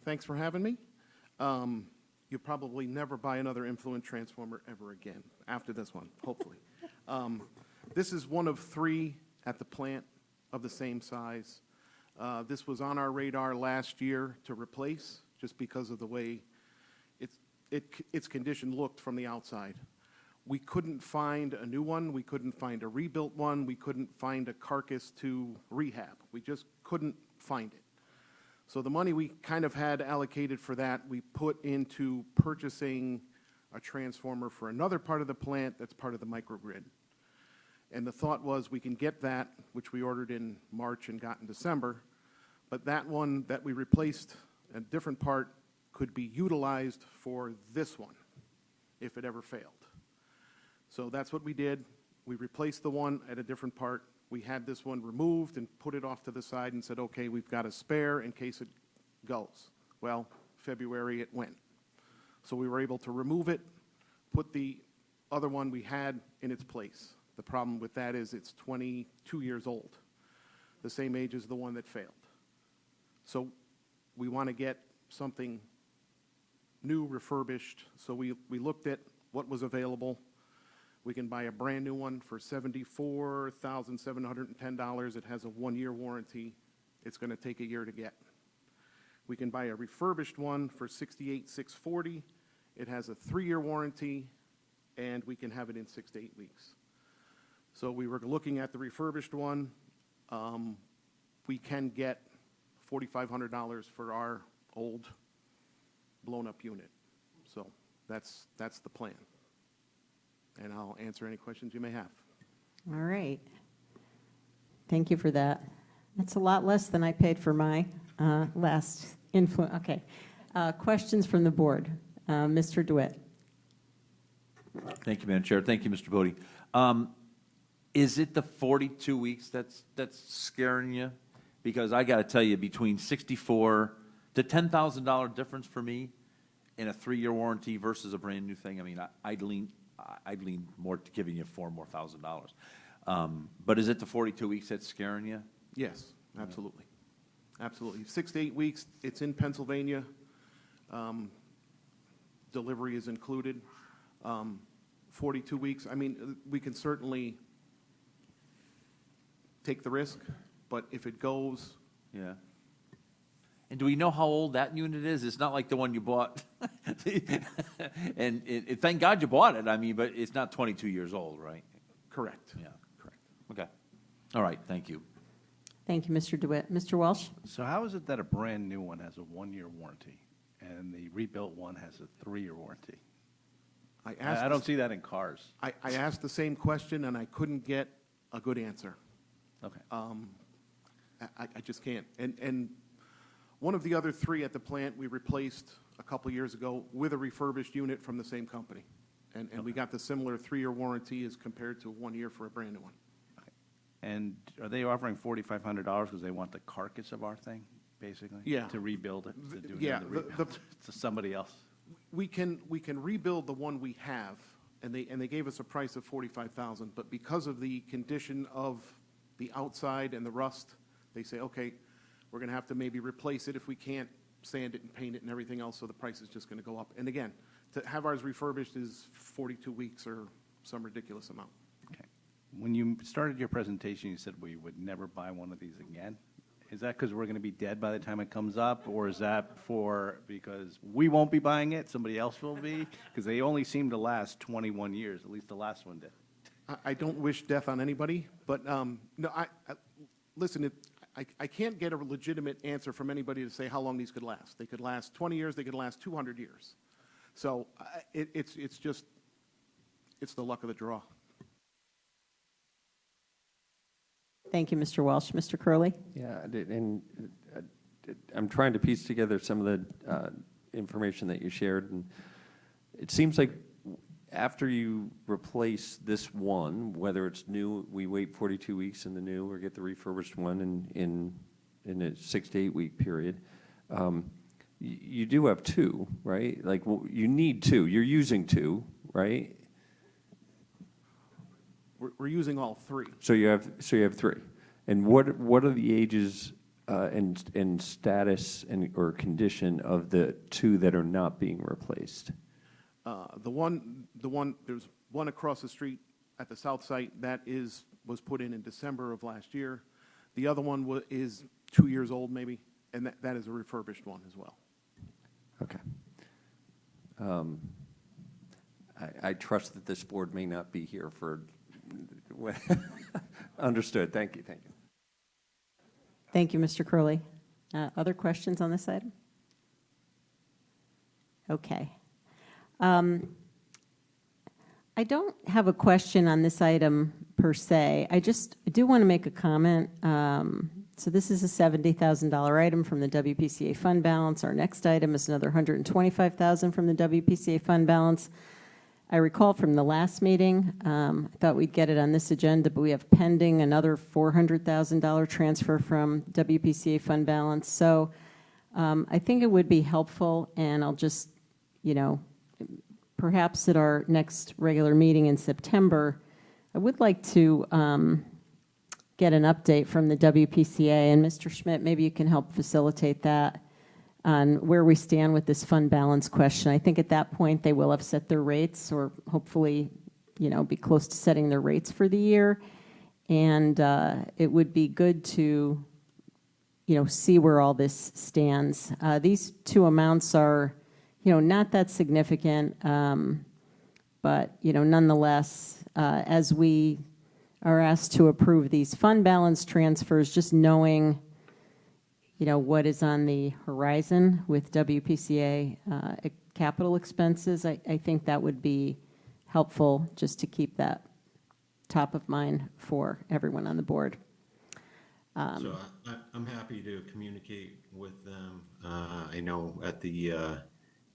Thanks for having me. You'll probably never buy another influent transformer ever again after this one, hopefully. This is one of 3 at the plant of the same size. This was on our radar last year to replace just because of the way its condition looked from the outside. We couldn't find a new one. We couldn't find a rebuilt one. We couldn't find a carcass to rehab. We just couldn't find it. So the money we kind of had allocated for that, we put into purchasing a transformer for another part of the plant that's part of the microgrid. And the thought was we can get that, which we ordered in March and got in December, but that one that we replaced, a different part, could be utilized for this one if it ever failed. So that's what we did. We replaced the one at a different part. We had this one removed and put it off to the side and said, okay, we've got a spare in case it goes. Well, February it went. So we were able to remove it, put the other one we had in its place. The problem with that is it's 22 years old, the same age as the one that failed. So we want to get something new, refurbished. So we looked at what was available. We can buy a brand new one for $74,710. It has a 1-year warranty. It's going to take a year to get. We can buy a refurbished one for $68,640. It has a 3-year warranty, and we can have it in 6 to 8 weeks. So we were looking at the refurbished one. We can get $4,500 for our old blown-up unit. So that's the plan. And I'll answer any questions you may have. All right. Thank you for that. That's a lot less than I paid for my last influence. Okay. Questions from the board. Mr. DeWitt. Thank you, Madam Chair. Thank you, Mr. Bodie. Is it the 42 weeks that's scaring you? Because I got to tell you, between 64 to $10,000 difference for me in a 3-year warranty versus a brand new thing. I mean, I'd lean more to giving you $4,000 more. But is it the 42 weeks that's scaring you? Yes, absolutely. Absolutely. 6 to 8 weeks, it's in Pennsylvania. Delivery is included. 42 weeks, I mean, we can certainly take the risk, but if it goes. Yeah. And do we know how old that unit is? It's not like the one you bought. And thank God you bought it, I mean, but it's not 22 years old, right? Correct. Yeah. Correct. Okay. All right, thank you. Thank you, Mr. DeWitt. Mr. Walsh? So how is it that a brand new one has a 1-year warranty and the rebuilt one has a 3-year warranty? I don't see that in cars. I asked the same question and I couldn't get a good answer. Okay. I just can't. And one of the other 3 at the plant we replaced a couple years ago with a refurbished unit from the same company. And we got the similar 3-year warranty as compared to 1 year for a brand new one. Okay. And are they offering $4,500 because they want the carcass of our thing, basically? Yeah. To rebuild it? To do Yeah, another rebuild to somebody else? We can rebuild the one we have, and they gave us a price of $45,000. But because of the condition of the outside and the rust, they say, okay, we're going to have to maybe replace it if we can't sand it and paint it and everything else. So the price is just going to go up. And again, to have ours refurbished is 42 weeks or some ridiculous amount. Okay. When you started your presentation, you said we would never buy one of these again. Is that because we're going to be dead by the time it comes up, or is that because we won't be buying it, somebody else will be? Because they only seem to last 21 years, at least the last one did. I don't wish death on anybody, but no, listen, I can't get a legitimate answer from anybody to say how long these could last. They could last 20 years, they could last 200 years. So it's the luck of the draw. Thank you, Mr. Walsh. Mr. Curley? Yeah, and I'm trying to piece together some of the information that you shared, and it seems like after you replace this one, whether it's new, we wait 42 weeks in the new, or get the refurbished one in a 6 to 8 week period. You do have 2, right? Like, you need 2. You're using 2, right? We're using all 3. So you have 3. And what are the ages and status or condition of the 2 that are not being replaced? There's one across the street at the south site that was put in December of last year. The other one is 2 years old maybe, and that is a refurbished one as well. Okay. I trust that this board may not be here for. Understood. Thank you. Thank you. Thank you, Mr. Curley. Other questions on this item? Okay. I don't have a question on this item per se. I do want to make a comment. So this is a $70,000 item from the WPCA fund balance. Our next item is another $125,000 from the WPCA fund balance. I recall from the last meeting, I thought we'd get it on this agenda, but we have pending another $400,000 transfer from WPCA fund balance. So I think it would be helpful, and I'll just, perhaps at our next regular meeting in September, I would like to get an update from the WPCA, and Mr. Schmidt, maybe you can help facilitate that on where we stand with this fund balance question. I think at that point they will have set their rates, or hopefully, be close to setting their rates for the year. And it would be good to, see where all this stands. These 2 amounts are, not that significant, but, nonetheless, as we are asked to approve these fund balance transfers, just knowing what is on the horizon with WPCA capital expenses, I think that would be helpful just to keep that top of mind for everyone on the board. So I'm happy to communicate with them. I know at the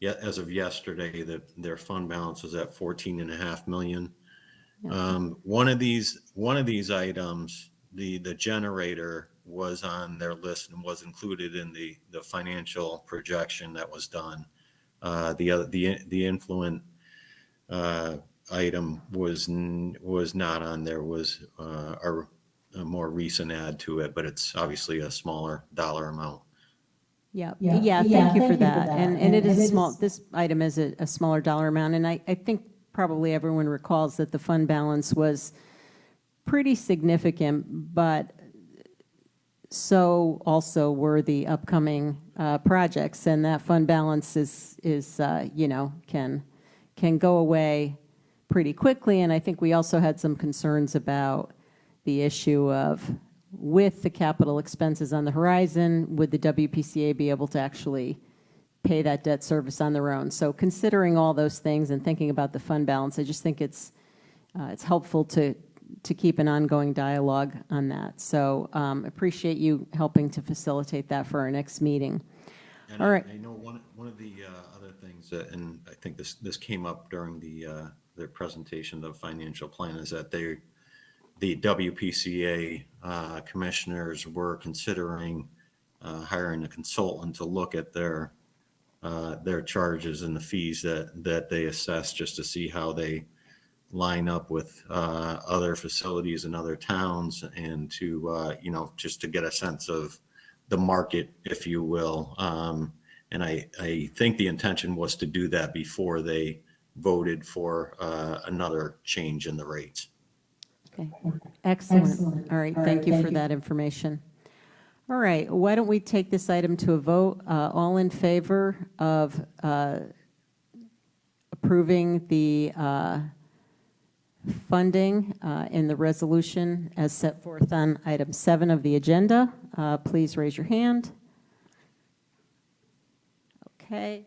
as of yesterday, that their fund balance was at 14.5 million. One of these items, the generator, was on their list and was included in the financial projection that was done. The influent item was not on there, was a more recent add to it, but it's obviously a smaller dollar amount. Yeah, thank you for that. And it is a small, this item is a smaller dollar amount, and I think probably everyone recalls that the fund balance was pretty significant, but so also were the upcoming projects, and that fund balance is you know, can go away pretty quickly. And I think we also had some concerns about the issue of, with the capital expenses on the horizon, would the WPCA be able to actually pay that debt service on their own? So considering all those things and thinking about the fund balance, I just think it's helpful to keep an ongoing dialogue on that. So appreciate you helping to facilitate that for our next meeting. And all right. I know one of the other things that, and I think this came up during their presentation of the financial plan, is that the WPCA commissioners were considering hiring a consultant to look at their charges and the fees that they assess, just to see how they line up with other facilities in other towns, and to you know, just to get a sense of the market, if you will. And I think the intention was to do that before they voted for another change in the rates. Okay, excellent. All right, thank you for that information. All right, why don't we take this item to a vote? All in favor of approving the funding in the resolution as set forth on item 7 of the agenda, please raise your hand. Okay,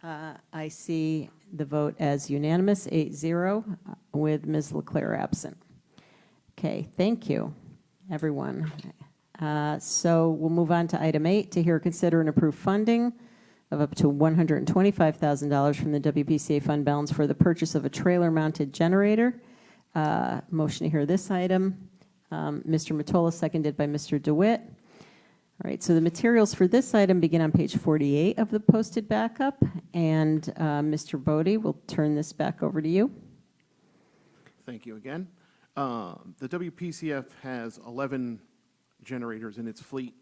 I see the vote as unanimous, 8-0, with Ms. LeClaire absent. Okay, thank you, everyone. So we'll move on to item 8, to hear, consider, and approve funding of up to $125,000 from the WPCA fund balance for the purchase of a trailer-mounted generator. Motion to hear this item. Mr. Mottola, seconded by Mr. DeWitt. All right, so the materials for this item begin on page 48 of the posted backup. And Mr. Bodie, we'll turn this back over to you. Thank you again. The WPCF has 11 generators in its fleet.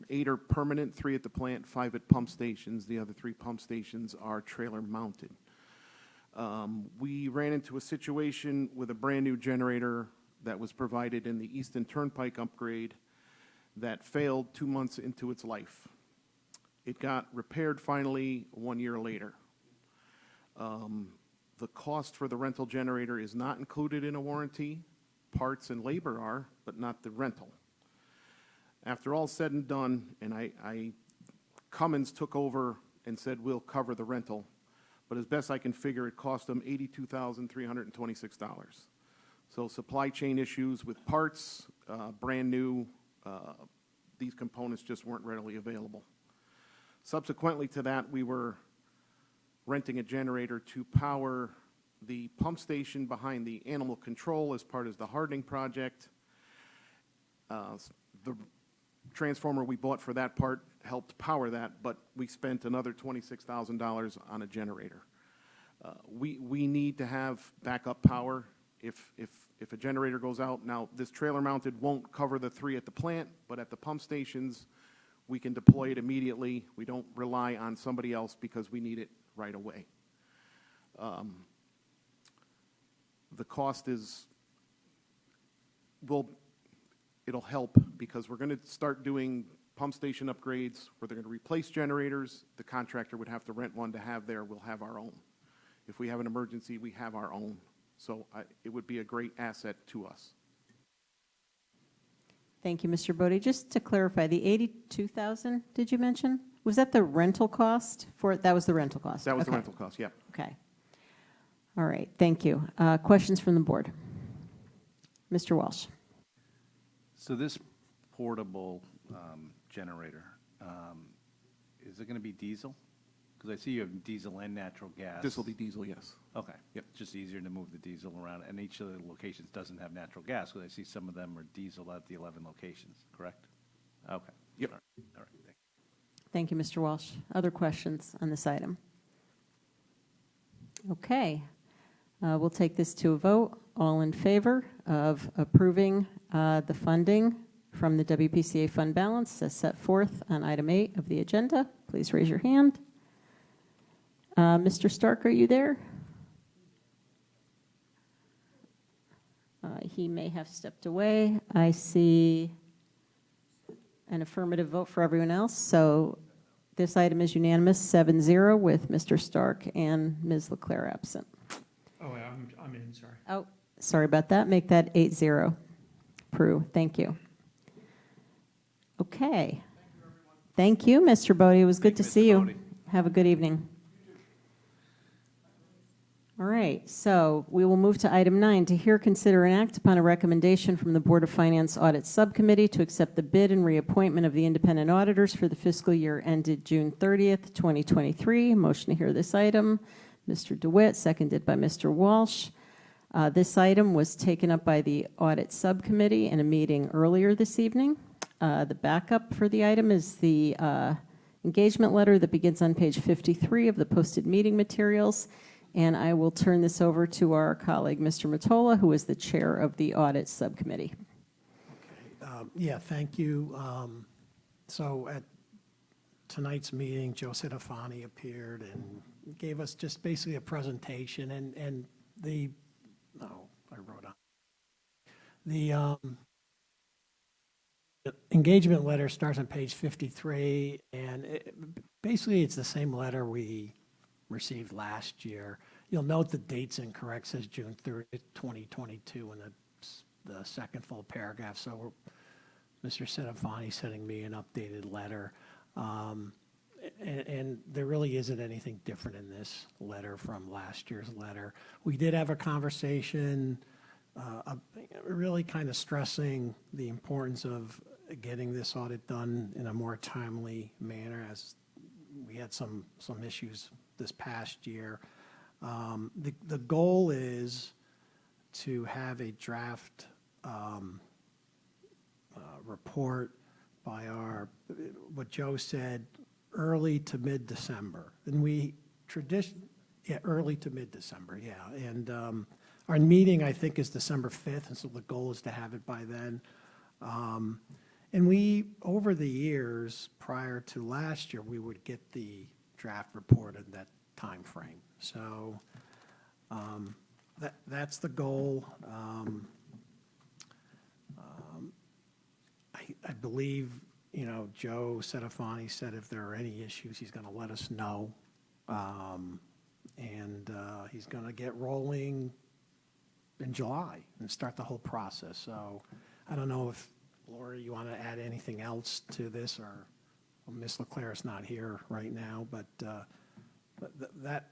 8 are permanent, 3 at the plant, 5 at pump stations. The other 3 pump stations are trailer mounted. We ran into a situation with a brand new generator that was provided in the Easton Turnpike upgrade that failed 2 months into its life. It got repaired finally 1 year later. The cost for the rental generator is not included in a warranty. Parts and labor are, but not the rental. After all said and done, and Cummins took over and said, we'll cover the rental. But as best I can figure, it cost them $82,326. So supply chain issues with parts, brand new, these components just weren't readily available. Subsequently to that, we were renting a generator to power the pump station behind the animal control as part of the hardening project. The transformer we bought for that part helped power that, but we spent another $26,000 on a generator. We need to have backup power if a generator goes out. Now, this trailer mounted won't cover the 3 at the plant, but at the pump stations, we can deploy it immediately. We don't rely on somebody else because we need it right away. The cost is, it'll help because we're going to start doing pump station upgrades where they're going to replace generators. The contractor would have to rent one to have there. We'll have our own. If we have an emergency, we have our own. So it would be a great asset to us. Thank you, Mr. Bodie. Just to clarify, the $82,000, did you mention? Was that the rental cost for it? That was the rental cost? That was okay. the rental cost, yeah. Okay. All right, thank you. Questions from the board? Mr. Walsh. So this portable generator, is it going to be diesel? Because I see you have diesel and natural gas. This will be diesel, yes. Okay. Yep. It's just easier to move the diesel around, and each of the locations doesn't have natural gas, because I see some of them are diesel at the 11 locations, correct? Okay. Yep. All right. Thank you. Thank you, Mr. Walsh. Other questions on this item? Okay. We'll take this to a vote. All in favor of approving the funding from the WPCA fund balance as set forth on item 8 of the agenda, please raise your hand. Mr. Stark, are you there? He may have stepped away. I see an affirmative vote for everyone else. So this item is unanimous, 7-0, with Mr. Stark and Ms. Leclerc absent. Oh, I'm in, sorry. Oh, sorry about that. Make that 8-0. Prue, thank you. Okay. Thank you, Mr. Bodie. It was good to see you. Have a good evening. All right, so we will move to item 9, to hear, consider, and act upon a recommendation from the Board of Finance Audit Subcommittee to accept the bid and reappointment of the independent auditors for the fiscal year ended June 30th, 2023. Motion to hear this item. Mr. DeWitt, seconded by Mr. Walsh. This item was taken up by the Audit Subcommittee in a meeting earlier this evening. The backup for the item is the engagement letter that begins on page 53 of the posted meeting materials. And I will turn this over to our colleague, Mr. Mottola, who is the chair of the Audit Subcommittee. Yeah, thank you. So at tonight's meeting, Joe Sedafani appeared and gave us just basically a presentation, and the, I wrote on. The engagement letter starts on page 53, and basically it's the same letter we received last year. You'll note the date's incorrect, says June 30th, 2022 in the second full paragraph. So Mr. Sedafani sending me an updated letter. And there really isn't anything different in this letter from last year's letter. We did have a conversation really kind of stressing the importance of getting this audit done in a more timely manner, as we had some issues this past year. The goal is to have a draft report by what Joe said, early to mid-December. And early to mid-December, yeah. And our meeting, I think, is December 5th, and so the goal is to have it by then. And we, over the years, prior to last year, we would get the draft report in that time frame. So that's the goal. I believe, Joe Sedafani said if there are any issues, he's going to let us know. And he's going to get rolling in July and start the whole process. So I don't know if, Laura, you want to add anything else to this, or Ms. Leclerc is not here right now, but that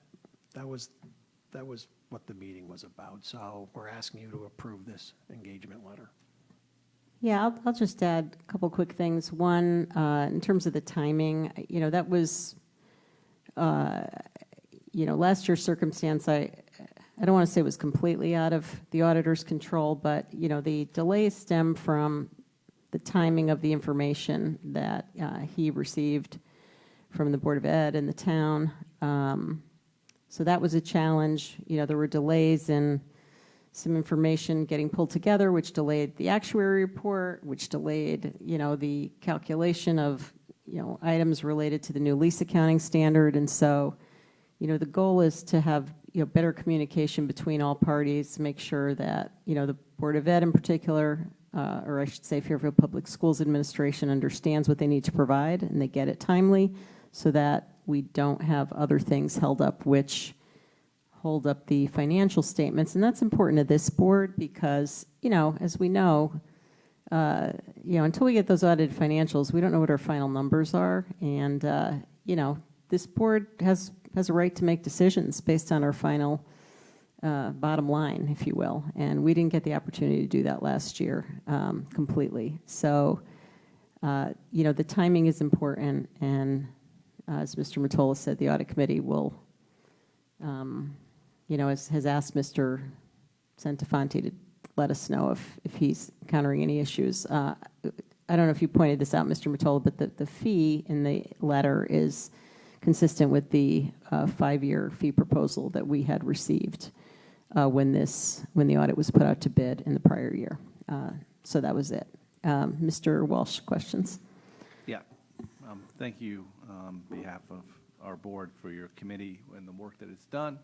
was what the meeting was about. So we're asking you to approve this engagement letter. Yeah, I'll just add a couple quick things. One, in terms of the timing, that was, last year's circumstance, I don't want to say it was completely out of the auditor's control, but, the delays stem from the timing of the information that he received from the Board of Ed and the town. So that was a challenge. There were delays in some information getting pulled together, which delayed the actuary report, which delayed, the calculation of, items related to the new lease accounting standard. And so, the goal is to have, better communication between all parties to make sure that, the Board of Ed in particular, or I should say Fairfield Public Schools Administration, understands what they need to provide and they get it timely, so that we don't have other things held up which hold up the financial statements. And that's important to this board because, as we know, until we get those audited financials, we don't know what our final numbers are. And, this board has a right to make decisions based on our final bottom line, if you will. And we didn't get the opportunity to do that last year completely. So, the timing is important, and as Mr. Mottola said, the audit committee will, has asked Mr. Santafanti to let us know if he's encountering any issues. I don't know if you pointed this out, Mr. Mottola, but the fee in the letter is consistent with the 5-year fee proposal that we had received when the audit was put out to bid in the prior year. So that was it. Mr. Walsh, questions? Yeah. Thank you on behalf of our board for your committee and the work that it's done.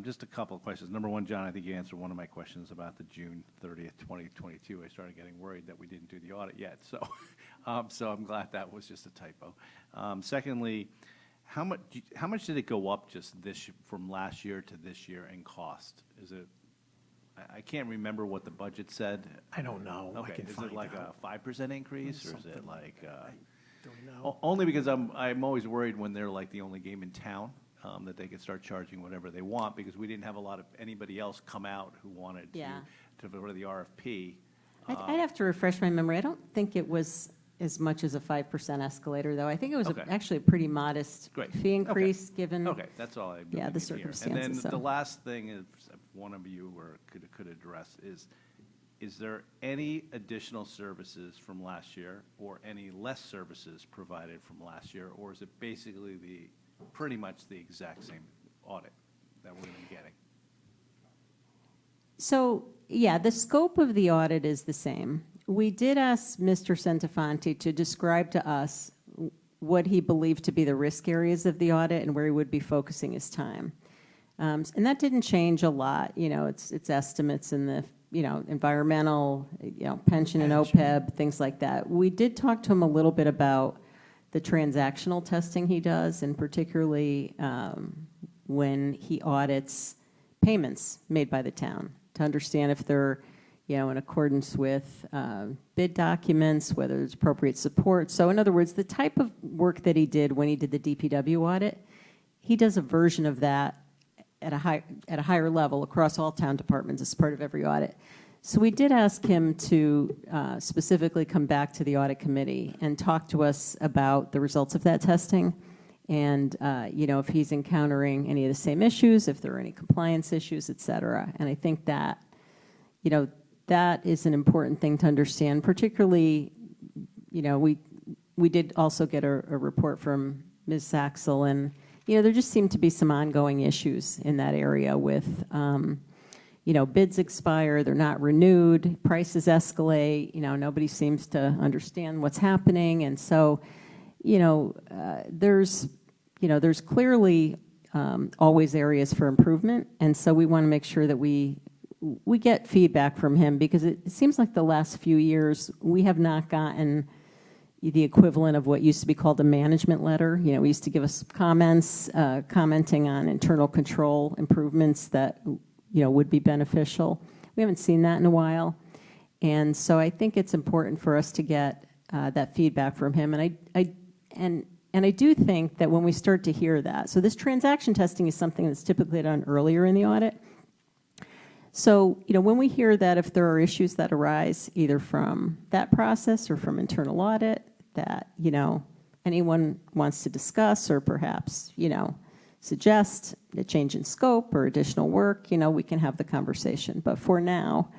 Just a couple of questions. Number one, John, I think you answered one of my questions about the June 30th, 2022. I started getting worried that we didn't do the audit yet. So, so I'm glad that was just a typo. Secondly, how much did it go up just from last year to this year in cost? Is it? I can't remember what the budget said. I don't know. Okay, is it like a 5% increase, or is it like? Don't know. Only because I'm always worried when they're like the only game in town that they could start charging whatever they want, because we didn't have a lot of anybody else come out who wanted to go to the RFP. I'd have to refresh my memory. I don't think it was as much as a 5% escalator, though. I think it was actually a pretty modest fee increase given. Okay, that's all I really the need to hear. circumstances. And then the last thing is, if one of you could address is there any additional services from last year or any less services provided from last year, or is it basically pretty much the exact same audit that we're going to be getting? So, yeah, the scope of the audit is the same. We did ask Mr. Santafanti to describe to us what he believed to be the risk areas of the audit and where he would be focusing his time. And that didn't change a lot. It's estimates in the environmental, pension and OPEB, things like that. We did talk to him a little bit about the transactional testing he does, and particularly when he audits payments made by the town to understand if they're, in accordance with bid documents, whether there's appropriate support. So in other words, the type of work that he did when he did the DPW audit, he does a version of that at a higher level across all town departments as part of every audit. So we did ask him to specifically come back to the audit committee and talk to us about the results of that testing, and if he's encountering any of the same issues, if there are any compliance issues, et cetera. And I think that that is an important thing to understand. Particularly, we did also get a report from Ms. Saxel, and there just seemed to be some ongoing issues in that area with, bids expire, they're not renewed, prices escalate, nobody seems to understand what's happening. And so, there's clearly always areas for improvement. And so we want to make sure that we get feedback from him, because it seems like the last few years we have not gotten the equivalent of what used to be called a management letter. We used to give us comments, commenting on internal control improvements that, would be beneficial. We haven't seen that in a while. And so I think it's important for us to get that feedback from him. And I do think that when we start to hear that, so this transaction testing is something that's typically done earlier in the audit. So, when we hear that if there are issues that arise either from that process or from internal audit that, anyone wants to discuss or perhaps, suggest a change in scope or additional work, we can have the conversation. But for now,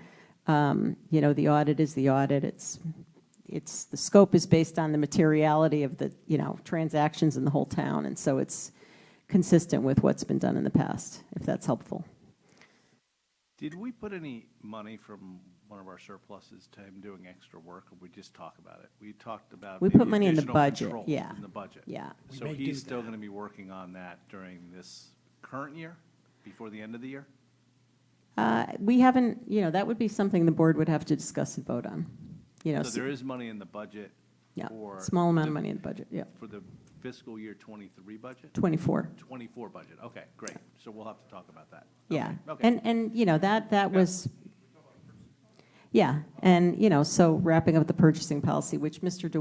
the audit is the audit. It's the scope is based on the materiality of the, transactions in the whole town. And so it's consistent with what's been done in the past, if that's helpful. Did we put any money from one of our surpluses to him doing extra work, or we just talk about it? We talked about we put money in the budget. Yeah. In the budget. Yeah. So he's still going to be working on that during this current year, before the end of the year? We haven't, that would be something the board would have to discuss and vote on. So there is money in the budget for small amount of money in the budget. Yeah. For the fiscal year 23 budget? 24. 24 budget. Okay, great. So we'll have to talk about that. Yeah. Okay. And that was. Yeah, and so wrapping up the purchasing policy, which Mr.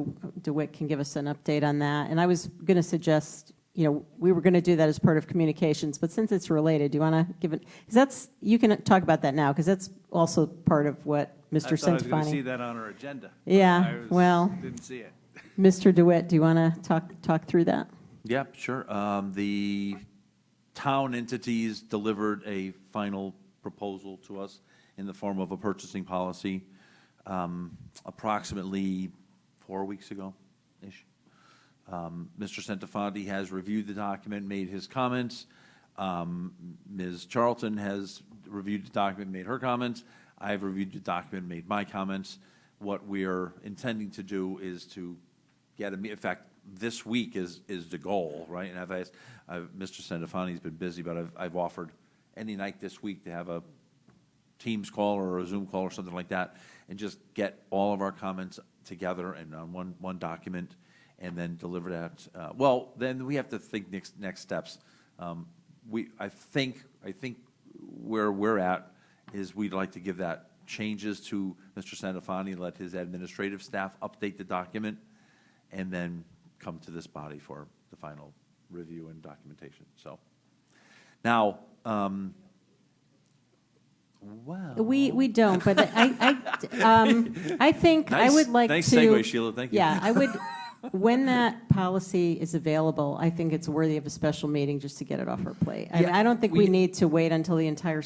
DeWitt can give us an update on that. And I was going to suggest, we were going to do that as part of communications, but since it's related, do you want to give it? Because you can talk about that now, because that's also part of what Mr. I thought I was going to Santafanti. see that on our agenda. Yeah, Didn't see it. Mr. DeWitt, do you want to talk through that? Yep, sure. The town entities delivered a final proposal to us in the form of a purchasing policy approximately 4 weeks ago-ish. Mr. Centofanti has reviewed the document, made his comments. Ms. Charlton has reviewed the document, made her comments. I've reviewed the document, made my comments. What we're intending to do is to get in fact, this week is the goal, right? And Mr. Centofanti's been busy, but I've offered any night this week to have a Teams call or a Zoom call or something like that, and just get all of our comments together and on one document, and then deliver that. Well, then we have to think next steps. I think where we're at is we'd like to give that changes to Mr. Centofanti, let his administrative staff update the document, and then come to this body for the final review and documentation. So now, well, we don't, but I think I would like nice to. segue, Sheila. Thank you. Yeah, I would. When that policy is available, I think it's worthy of a special meeting just to get it off our plate. I mean, I don't think we need to wait until the entire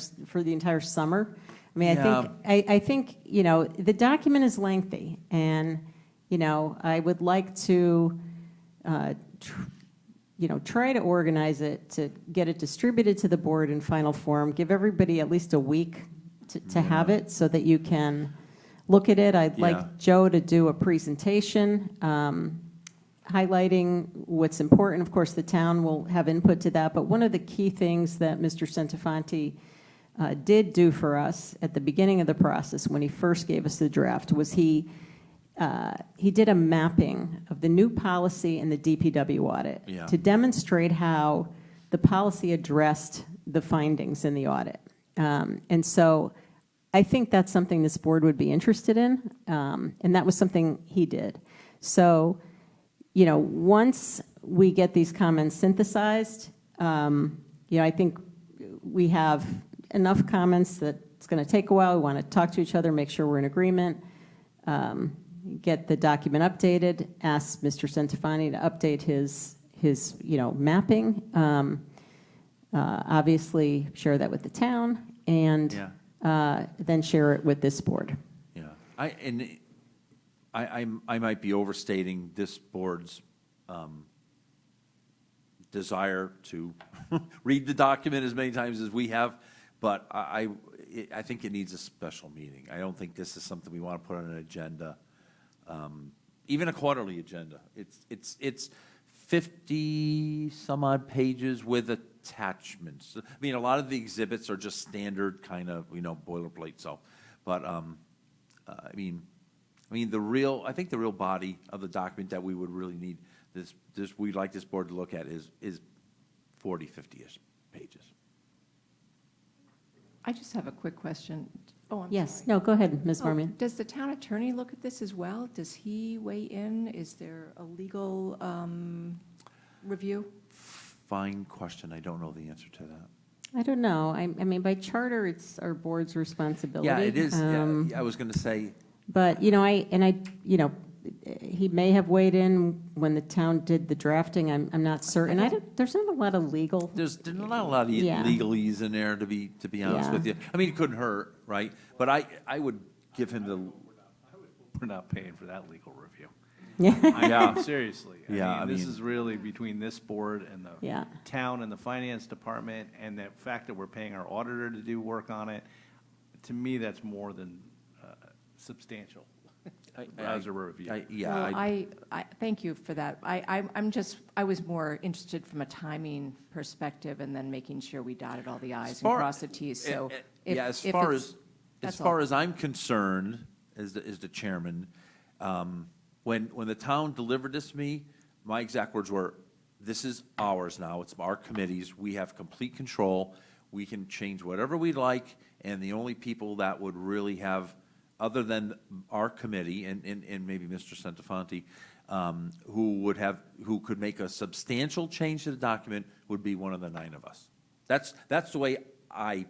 summer. I mean, I think the document is lengthy, and I would like to try to organize it to get it distributed to the board in final form. Give everybody at least a week to have it so that you can look at it. I'd like Joe to do a presentation highlighting what's important. Of course, the town will have input to that, but one of the key things that Mr. Centofanti did do for us at the beginning of the process when he first gave us the draft was he did a mapping of the new policy and the DPW audit to demonstrate how the policy addressed the findings in the audit. And so I think that's something this board would be interested in, and that was something he did. So, once we get these comments synthesized, I think we have enough comments that it's going to take a while. We want to talk to each other, make sure we're in agreement, get the document updated, ask Mr. Centofanti to update his mapping, obviously share that with the town, and then share it with this board. Yeah, I might be overstating this board's desire to read the document as many times as we have, but I think it needs a special meeting. I don't think this is something we want to put on an agenda, even a quarterly agenda. It's 50 some odd pages with attachments. I mean, a lot of the exhibits are just standard kind of boilerplate. So, but I think the real body of the document that we would really need we'd like this board to look at is 40, 50-ish pages. I just have a quick question. Oh, I'm Yes, sorry. no, go ahead, Ms. Marmion. Does the town attorney look at this as well? Does he weigh in? Is there a legal review? Fine question. I don't know the answer to that. I don't know. I mean, by charter, it's our board's responsibility. Yeah, it is. I was going to say. But, he may have weighed in when the town did the drafting. I'm not certain. There's not a lot of legal. There's not a lot of legalese in there, to be honest with you. I mean, it couldn't hurt, right? But I would give him the. We're not paying for that legal review. Yeah. Seriously. I mean, this is really between this board and the town and the finance department, and the fact that we're paying our auditor to do work on it. To me, that's more than substantial as a review. I thank you for that. I was more interested from a timing perspective, and then making sure we dotted all the i's and crossed the t's. So, as far as I'm concerned, as the chairman, when the town delivered this to me, my exact words were, "This is ours now. It's our committees. We have complete control. We can change whatever we like, and the only people that would really have, other than our committee and maybe Mr. Centofanti, who could make a substantial change to the document would be one of the 9 of us." That's the way I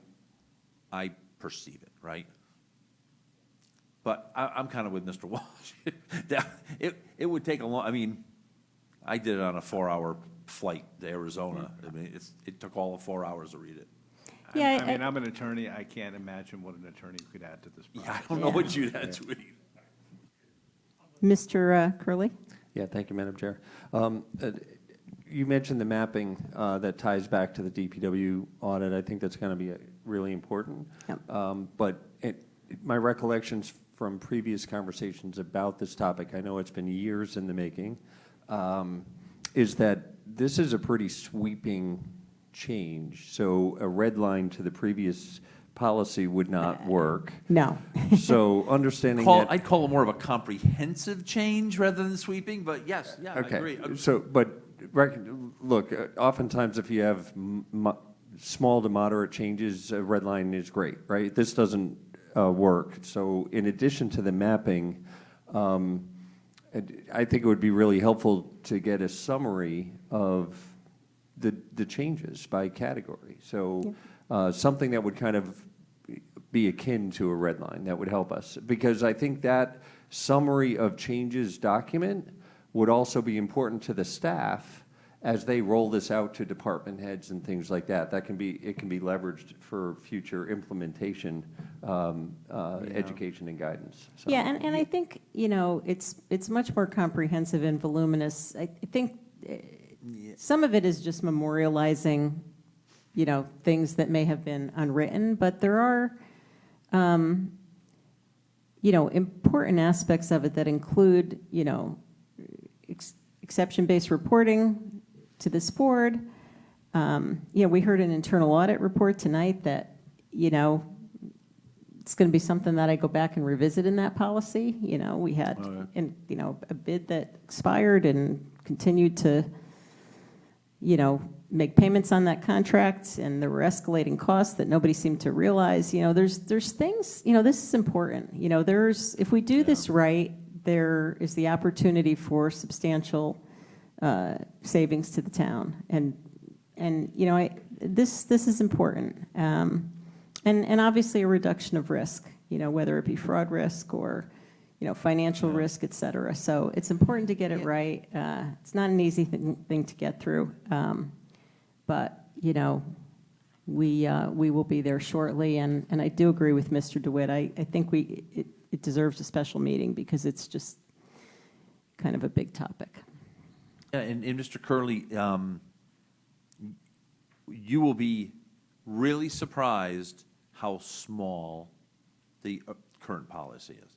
perceive it, right? But I'm kind of with Mr. Walsh. It would take a long. I mean, I did it on a 4-hour flight to Arizona. I mean, it took all of 4 hours to read it. Yeah, I mean, I'm an attorney. I can't imagine what an attorney could add to this Yeah, I project. don't know what you'd add to it. Mr. Curley? Yeah, thank you, Madam Chair. You mentioned the mapping that ties back to the DPW audit. I think that's going to be really important. Yep. But my recollections from previous conversations about this topic, I know it's been years in the making, is that this is a pretty sweeping change. So a red line to the previous policy would not work. No. So understanding that... I'd call it more of a comprehensive change rather than sweeping, but yes, yeah, Okay. I agree. So, but look, oftentimes if you have small to moderate changes, a red line is great, right? This doesn't work. So in addition to the mapping, I think it would be really helpful to get a summary of the changes by category. So something that would kind of be akin to a red line that would help us. Because I think that summary of changes document would also be important to the staff as they roll this out to department heads and things like that. It can be leveraged for future implementation, education and guidance. So. Yeah, and I think, it's much more comprehensive and voluminous. I think some of it is just memorializing, things that may have been unwritten, but there are, important aspects of it that include, exception-based reporting to this board. We heard an internal audit report tonight that, it's going to be something that I go back and revisit in that policy. We had, a bid that expired and continued to, make payments on that contract, and there were escalating costs that nobody seemed to realize. There's things, this is important. If we do this right, there is the opportunity for substantial savings to the town, and this is important, and obviously a reduction of risk, whether it be fraud risk or financial risk, et cetera. So it's important to get it right. It's not an easy thing to get through, but we will be there shortly, and I do agree with Mr. DeWitt. I think it deserves a special meeting because it's just kind of a big topic. Yeah, and Mr. Curley, you will be really surprised how small the current policy is.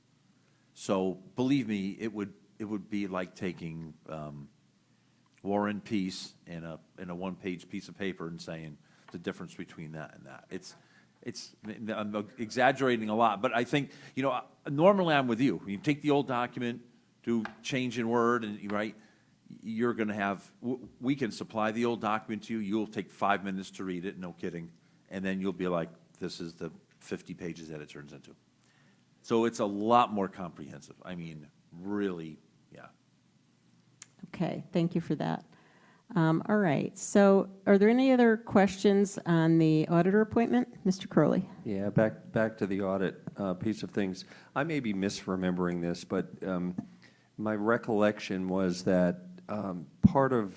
So believe me, it would be like taking War and Peace in a one-page piece of paper and saying the difference between that and that. I'm exaggerating a lot, but I think, normally I'm with you. You take the old document, do change in Word, and right, you're going to have, we can supply the old document to you. You'll take 5 minutes to read it, no kidding, and then you'll be like, this is the 50 pages that it turns into. So it's a lot more comprehensive. I mean, really, yeah. Okay, thank you for that. All right, so are there any other questions on the auditor appointment? Mr. Crowley? Yeah, back to the audit piece of things. I may be misremembering this, but my recollection was that part of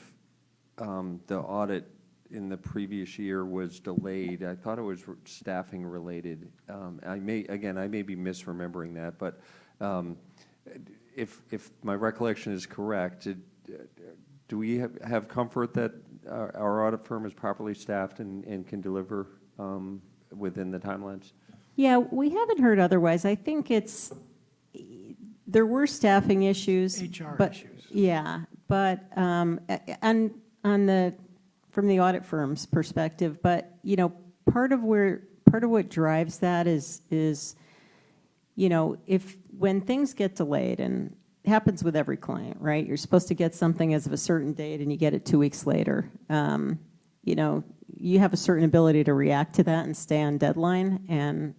the audit in the previous year was delayed. I thought it was staffing related. I may be misremembering that, but if my recollection is correct, do we have comfort that our audit firm is properly staffed and can deliver within the timelines? Yeah, we haven't heard otherwise. I think there were staffing issues. HR but, issues. Yeah, but from the audit firm's perspective, but part of what drives that is when things get delayed, and it happens with every client, right? You're supposed to get something as of a certain date and you get it 2 weeks later. You have a certain ability to react to that and stay on deadline, and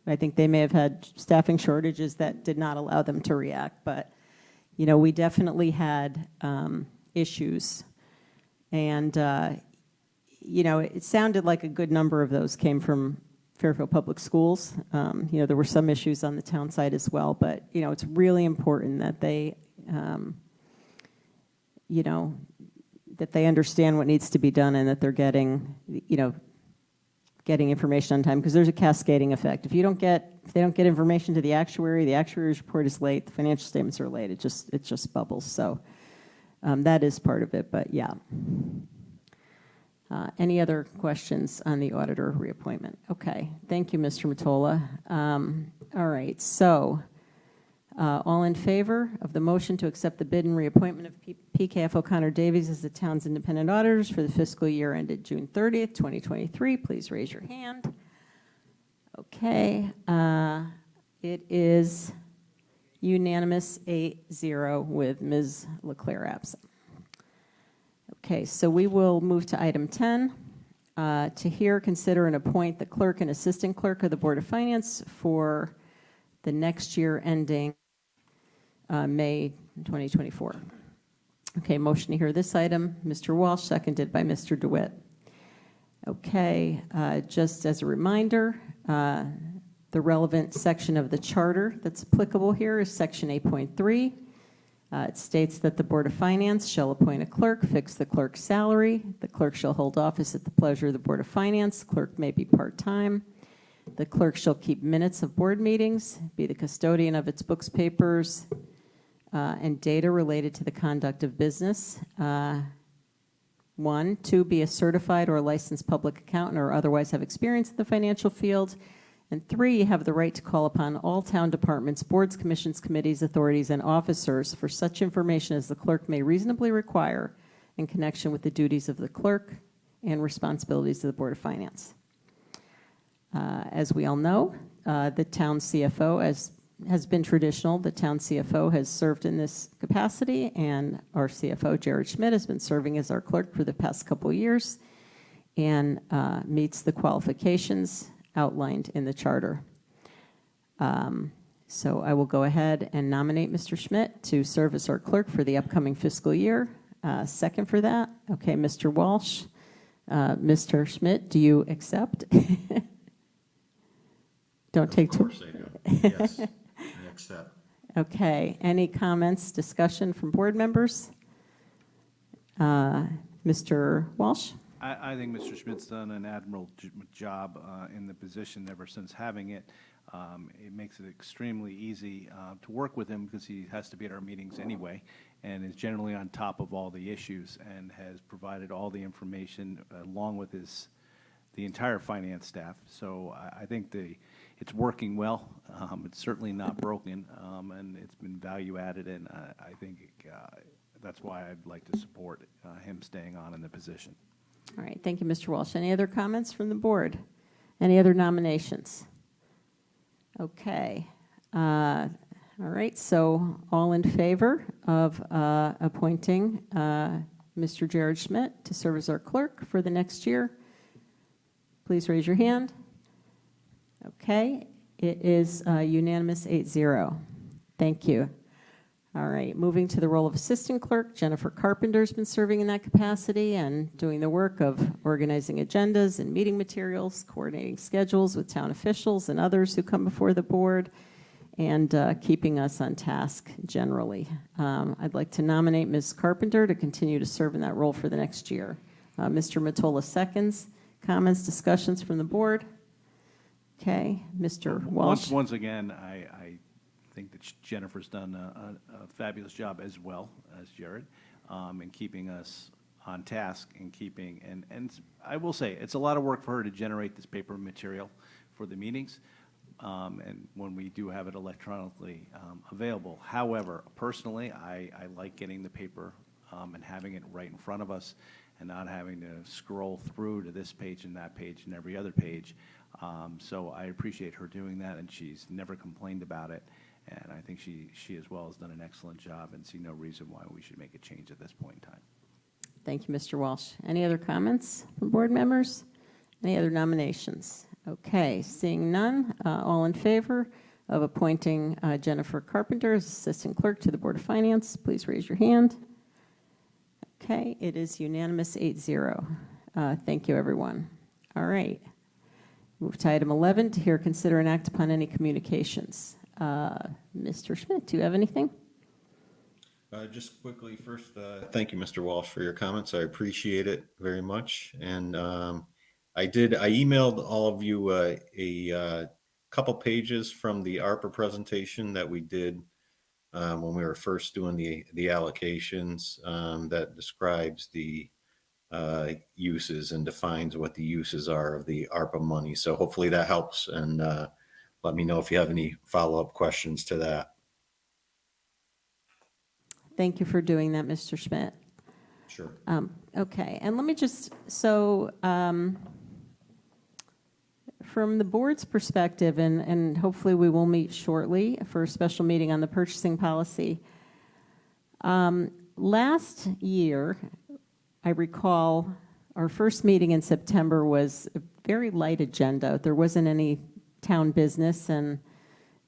I think they may have had staffing shortages that did not allow them to react, but we definitely had issues. And, it sounded like a good number of those came from Fairfield Public Schools. There were some issues on the town side as well, but, it's really important that they, that they understand what needs to be done and that they're getting, getting information on time, because there's a cascading effect. If they don't get information to the actuary's report is late, the financial statements are late. It just bubbles. So that is part of it, but yeah. Any other questions on the auditor reappointment? Okay, thank you, Mr. Mottola. All right, so all in favor of the motion to accept the bid and reappointment of PKF O'Connor Davies as the town's independent auditors for the fiscal year ended June 30th, 2023, please raise your hand. Okay, it is unanimous 8-0 with Ms. LeClaire absent. Okay, so we will move to item 10. To hear, consider, and appoint the clerk and assistant clerk of the Board of Finance for the next year ending May 2024. Okay, motion to hear this item. Mr. Walsh, seconded by Mr. DeWitt. Okay, just as a reminder, the relevant section of the charter that's applicable here is section 8.3. It states that the Board of Finance shall appoint a clerk, fix the clerk's salary. The clerk shall hold office at the pleasure of the Board of Finance. Clerk may be part-time. The clerk shall keep minutes of board meetings, be the custodian of its books, papers, and data related to the conduct of business. 1, 2, be a certified or licensed public accountant or otherwise have experience in the financial field. And 3, have the right to call upon all town departments, boards, commissions, committees, authorities, and officers for such information as the clerk may reasonably require in connection with the duties of the clerk and responsibilities of the Board of Finance. As we all know, the town CFO, as has been traditional, the town CFO has served in this capacity, and our CFO, Jared Schmidt, has been serving as our clerk for the past couple of years and meets the qualifications outlined in the charter. So I will go ahead and nominate Mr. Schmidt to serve as our clerk for the upcoming fiscal year. Second for that, okay, Mr. Walsh. Mr. Schmidt, do you accept? Don't take too. Of course I do. Yes, I accept. Okay, any comments, discussion from board members? Mr. Walsh? I think Mr. Schmidt's done an admirable job in the position ever since having it. It makes it extremely easy to work with him because he has to be at our meetings anyway and is generally on top of all the issues and has provided all the information along with the entire finance staff. So I think it's working well. It's certainly not broken, and it's been value added, and I think that's why I'd like to support him staying on in the position. All right, thank you, Mr. Walsh. Any other comments from the board? Any other nominations? Okay. All right, so all in favor of appointing Mr. Jared Schmidt to serve as our clerk for the next year, please raise your hand. Okay, it is unanimous 8-0. Thank you. All right, moving to the role of assistant clerk, Jennifer Carpenter's been serving in that capacity and doing the work of organizing agendas and meeting materials, coordinating schedules with town officials and others who come before the board, and keeping us on task generally. I'd like to nominate Ms. Carpenter to continue to serve in that role for the next year. Mr. Mottola seconds. Comments, discussions from the board? Okay, Mr. Walsh. Once again, I think that Jennifer's done a fabulous job as well as Jared in keeping us on task and and I will say it's a lot of work for her to generate this paper material for the meetings and when we do have it electronically available. However, personally, I like getting the paper and having it right in front of us and not having to scroll through to this page and that page and every other page. So I appreciate her doing that, and she's never complained about it. And I think she as well has done an excellent job and see no reason why we should make a change at this point in time. Thank you, Mr. Walsh. Any other comments from board members? Any other nominations? Okay, seeing none, all in favor of appointing Jennifer Carpenter as Assistant Clerk to the Board of Finance, please raise your hand. Okay, it is unanimous 8-0. Thank you, everyone. All right. Move to item 11, to hear, consider, and act upon any communications. Mr. Schmidt, do you have anything? Just quickly, first, thank you, Mr. Walsh, for your comments. I appreciate it very much. And I emailed all of you a couple pages from the ARPA presentation that we did when we were first doing the allocations that describes the uses and defines what the uses are of the ARPA money. So hopefully that helps, and let me know if you have any follow-up questions to that. Thank you for doing that, Mr. Schmidt. Sure. Okay, and let me just, from the board's perspective, and hopefully we will meet shortly for a special meeting on the purchasing policy. Last year, I recall our first meeting in September was a very light agenda. There wasn't any town business, and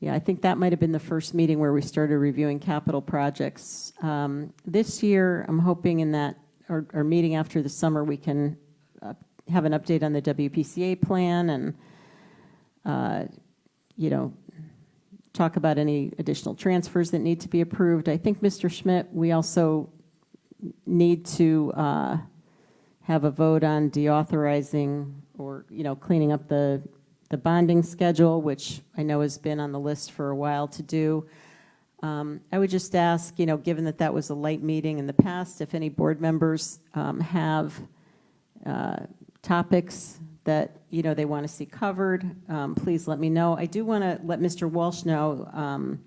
yeah, I think that might have been the first meeting where we started reviewing capital projects. This year, I'm hoping in that our meeting after the summer, we can have an update on the WPCA plan and, talk about any additional transfers that need to be approved. I think, Mr. Schmidt, we also need to have a vote on deauthorizing or, cleaning up the bonding schedule, which I know has been on the list for a while to do. I would just ask, given that that was a light meeting in the past, if any board members have topics that, they want to see covered, please let me know. I do want to let Mr. Walsh know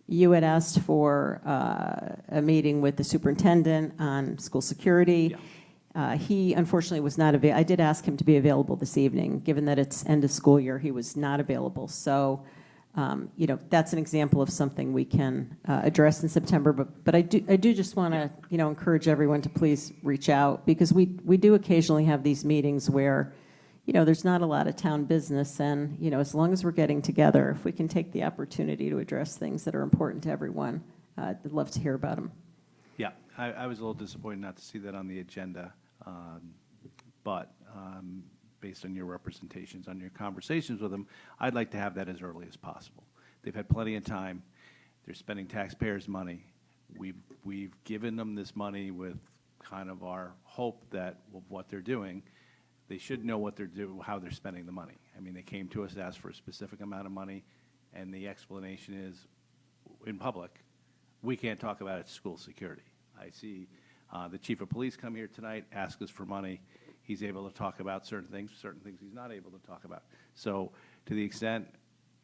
you had asked for a meeting with the superintendent on school security. Yeah. He unfortunately was not available. I did ask him to be available this evening. Given that it's end of school year, he was not available. So, that's an example of something we can address in September. But I do just want to, encourage everyone to please reach out, because we do occasionally have these meetings where, there's not a lot of town business. And, as long as we're getting together, if we can take the opportunity to address things that are important to everyone, I'd love to hear about them. Yeah, I was a little disappointed not to see that on the agenda. But based on your representations, on your conversations with them, I'd like to have that as early as possible. They've had plenty of time. They're spending taxpayers' money. We've given them this money with kind of our hope that of what they're doing, they should know what they're doing, how they're spending the money. I mean, they came to us, asked for a specific amount of money, and the explanation is, in public, we can't talk about it, school security. I see the chief of police come here tonight, ask us for money. He's able to talk about certain things he's not able to talk about. So to the extent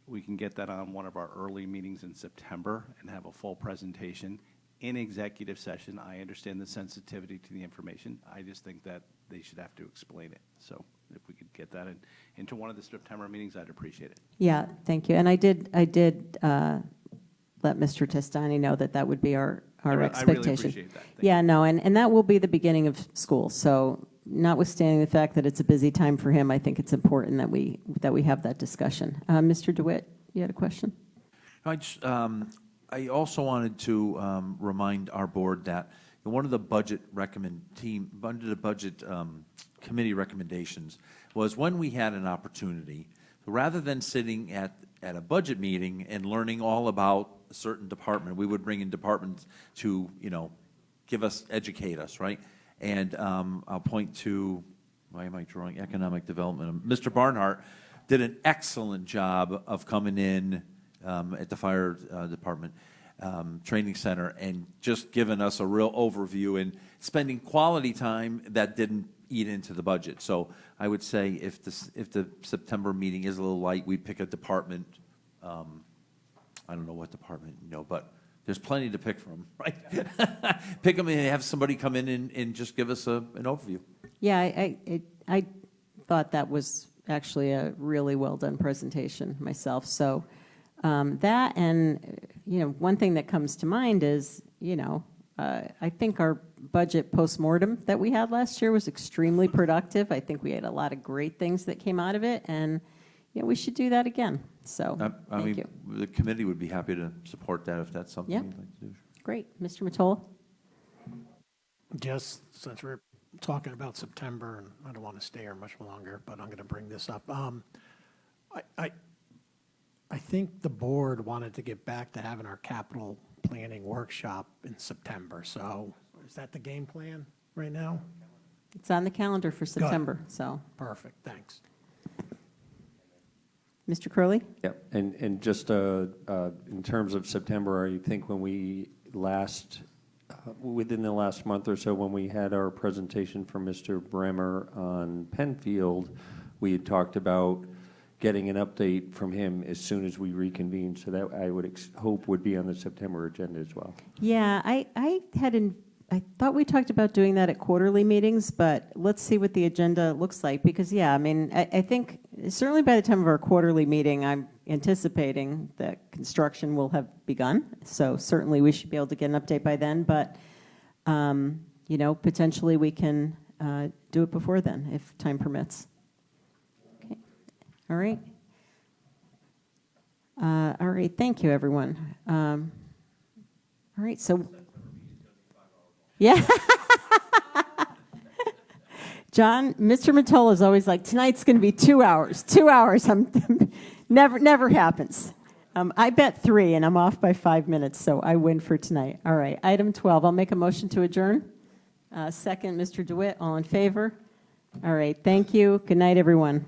we can get that on one of our early meetings in September and have a full presentation in executive session, I understand the sensitivity to the information. I just think that they should have to explain it. So if we could get that into one of the September meetings, I'd appreciate it. Yeah, thank you. And I did let Mr. Testani know that would be our expectation. I really appreciate that. Yeah, no, and that will be the beginning of school. So notwithstanding the fact that it's a busy time for him, I think it's important that we have that discussion. Mr. DeWitt, you had a question? I also wanted to remind our board that one of the budget committee recommendations was when we had an opportunity, rather than sitting at a budget meeting and learning all about a certain department, we would bring in departments to, educate us, right? And I'll point to, why am I drawing economic development? Mr. Barnhart did an excellent job of coming in at the fire department training center and just giving us a real overview and spending quality time that didn't eat into the budget. So I would say if the September meeting is a little light, we pick a department. I don't know what department, but there's plenty to pick from, right? Pick them and have somebody come in and just give us an overview. Yeah, I thought that was actually a really well done presentation myself. So that, and one thing that comes to mind is I think our budget postmortem that we had last year was extremely productive. I think we had a lot of great things that came out of it, and we should do that again. So thank you. The committee would be happy to support that if that's something you'd like to do. Great. Mr. Mottola? Just since we're talking about September, and I don't want to stay here much longer, but I'm going to bring this up. I think the board wanted to get back to having our capital planning workshop in September. So is that the game plan right now? It's on the calendar for September, so. Perfect, thanks. Mr. Curley? Yep, and just in terms of September, I think when we last, within the last month or so, when we had our presentation from Mr. Bremer on Penfield, we had talked about getting an update from him as soon as we reconvene. So that I would hope would be on the September agenda as well. Yeah, I thought we talked about doing that at quarterly meetings, but let's see what the agenda looks like, because, yeah, I mean, I think certainly by the time of our quarterly meeting, I'm anticipating that construction will have begun, so certainly we should be able to get an update by then, but, you know, potentially we can do it before then, if time permits. Okay, all right. All right, thank you, everyone. All right, so... Yeah. John, Mr. Mottola is always like, tonight's going to be 2 hours. 2 hours. Never happens. I bet 3, and I'm off by 5 minutes, so I win for tonight. All right, item 12. I'll make a motion to adjourn. Second, Mr. DeWitt. All in favor? All right, thank you. Good night, everyone.